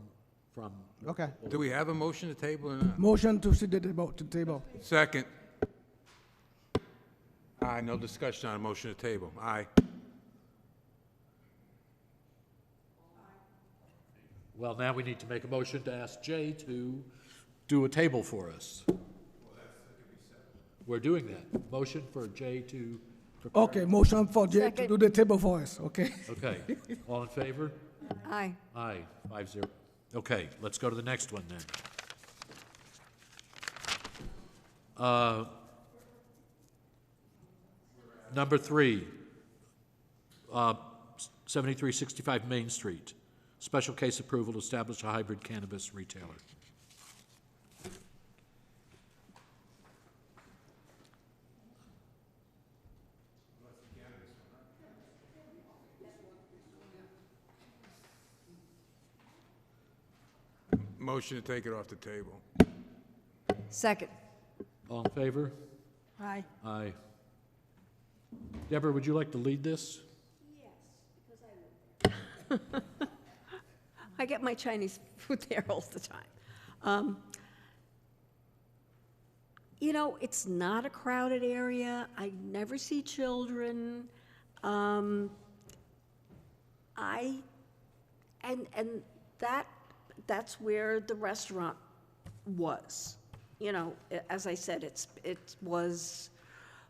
[SPEAKER 8] Okay.
[SPEAKER 5] Do we have a motion to table or not?
[SPEAKER 8] Motion to see the table.
[SPEAKER 5] Second. Aye, no discussion on a motion to table. Aye.
[SPEAKER 1] Well, now we need to make a motion to ask Jay to do a table for us. We're doing that. Motion for Jay to prepare.
[SPEAKER 8] Okay, motion for Jay to do the table for us, okay?
[SPEAKER 1] Okay. All in favor?
[SPEAKER 7] Aye.
[SPEAKER 1] Aye, 5-0. Okay, let's go to the next one then. Number 3, 7365 Main Street. Special case approval to establish a hybrid cannabis retailer.
[SPEAKER 5] Motion to take it off the table.
[SPEAKER 7] Second.
[SPEAKER 1] All in favor?
[SPEAKER 7] Aye.
[SPEAKER 1] Aye. Deborah, would you like to lead this?
[SPEAKER 7] Yes, because I live there. I get my Chinese food there all the time. It's not a crowded area. I never see children. That's where the restaurant was. As I said, it was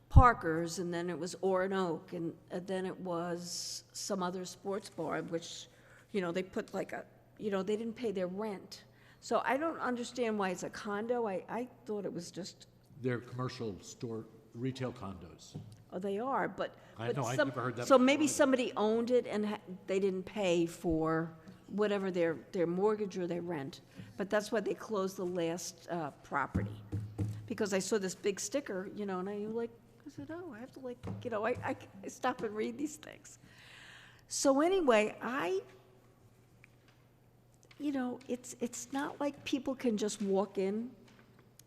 [SPEAKER 7] Parker's, and then it was Oak, and then it was some other sports bar, which, they put like they didn't pay their rent. So I don't understand why it's a condo. I thought it was just.
[SPEAKER 1] Their commercial store retail condos.
[SPEAKER 7] Oh, they are, but.
[SPEAKER 1] I
[SPEAKER 7] but
[SPEAKER 1] know, I
[SPEAKER 7] some-
[SPEAKER 1] never heard that
[SPEAKER 7] So
[SPEAKER 1] before
[SPEAKER 7] maybe
[SPEAKER 1] either.
[SPEAKER 7] somebody owned it and they didn't pay for whatever their mortgage or their rent. But that's why they closed the last property. Because I saw this big sticker, you know, and I said, oh, I have to you know, I stop and read these things. So anyway, you know, it's not like people can just walk in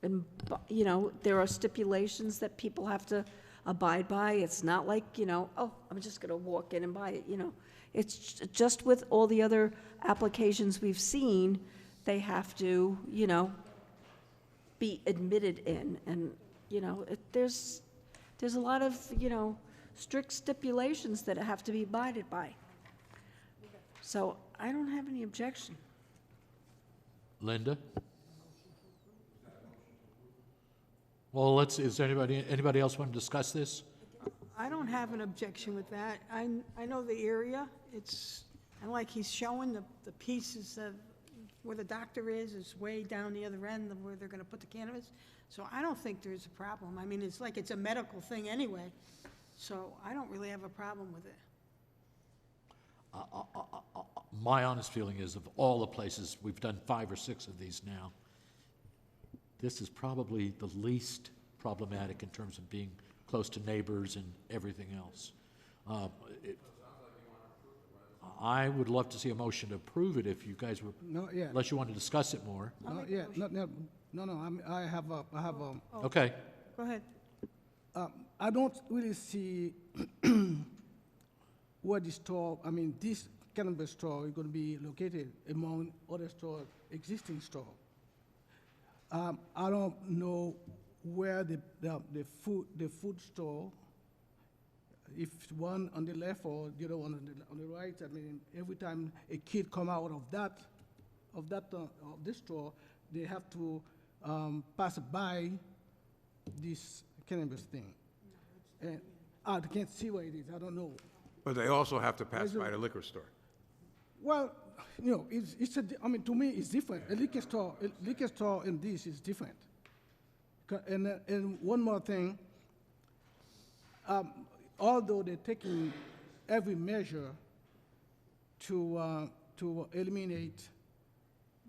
[SPEAKER 7] and, you know, there are stipulations that people have to abide by. It's not like, you know, oh, I'm just gonna walk in and buy it, you know. It's just with all the other applications we've seen, they have to, you know, be admitted in, and, you know, there's a lot of, you know, strict stipulations that have to be abided by. So I don't have any objection.
[SPEAKER 1] Linda? Well, is there anybody else want to discuss this?
[SPEAKER 2] I don't have an objection with that. I know the area. And like he's showing the pieces of where the doctor is way down the other end of where they're gonna put the cannabis. So I don't think there's a problem. I mean, it's like it's a medical thing anyway. So I don't really have a problem with it.
[SPEAKER 1] My honest feeling is, of all the places, we've done 5 or 6 of these now, this is probably the least problematic in terms of being close to neighbors and everything else. I would love to see a motion to approve it if you guys were,
[SPEAKER 8] No, yeah.
[SPEAKER 1] unless you want to discuss it more.
[SPEAKER 8] No, yeah, no, I have a,
[SPEAKER 1] Okay.
[SPEAKER 2] Go ahead.
[SPEAKER 8] I don't really see where the store, I mean, this cannabis store is going to be located among other store, existing store. I don't know where the food store, if one on the left or the other one on the right. I mean, every time a kid come out of this store, they have to pass by this cannabis thing. And I can't see where it is. I don't know.
[SPEAKER 5] But they also have to pass by the liquor store.
[SPEAKER 8] Well, you know, I mean, to me, it's different. A liquor store and this is different. And one more thing, although they're taking every measure to eliminate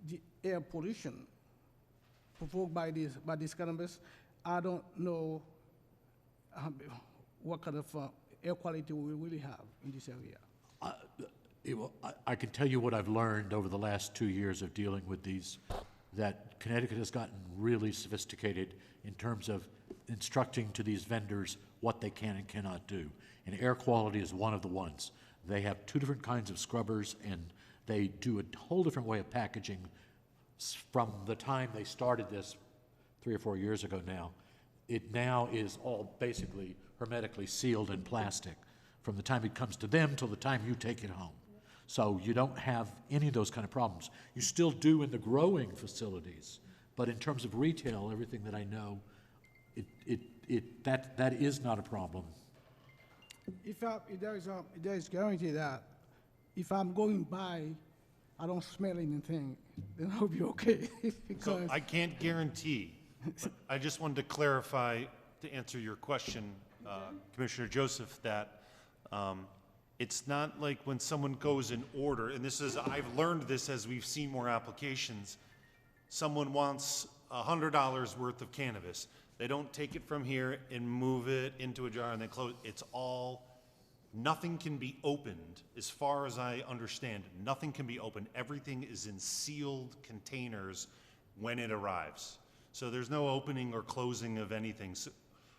[SPEAKER 8] the air pollution provoked by this cannabis, I don't know what kind of air quality we really have in this area.
[SPEAKER 1] I can tell you what I've learned over the last 2 years of dealing with these, that Connecticut has gotten really sophisticated in terms of instructing to these vendors what they can and cannot do. And air quality is one of the ones. They have 2 different kinds of scrubbers, and they do a whole different way of packaging from the time they started this 3 or 4 years ago now. It now is all basically hermetically sealed in plastic from the time it comes to them till the time you take it home. So you don't have any of those kind of problems. You still do in the growing facilities, but in terms of retail, everything that I know, that is not a problem.
[SPEAKER 8] If there is guarantee that if I'm going by, I don't smell anything, then I'll be okay.
[SPEAKER 6] So I can't guarantee, but I just wanted to clarify, to answer your question, Commissioner Joseph, that it's not like when someone goes in order, and I've learned this as we've seen more applications, someone wants $100 worth of cannabis. They don't take it from here and move it into a jar and then close. Nothing can be opened, as far as I understand. Nothing can be opened. Everything is in sealed containers when it arrives. So there's no opening or closing of anything,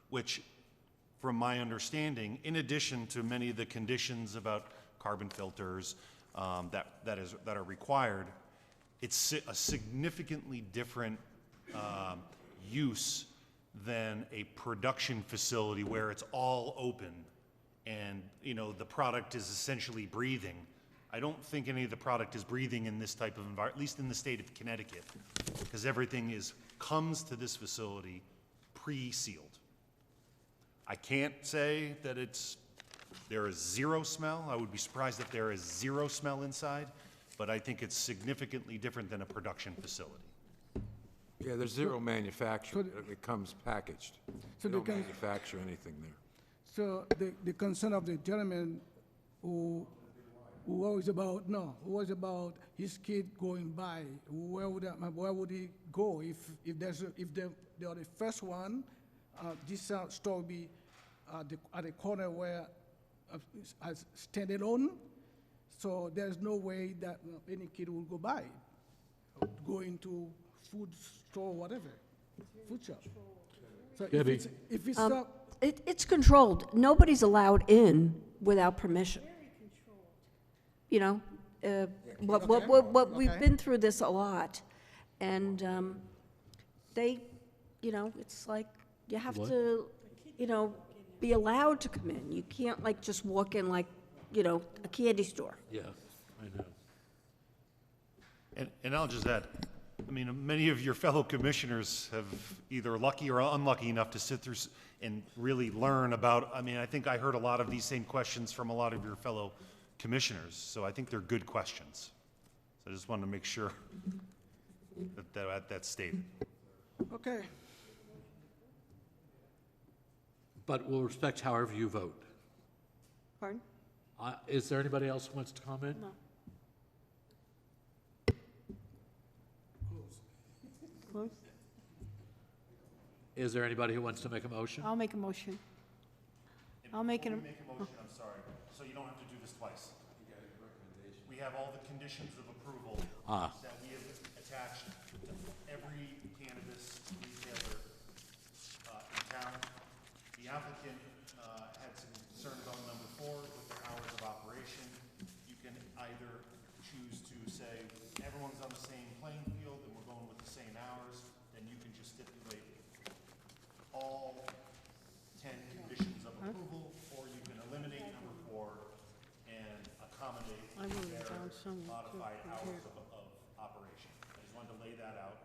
[SPEAKER 6] which, from my understanding, in addition to many of the conditions about carbon filters that are required, it's a significantly different use than a production facility where it's all open and, you know, the product is essentially breathing. I don't think any of the product is breathing in this type of environment, at least in the state of Connecticut, because everything comes to this facility pre-sealed. I can't say that there is zero smell. I would be surprised if there is zero smell inside, but I think it's significantly different than a production facility.
[SPEAKER 5] Yeah, there's zero manufacturing. It comes packaged.
[SPEAKER 8] So
[SPEAKER 5] They
[SPEAKER 8] they
[SPEAKER 5] don't
[SPEAKER 8] can-
[SPEAKER 5] manufacture anything there.
[SPEAKER 8] So the concern of the gentleman who was about his kid going by, where would he go if they are the first one? This store will be at the corner where as standing on, so there's no way that any kid will go by, go into food store, whatever, food shop. So
[SPEAKER 1] Debbie.
[SPEAKER 8] if it's
[SPEAKER 7] It's controlled. Nobody's allowed in without permission. You know, we've been through this a lot, and they, you know, it's like you have
[SPEAKER 1] What?
[SPEAKER 7] to, you know, be allowed to come in. You can't like just walk in like, you know, a candy store.
[SPEAKER 1] Yeah, I know.
[SPEAKER 6] And I'll just add, I mean, many of your fellow commissioners have either lucky or unlucky enough to sit through and really learn about, I mean, I think I heard a lot of these same questions from a lot of your fellow commissioners, so I think they're good questions. So I just wanted to make sure that's stated.
[SPEAKER 8] okay.
[SPEAKER 1] But we'll respect however you vote.
[SPEAKER 2] Pardon?
[SPEAKER 1] Is there anybody else who wants to comment?
[SPEAKER 2] No. Close?
[SPEAKER 1] Is there anybody who wants to make a motion?
[SPEAKER 2] I'll make a motion. I'll make an.
[SPEAKER 6] Before we make a motion, I'm sorry, so you don't have to do this twice. We have all the conditions of approval that we have attached to every cannabis retailer in town. The applicant had some concern about number 4 with their hours of operation. You can either choose to say everyone's on the same playing field and we're going with the same hours, then you can just stipulate all 10 conditions of approval, or you can eliminate number 4 and accommodate
[SPEAKER 2] I wrote it
[SPEAKER 6] their
[SPEAKER 2] down somewhere, too,
[SPEAKER 6] modified
[SPEAKER 2] right
[SPEAKER 6] hours
[SPEAKER 2] here.
[SPEAKER 6] of operation. I just wanted to lay that out.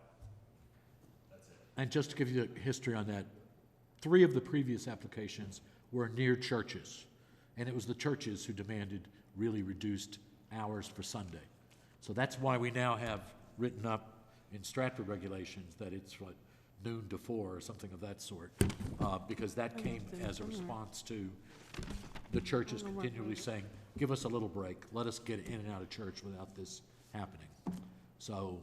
[SPEAKER 6] That's it.
[SPEAKER 1] And just to give you the history on that, 3 of the previous applications were near churches, and it was the churches who demanded really reduced hours for Sunday. So that's why we now have written up in Stratford regulations that it's what, noon to 4 or something of that sort, because that came as a response to the churches continually saying, give us a little break, let us get in and out of church without this happening. So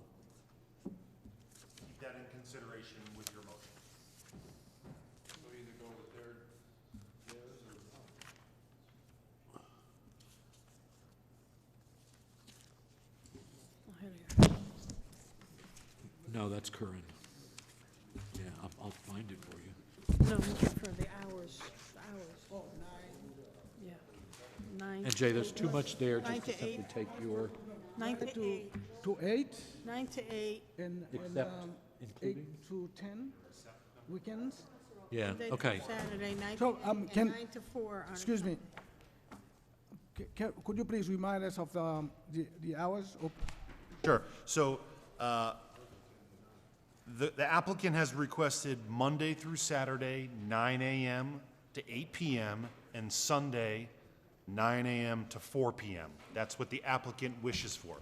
[SPEAKER 6] Keep that in consideration with your motion.
[SPEAKER 5] So either go with theirs or
[SPEAKER 1] no, that's Curran. Yeah, I'll find it for you.
[SPEAKER 2] No, for the hours, Oh, 9. Yeah. 9.
[SPEAKER 1] And Jay, there's too much there
[SPEAKER 2] 9
[SPEAKER 1] just to
[SPEAKER 2] to
[SPEAKER 1] simply
[SPEAKER 2] 8.
[SPEAKER 1] take your,
[SPEAKER 2] 9 to 8.
[SPEAKER 8] To 8
[SPEAKER 2] 9 to 8.
[SPEAKER 8] and
[SPEAKER 1] Except
[SPEAKER 8] 8
[SPEAKER 1] including?
[SPEAKER 8] to 10 weekends.
[SPEAKER 1] yeah,
[SPEAKER 2] Monday through
[SPEAKER 1] okay.
[SPEAKER 2] Saturday, 9
[SPEAKER 8] So,
[SPEAKER 2] to 8, and
[SPEAKER 8] can-
[SPEAKER 2] 9 to 4 on.
[SPEAKER 8] Excuse me. Could you please remind us of the hours?
[SPEAKER 6] Sure. So, the applicant has requested Monday through Saturday, 9 a.m. to 8 p.m., and Sunday, 9 a.m. to 4 p.m. That's what the applicant wishes for.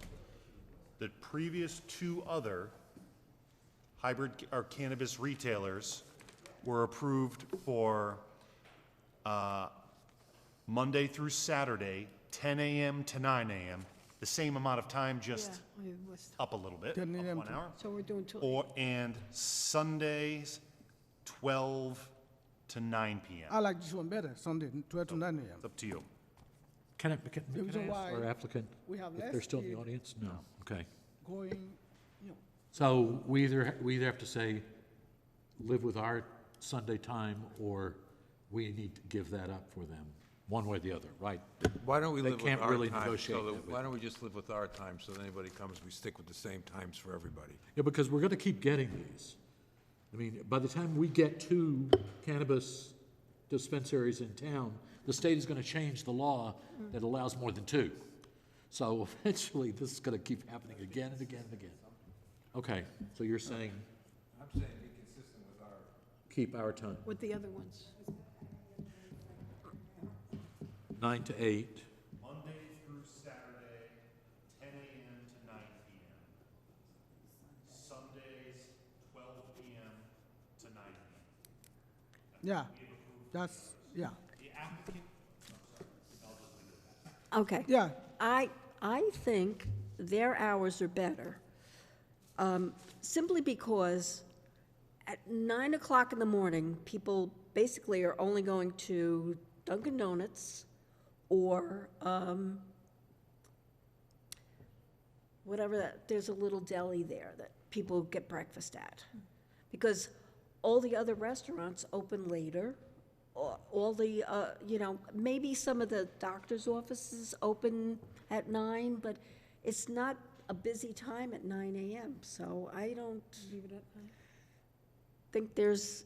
[SPEAKER 6] The previous 2 other hybrid or cannabis retailers were approved for Monday through Saturday, 10 a.m. to 9 a.m., the same amount of time, just
[SPEAKER 2] Yeah, it was-
[SPEAKER 6] up a little bit,
[SPEAKER 8] 10
[SPEAKER 6] up
[SPEAKER 8] a.m.
[SPEAKER 6] 1
[SPEAKER 8] to-
[SPEAKER 6] hour.
[SPEAKER 2] So we're doing 2.
[SPEAKER 6] And Sundays, 12 to 9 p.m.
[SPEAKER 8] I like this one better, Sunday, 12 to 9 a.m.
[SPEAKER 6] It's up to you.
[SPEAKER 1] Can I
[SPEAKER 8] The reason
[SPEAKER 1] ask our
[SPEAKER 8] why
[SPEAKER 1] applicant,
[SPEAKER 8] we have
[SPEAKER 1] if
[SPEAKER 8] less
[SPEAKER 1] they're still in the
[SPEAKER 8] kid
[SPEAKER 1] audience? No, okay.
[SPEAKER 8] going,
[SPEAKER 1] So we either have to say, live with our Sunday time, or we need to give that up for them, one way or the other, right?
[SPEAKER 5] Why don't we
[SPEAKER 1] They
[SPEAKER 5] live with
[SPEAKER 1] can't
[SPEAKER 5] our
[SPEAKER 1] really
[SPEAKER 5] time?
[SPEAKER 1] negotiate
[SPEAKER 5] So
[SPEAKER 1] that
[SPEAKER 5] that-
[SPEAKER 1] with-
[SPEAKER 5] why don't we just live with our time, so that anybody comes, we stick with the same times for everybody?
[SPEAKER 1] Yeah, because we're gonna keep getting these. I mean, by the time we get 2 cannabis dispensaries in town, the state is gonna change the law that allows more than 2. So eventually, this is gonna keep happening again and again and again. Okay, so you're saying,
[SPEAKER 5] I'm saying be consistent with our.
[SPEAKER 1] keep our time,
[SPEAKER 2] With the other ones.
[SPEAKER 1] 9 to 8.
[SPEAKER 6] Monday through Saturday, 10 a.m. to 9 p.m. Sundays, 12
[SPEAKER 8] Yeah, that's, yeah.
[SPEAKER 7] Okay.
[SPEAKER 8] Yeah.
[SPEAKER 7] I think their hours are better, simply because at 9 o'clock in the morning, people basically are only going to Dunkin' Donuts or whatever, there's a little deli there that people get breakfast at. Because all the other restaurants open later, all the, maybe some of the doctor's offices open at 9, but it's not a busy time at 9 a.m., so I don't think there's,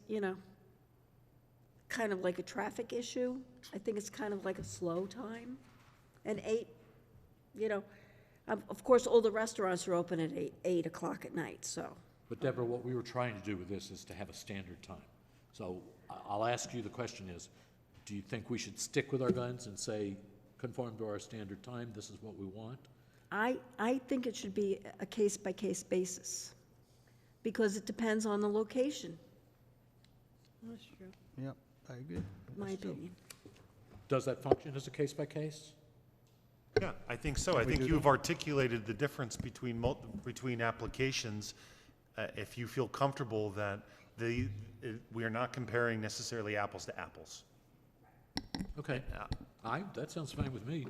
[SPEAKER 7] kind of like a traffic issue. I think it's kind of like a slow time. And 8, of course, all the restaurants are open at 8 o'clock at night, so.
[SPEAKER 1] But Deborah, what we were trying to do with this is to have a standard time. So I'll ask you, the question is, do you think we should stick with our guns and say, conform to our standard time, this is what we want?
[SPEAKER 7] I think it should be a case-by-case basis, because it depends on the location,
[SPEAKER 2] That's true.
[SPEAKER 8] Yep, I agree.
[SPEAKER 7] my opinion.
[SPEAKER 1] Does that function as a case-by-case?
[SPEAKER 6] Yeah, I think so. I
[SPEAKER 1] Can we
[SPEAKER 6] think
[SPEAKER 1] do
[SPEAKER 6] you've
[SPEAKER 1] that?
[SPEAKER 6] articulated the difference between between applications. If you feel comfortable that we are not comparing necessarily apples to apples.
[SPEAKER 1] Okay, that sounds fine with me.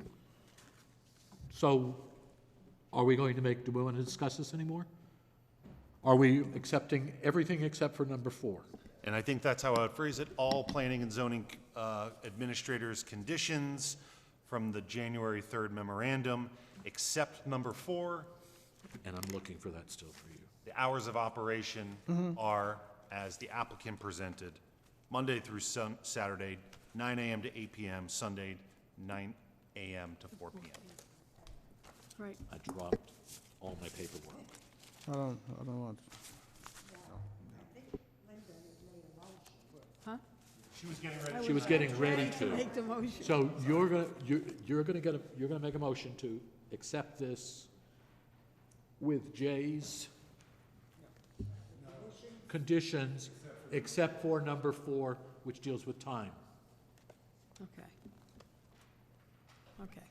[SPEAKER 1] So, are we going to do we want to discuss this anymore? Are we accepting everything except for number 4?
[SPEAKER 6] And I think that's how I would phrase it. All planning and zoning administrators' conditions from the January 3rd memorandum, except number 4.
[SPEAKER 1] And I'm looking for that still for you.
[SPEAKER 6] The hours of operation are, as the applicant presented, Monday through Saturday, 9 a.m. to 8 p.m., Sunday, 9 a.m. to 4 p.m.
[SPEAKER 7] Right.
[SPEAKER 1] I dropped all my paperwork.
[SPEAKER 8] I don't want.
[SPEAKER 2] Huh?
[SPEAKER 6] She was getting ready.
[SPEAKER 1] She was getting ready to.
[SPEAKER 2] Make the motion.
[SPEAKER 1] So you're gonna make a motion to accept this with Jay's conditions, except for number 4, which deals with time.
[SPEAKER 2] Okay. Okay.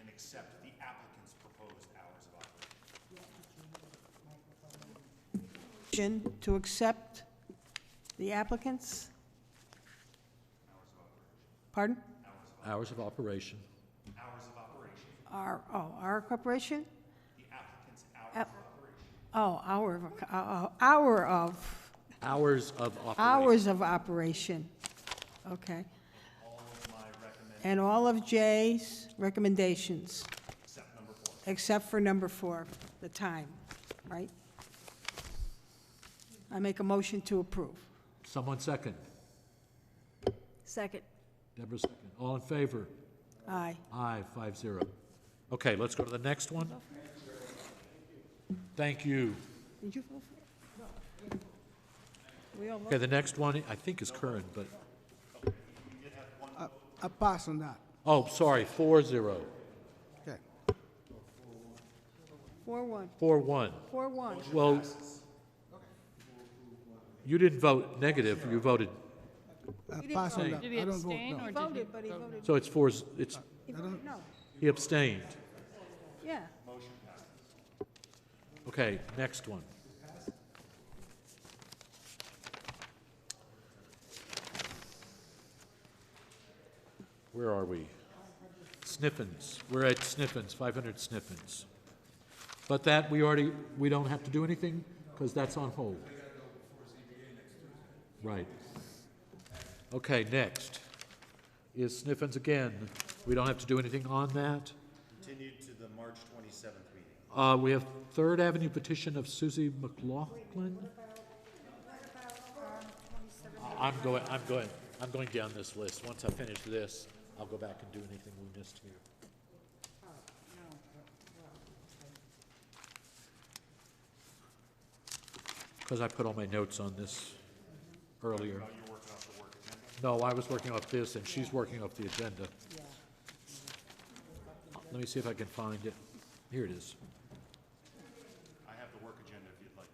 [SPEAKER 6] And accept the applicant's proposed hours of operation.
[SPEAKER 2] Motion to accept the applicants? Pardon?
[SPEAKER 1] Hours of operation.
[SPEAKER 6] Hours of operation.
[SPEAKER 2] Our corporation?
[SPEAKER 6] The applicant's hours of operation.
[SPEAKER 2] Oh, hour of
[SPEAKER 1] Hours of operation.
[SPEAKER 2] hours of operation. Okay.
[SPEAKER 6] All of my recommendations,
[SPEAKER 2] And all of Jay's recommendations,
[SPEAKER 6] except number 4.
[SPEAKER 2] except for number 4, the time, right? I make a motion to approve.
[SPEAKER 1] Someone second.
[SPEAKER 7] Second.
[SPEAKER 1] Deborah second. All in favor?
[SPEAKER 2] Aye.
[SPEAKER 1] Aye, 5-0. Okay, let's go to the next one. Thank you.
[SPEAKER 2] Did you vote for it? We all
[SPEAKER 1] Okay,
[SPEAKER 2] voted?
[SPEAKER 1] the next one, I think is current, but,
[SPEAKER 8] I pass on that.
[SPEAKER 1] oh, sorry, 4-0.
[SPEAKER 8] Okay.
[SPEAKER 2] 4-1.
[SPEAKER 1] 4-1.
[SPEAKER 2] 4-1.
[SPEAKER 1] Well, you didn't vote negative, you voted,
[SPEAKER 8] I
[SPEAKER 2] didn't
[SPEAKER 8] pass on
[SPEAKER 2] vote.
[SPEAKER 8] that.
[SPEAKER 4] Did he
[SPEAKER 8] I don't vote
[SPEAKER 4] abstain,
[SPEAKER 8] no.
[SPEAKER 4] or
[SPEAKER 2] He
[SPEAKER 4] did he
[SPEAKER 2] voted, but he
[SPEAKER 4] vote?
[SPEAKER 2] voted,
[SPEAKER 1] so it's 4, it's,
[SPEAKER 2] he voted no.
[SPEAKER 1] he abstained.
[SPEAKER 2] Yeah.
[SPEAKER 1] Okay, next one. Where are we? Sniffins. We're at Sniffins, 500 Sniffins. But that, we don't have to do anything, because that's on hold. Right. Okay, next is Sniffins again. We don't have to do anything on that.
[SPEAKER 6] Continued to the March 27th meeting.
[SPEAKER 1] We have Third Avenue petition of Susie McLaughlin. I'm going down this list. Once I finish this, I'll go back and do anything we missed here. Because I put all my notes on this earlier.
[SPEAKER 6] You're working off the work agenda?
[SPEAKER 1] No, I was working off this, and she's working off the agenda. Let me see if I can find it. Here it is.
[SPEAKER 6] I have the work agenda if you'd like.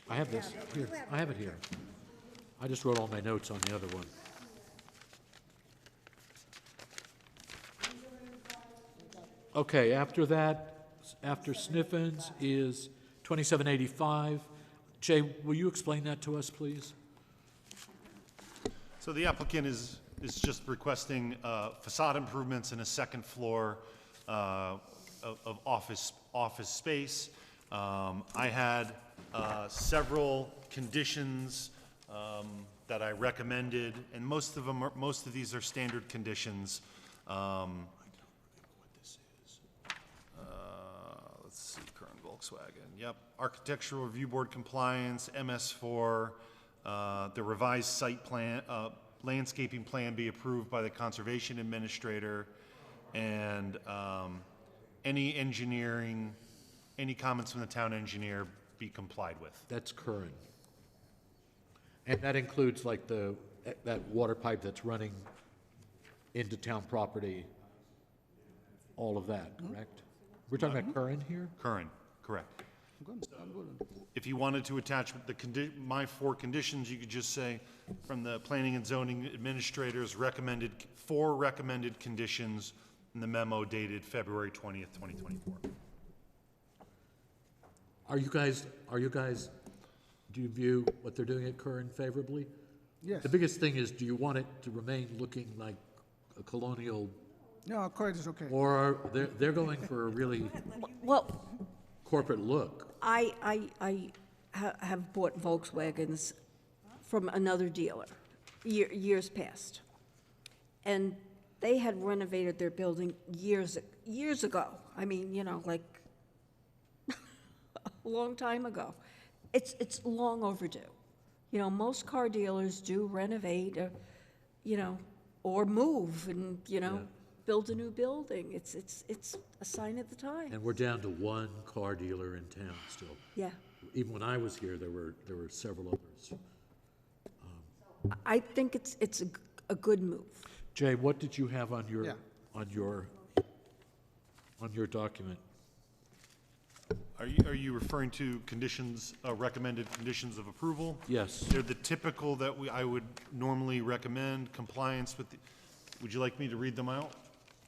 [SPEAKER 1] I have this, here, I have it here. I just wrote all my notes on the other one. Okay, after that, after Sniffens is 2785. Jay, will you explain that to us, please?
[SPEAKER 6] So the applicant is just requesting facade improvements in a second floor of office space. I had several conditions that I recommended, and most of these are standard conditions. Let's see, current Volkswagen. Yep, architectural review board compliance, MS4, the revised site plan, landscaping plan be approved by the conservation administrator, and any comments from the town engineer be complied with.
[SPEAKER 1] That's current. And that includes like that water pipe that's running into town property, all of that, correct? We're talking about current here?
[SPEAKER 6] Current, correct. If you wanted to attach my 4 conditions, you could just say, from the planning and zoning administrators, 4 recommended conditions in the memo dated February 20th, 2024.
[SPEAKER 1] Are you guys, do you view what they're doing at Curran favorably?
[SPEAKER 8] Yes.
[SPEAKER 1] The biggest thing is, do you want it to remain looking like a colonial,
[SPEAKER 8] No, correct is okay.
[SPEAKER 1] or they're going for a really
[SPEAKER 7] Well,
[SPEAKER 1] corporate look?
[SPEAKER 7] I have bought Volkswagens from another dealer years past. And they had renovated their building years ago. I mean, you know, like a long time ago. It's long overdue. You know, most car dealers do renovate, you know, or move and, you know, build a new building. It's a sign of the time.
[SPEAKER 1] And we're down to one car dealer in town still.
[SPEAKER 7] Yeah.
[SPEAKER 1] Even when I was here, there were several others.
[SPEAKER 7] I think it's a good move.
[SPEAKER 1] Jay, what did you have on your
[SPEAKER 8] Yeah.
[SPEAKER 1] on your document?
[SPEAKER 6] Are you referring to conditions, recommended conditions of approval?
[SPEAKER 1] Yes.
[SPEAKER 6] They're the typical that I would normally recommend, compliance with, would you like me to read them out?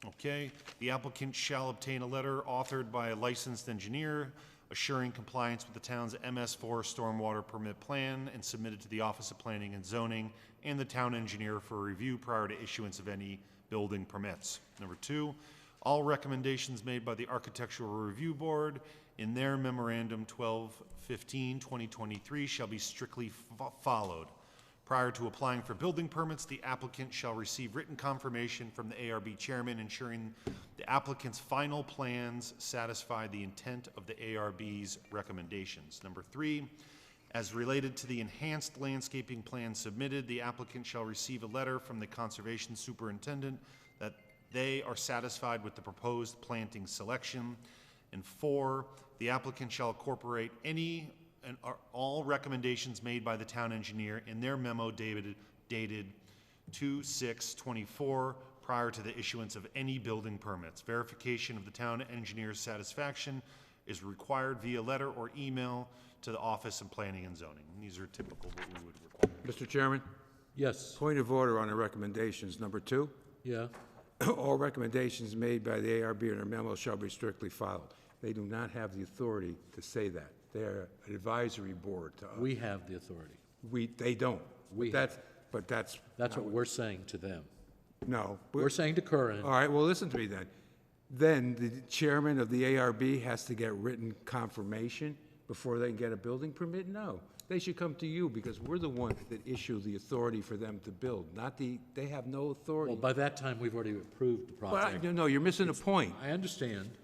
[SPEAKER 6] Okay. The applicant shall obtain a letter authored by a licensed engineer assuring compliance with the town's MS4 stormwater permit plan and submitted to the Office of Planning and Zoning and the town engineer for review prior to issuance of any building permits. Number 2, all recommendations made by the Architectural Review Board in their memorandum 12/15/2023 shall be strictly followed. Prior to applying for building permits, the applicant shall receive written confirmation from the ARB chairman ensuring the applicant's final plans satisfy the intent of the ARB's recommendations. Number 3, as related to the enhanced landscaping plan submitted, the applicant shall receive a letter from the conservation superintendent that they are satisfied with the proposed planting selection. And 4, the applicant shall incorporate any and all recommendations made by the town engineer in their memo dated 2/6/24 prior to the issuance of any building permits. Verification of the town engineer's satisfaction is required via letter or email to the Office of Planning and Zoning. And these are typical what we would require.
[SPEAKER 5] Mr. Chairman?
[SPEAKER 1] Yes.
[SPEAKER 5] Point of order on the recommendations. Number 2,
[SPEAKER 1] Yeah.
[SPEAKER 5] all recommendations made by the ARB in their memo shall be strictly followed. They do not have the authority to say that. They're an advisory board to us.
[SPEAKER 1] We have the authority.
[SPEAKER 5] They don't. That's
[SPEAKER 1] That's what we're saying to them.
[SPEAKER 5] No.
[SPEAKER 1] We're saying to Curran.
[SPEAKER 5] All right, well, listen to me then. Then the chairman of the ARB has to get written confirmation before they can get a building permit? No. They should come to you because we're the ones that issue the authority for them to build, they have no authority.
[SPEAKER 1] Well, by that time, we've already approved the project.
[SPEAKER 5] No, you're missing a point.
[SPEAKER 1] I understand.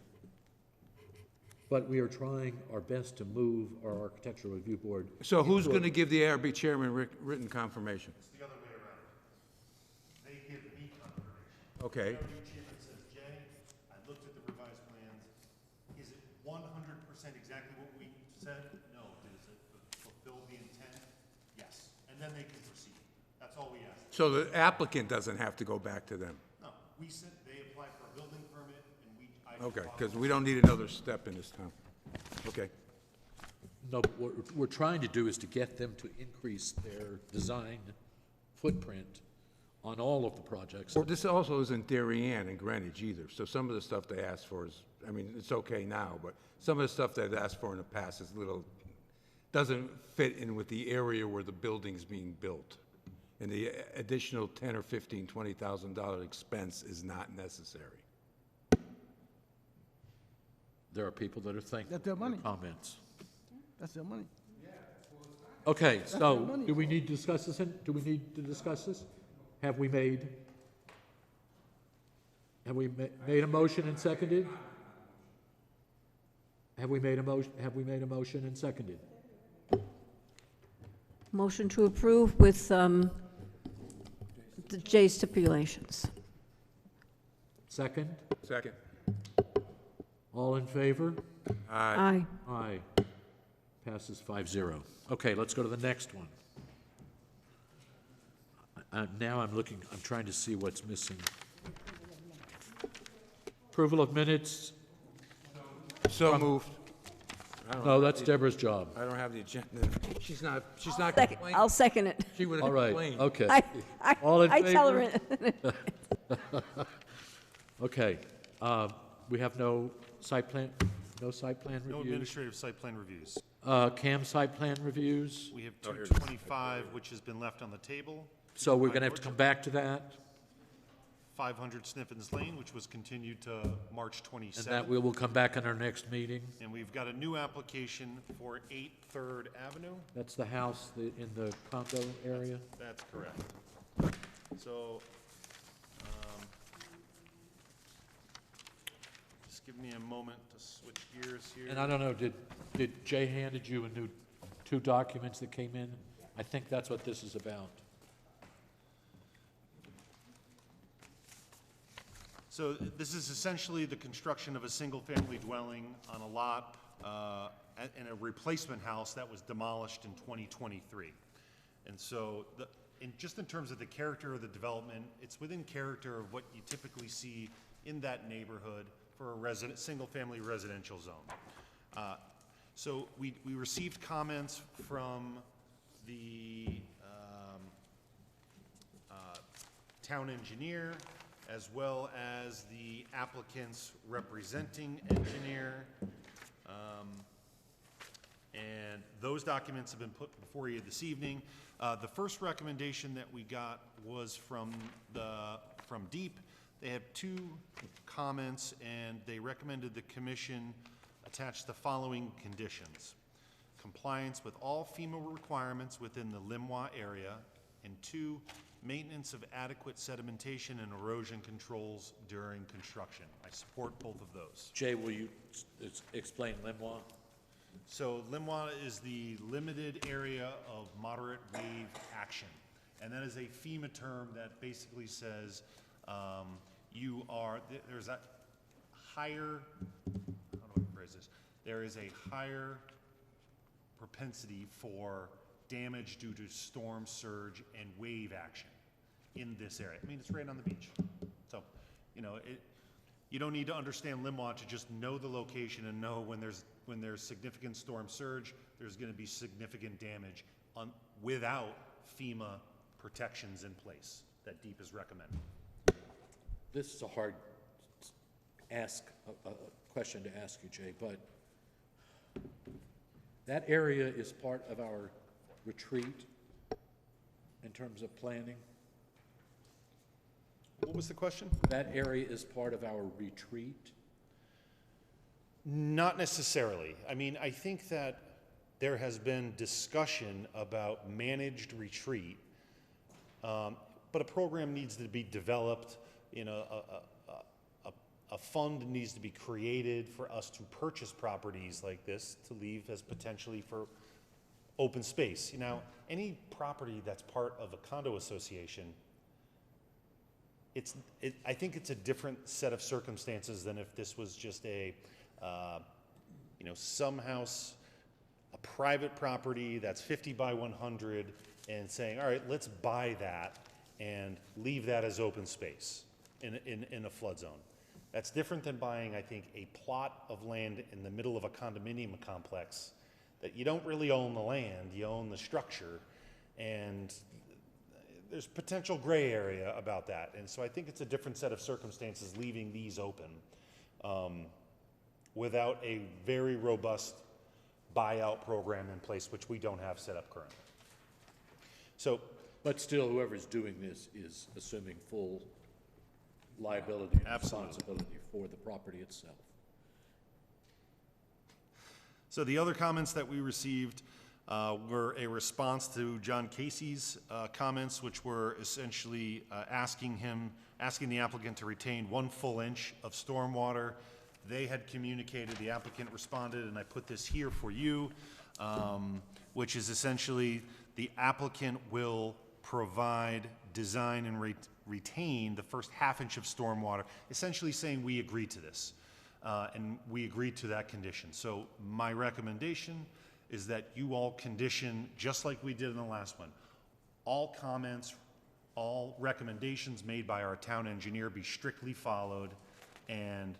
[SPEAKER 1] But we are trying our best to move our architectural review board.
[SPEAKER 5] So who's going to give the ARB chairman written confirmation?
[SPEAKER 6] It's the other way around. They give me confirmation.
[SPEAKER 5] Okay.
[SPEAKER 6] The ARB chairman says, Jay, I looked at the revised plans. Is it 100% exactly what we said? No. Does it fulfill the intent? Yes. And then they can proceed. That's all we ask.
[SPEAKER 5] So the applicant doesn't have to go back to them?
[SPEAKER 6] No, we said they apply for a building permit and
[SPEAKER 5] Okay, because we don't need another step in this town. Okay.
[SPEAKER 1] No, but what we're trying to do is to get them to increase their design footprint on all of the projects.
[SPEAKER 5] Well, this also isn't Darien and Greenwich either, so some of the stuff they asked for is, I mean, it's okay now, but some of the stuff they've asked for in the past is doesn't fit in with the area where the building's being built. And the additional $10,000 or $15,000, $20,000 expense is not necessary.
[SPEAKER 1] There are people that are thinking.
[SPEAKER 8] That's their money.
[SPEAKER 1] Comments.
[SPEAKER 8] That's their money.
[SPEAKER 1] Okay,
[SPEAKER 8] That's
[SPEAKER 1] so
[SPEAKER 8] their money.
[SPEAKER 1] do we need to discuss this? Do we need to discuss this? Have we made a motion and seconded? Have we made a motion and seconded?
[SPEAKER 7] Motion to approve with the J stipulations.
[SPEAKER 1] Second?
[SPEAKER 5] Second.
[SPEAKER 1] All in favor?
[SPEAKER 7] Aye.
[SPEAKER 1] Aye. Passes 5-0. Okay, let's go to the next one. Now I'm trying to see what's missing. Approval of minutes.
[SPEAKER 5] So moved.
[SPEAKER 1] No, that's Deborah's job.
[SPEAKER 5] I don't have the agenda. She's not complaining.
[SPEAKER 7] I'll second it.
[SPEAKER 5] She would have
[SPEAKER 1] All right,
[SPEAKER 5] complained.
[SPEAKER 1] okay. All in
[SPEAKER 7] I tell
[SPEAKER 1] favor?
[SPEAKER 7] her.
[SPEAKER 1] Okay, we have no site plan reviews?
[SPEAKER 6] No administrative site plan reviews.
[SPEAKER 1] CAM site plan reviews?
[SPEAKER 6] We have 225, which has been left on the table.
[SPEAKER 1] So we're gonna have to come back to that?
[SPEAKER 6] 500 Sniffens Lane, which was continued to March 27th.
[SPEAKER 1] And that we will come back in our next meeting?
[SPEAKER 6] And we've got a new application for 8 3rd Avenue.
[SPEAKER 1] That's the house in the condo area?
[SPEAKER 6] That's correct. So, just give me a moment to switch gears here.
[SPEAKER 1] And I don't know, did Jay handed you two documents that came in? I think that's what this is about.
[SPEAKER 6] So this is essentially the construction of a single-family dwelling on a lot and a replacement house that was demolished in 2023. And so just in terms of the character of the development, it's within character of what you typically see in that neighborhood for a single-family residential zone. So we received comments from the town engineer, as well as the applicant's representing engineer. And those documents have been put before you this evening. The first recommendation that we got was from DEEP. They have 2 comments, and they recommended the commission attach the following conditions: compliance with all FEMA requirements within the Limois area, and 2, maintenance of adequate sedimentation and erosion controls during construction. I support both of those.
[SPEAKER 1] Jay, will you explain Limois?
[SPEAKER 6] So Limois is the limited area of moderate wave action. And that is a FEMA term that basically says there's a higher, how do I phrase this? There is a higher propensity for damage due to storm surge and wave action in this area. I mean, it's right on the beach. So, you don't need to understand Limois to just know the location and know when there's significant storm surge, there's going to be significant damage without FEMA protections in place that DEEP is recommending.
[SPEAKER 1] This is a hard question to ask you, Jay, but that area is part of our retreat in terms of planning?
[SPEAKER 6] What was the question?
[SPEAKER 1] That area is part of our retreat?
[SPEAKER 6] Not necessarily. I mean, I think that there has been discussion about managed retreat, but a program needs to be developed. A fund needs to be created for us to purchase properties like this to leave as potentially for open space. Any property that's part of a condo association, I think it's a different set of circumstances than if this was just some house, a private property that's 50 by 100, and saying, all right, let's buy that and leave that as open space in a flood zone. That's different than buying, I think, a plot of land in the middle of a condominium complex that you don't really own the land, you own the structure, and there's potential gray area about that. And so I think it's a different set of circumstances leaving these open without a very robust buyout program in place, which we don't have set up currently. So,
[SPEAKER 1] But still, whoever's doing this is assuming full liability and responsibility for the property itself.
[SPEAKER 6] so the other comments that we received were a response to John Casey's comments, which were essentially asking the applicant to retain 1 full inch of stormwater. They had communicated, the applicant responded, and I put this here for you, which is essentially the applicant will provide, design, and retain the first ½ inch of stormwater, essentially saying we agree to this, and we agree to that condition. So my recommendation is that you all condition, just like we did in the last one, all comments, all recommendations made by our town engineer be strictly followed and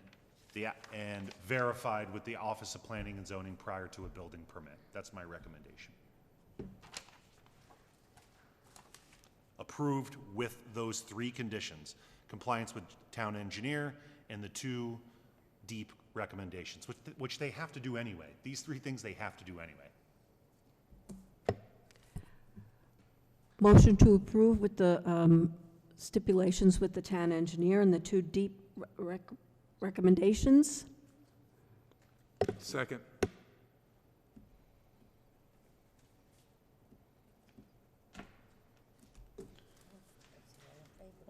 [SPEAKER 6] verified with the Office of Planning and Zoning prior to a building permit. That's my recommendation. Approved with those 3 conditions: compliance with town engineer and the 2 deep recommendations, which they have to do anyway. These 3 things they have to do anyway.
[SPEAKER 7] Motion to approve with the stipulations with the town engineer and the 2 deep recommendations.
[SPEAKER 5] Second.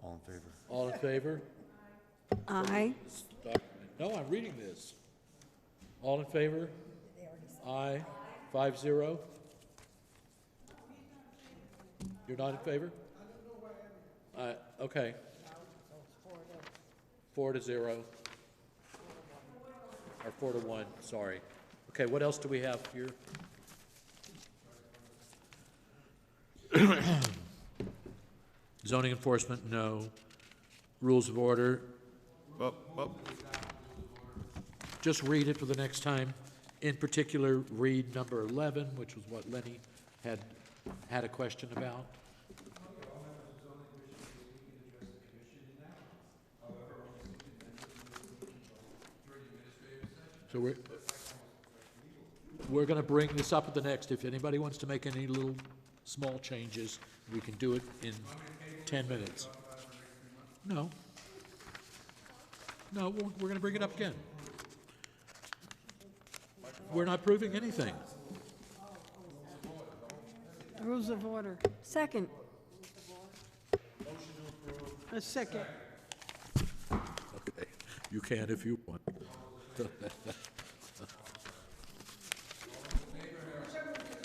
[SPEAKER 3] all in favor?
[SPEAKER 1] All in favor?
[SPEAKER 7] Aye.
[SPEAKER 1] No, I'm reading this. All in favor? Aye. 5-0. You're not in favor? Okay. 4-0. Or 4-1, sorry. Okay, what else do we have here? Zoning enforcement, no. Rules of order. Just read it for the next time. In particular, read number 11, which was what Lenny had a question about. So we're going to bring this up at the next. If anybody wants to make any little small changes, we can do it in 10 minutes. No. No, we're going to bring it up again. We're not proving anything.
[SPEAKER 2] Rules of order.
[SPEAKER 7] Second.
[SPEAKER 2] A second.
[SPEAKER 1] Okay, you can if you want.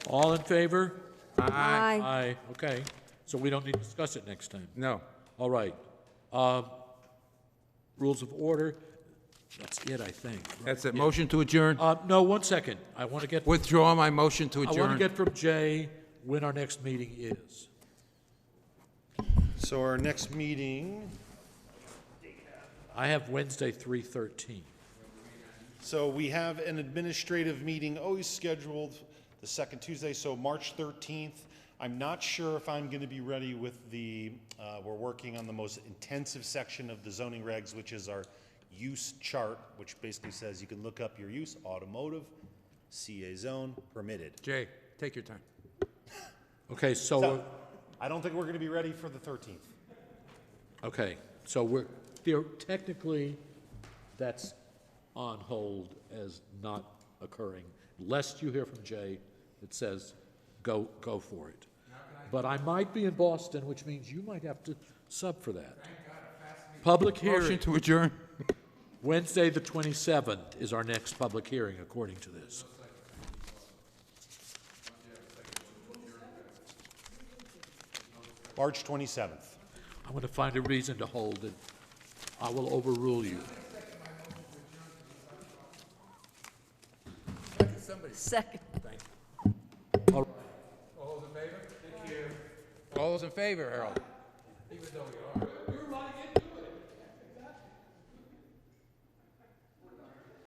[SPEAKER 1] All in favor?
[SPEAKER 7] Aye.
[SPEAKER 1] Aye, okay. So we don't need to discuss it next time?
[SPEAKER 5] No.
[SPEAKER 1] All right. Rules of order, that's it, I think.
[SPEAKER 5] That's it. Motion to adjourn?
[SPEAKER 1] No, 1 second. I want to get...
[SPEAKER 5] Withdraw my motion to adjourn.
[SPEAKER 1] I want to get from Jay when our next meeting is.
[SPEAKER 6] So our next meeting,
[SPEAKER 1] I have Wednesday, 3/13.
[SPEAKER 6] so we have an administrative meeting always scheduled the second Tuesday, so March 13th. I'm not sure if I'm going to be ready with we're working on the most intensive section of the zoning regs, which is our use chart, which basically says you can look up your use, automotive, CA zone, permitted.
[SPEAKER 5] Jay, take your time.
[SPEAKER 1] Okay, so
[SPEAKER 6] I don't think we're going to be ready for the 13th.
[SPEAKER 1] okay, so technically, that's on hold as not occurring, lest you hear from Jay that says, go for it. But I might be in Boston, which means you might have to sub for that. Public hearing.
[SPEAKER 5] Motion to adjourn.
[SPEAKER 1] Wednesday, the 27th is our next public hearing, according to this.
[SPEAKER 6] March 27th.
[SPEAKER 1] I'm going to find a reason to hold it. I will overrule you.
[SPEAKER 7] Second.
[SPEAKER 1] All right.
[SPEAKER 5] All those in favor? Thank you. All those in favor, Harold? Even though we are.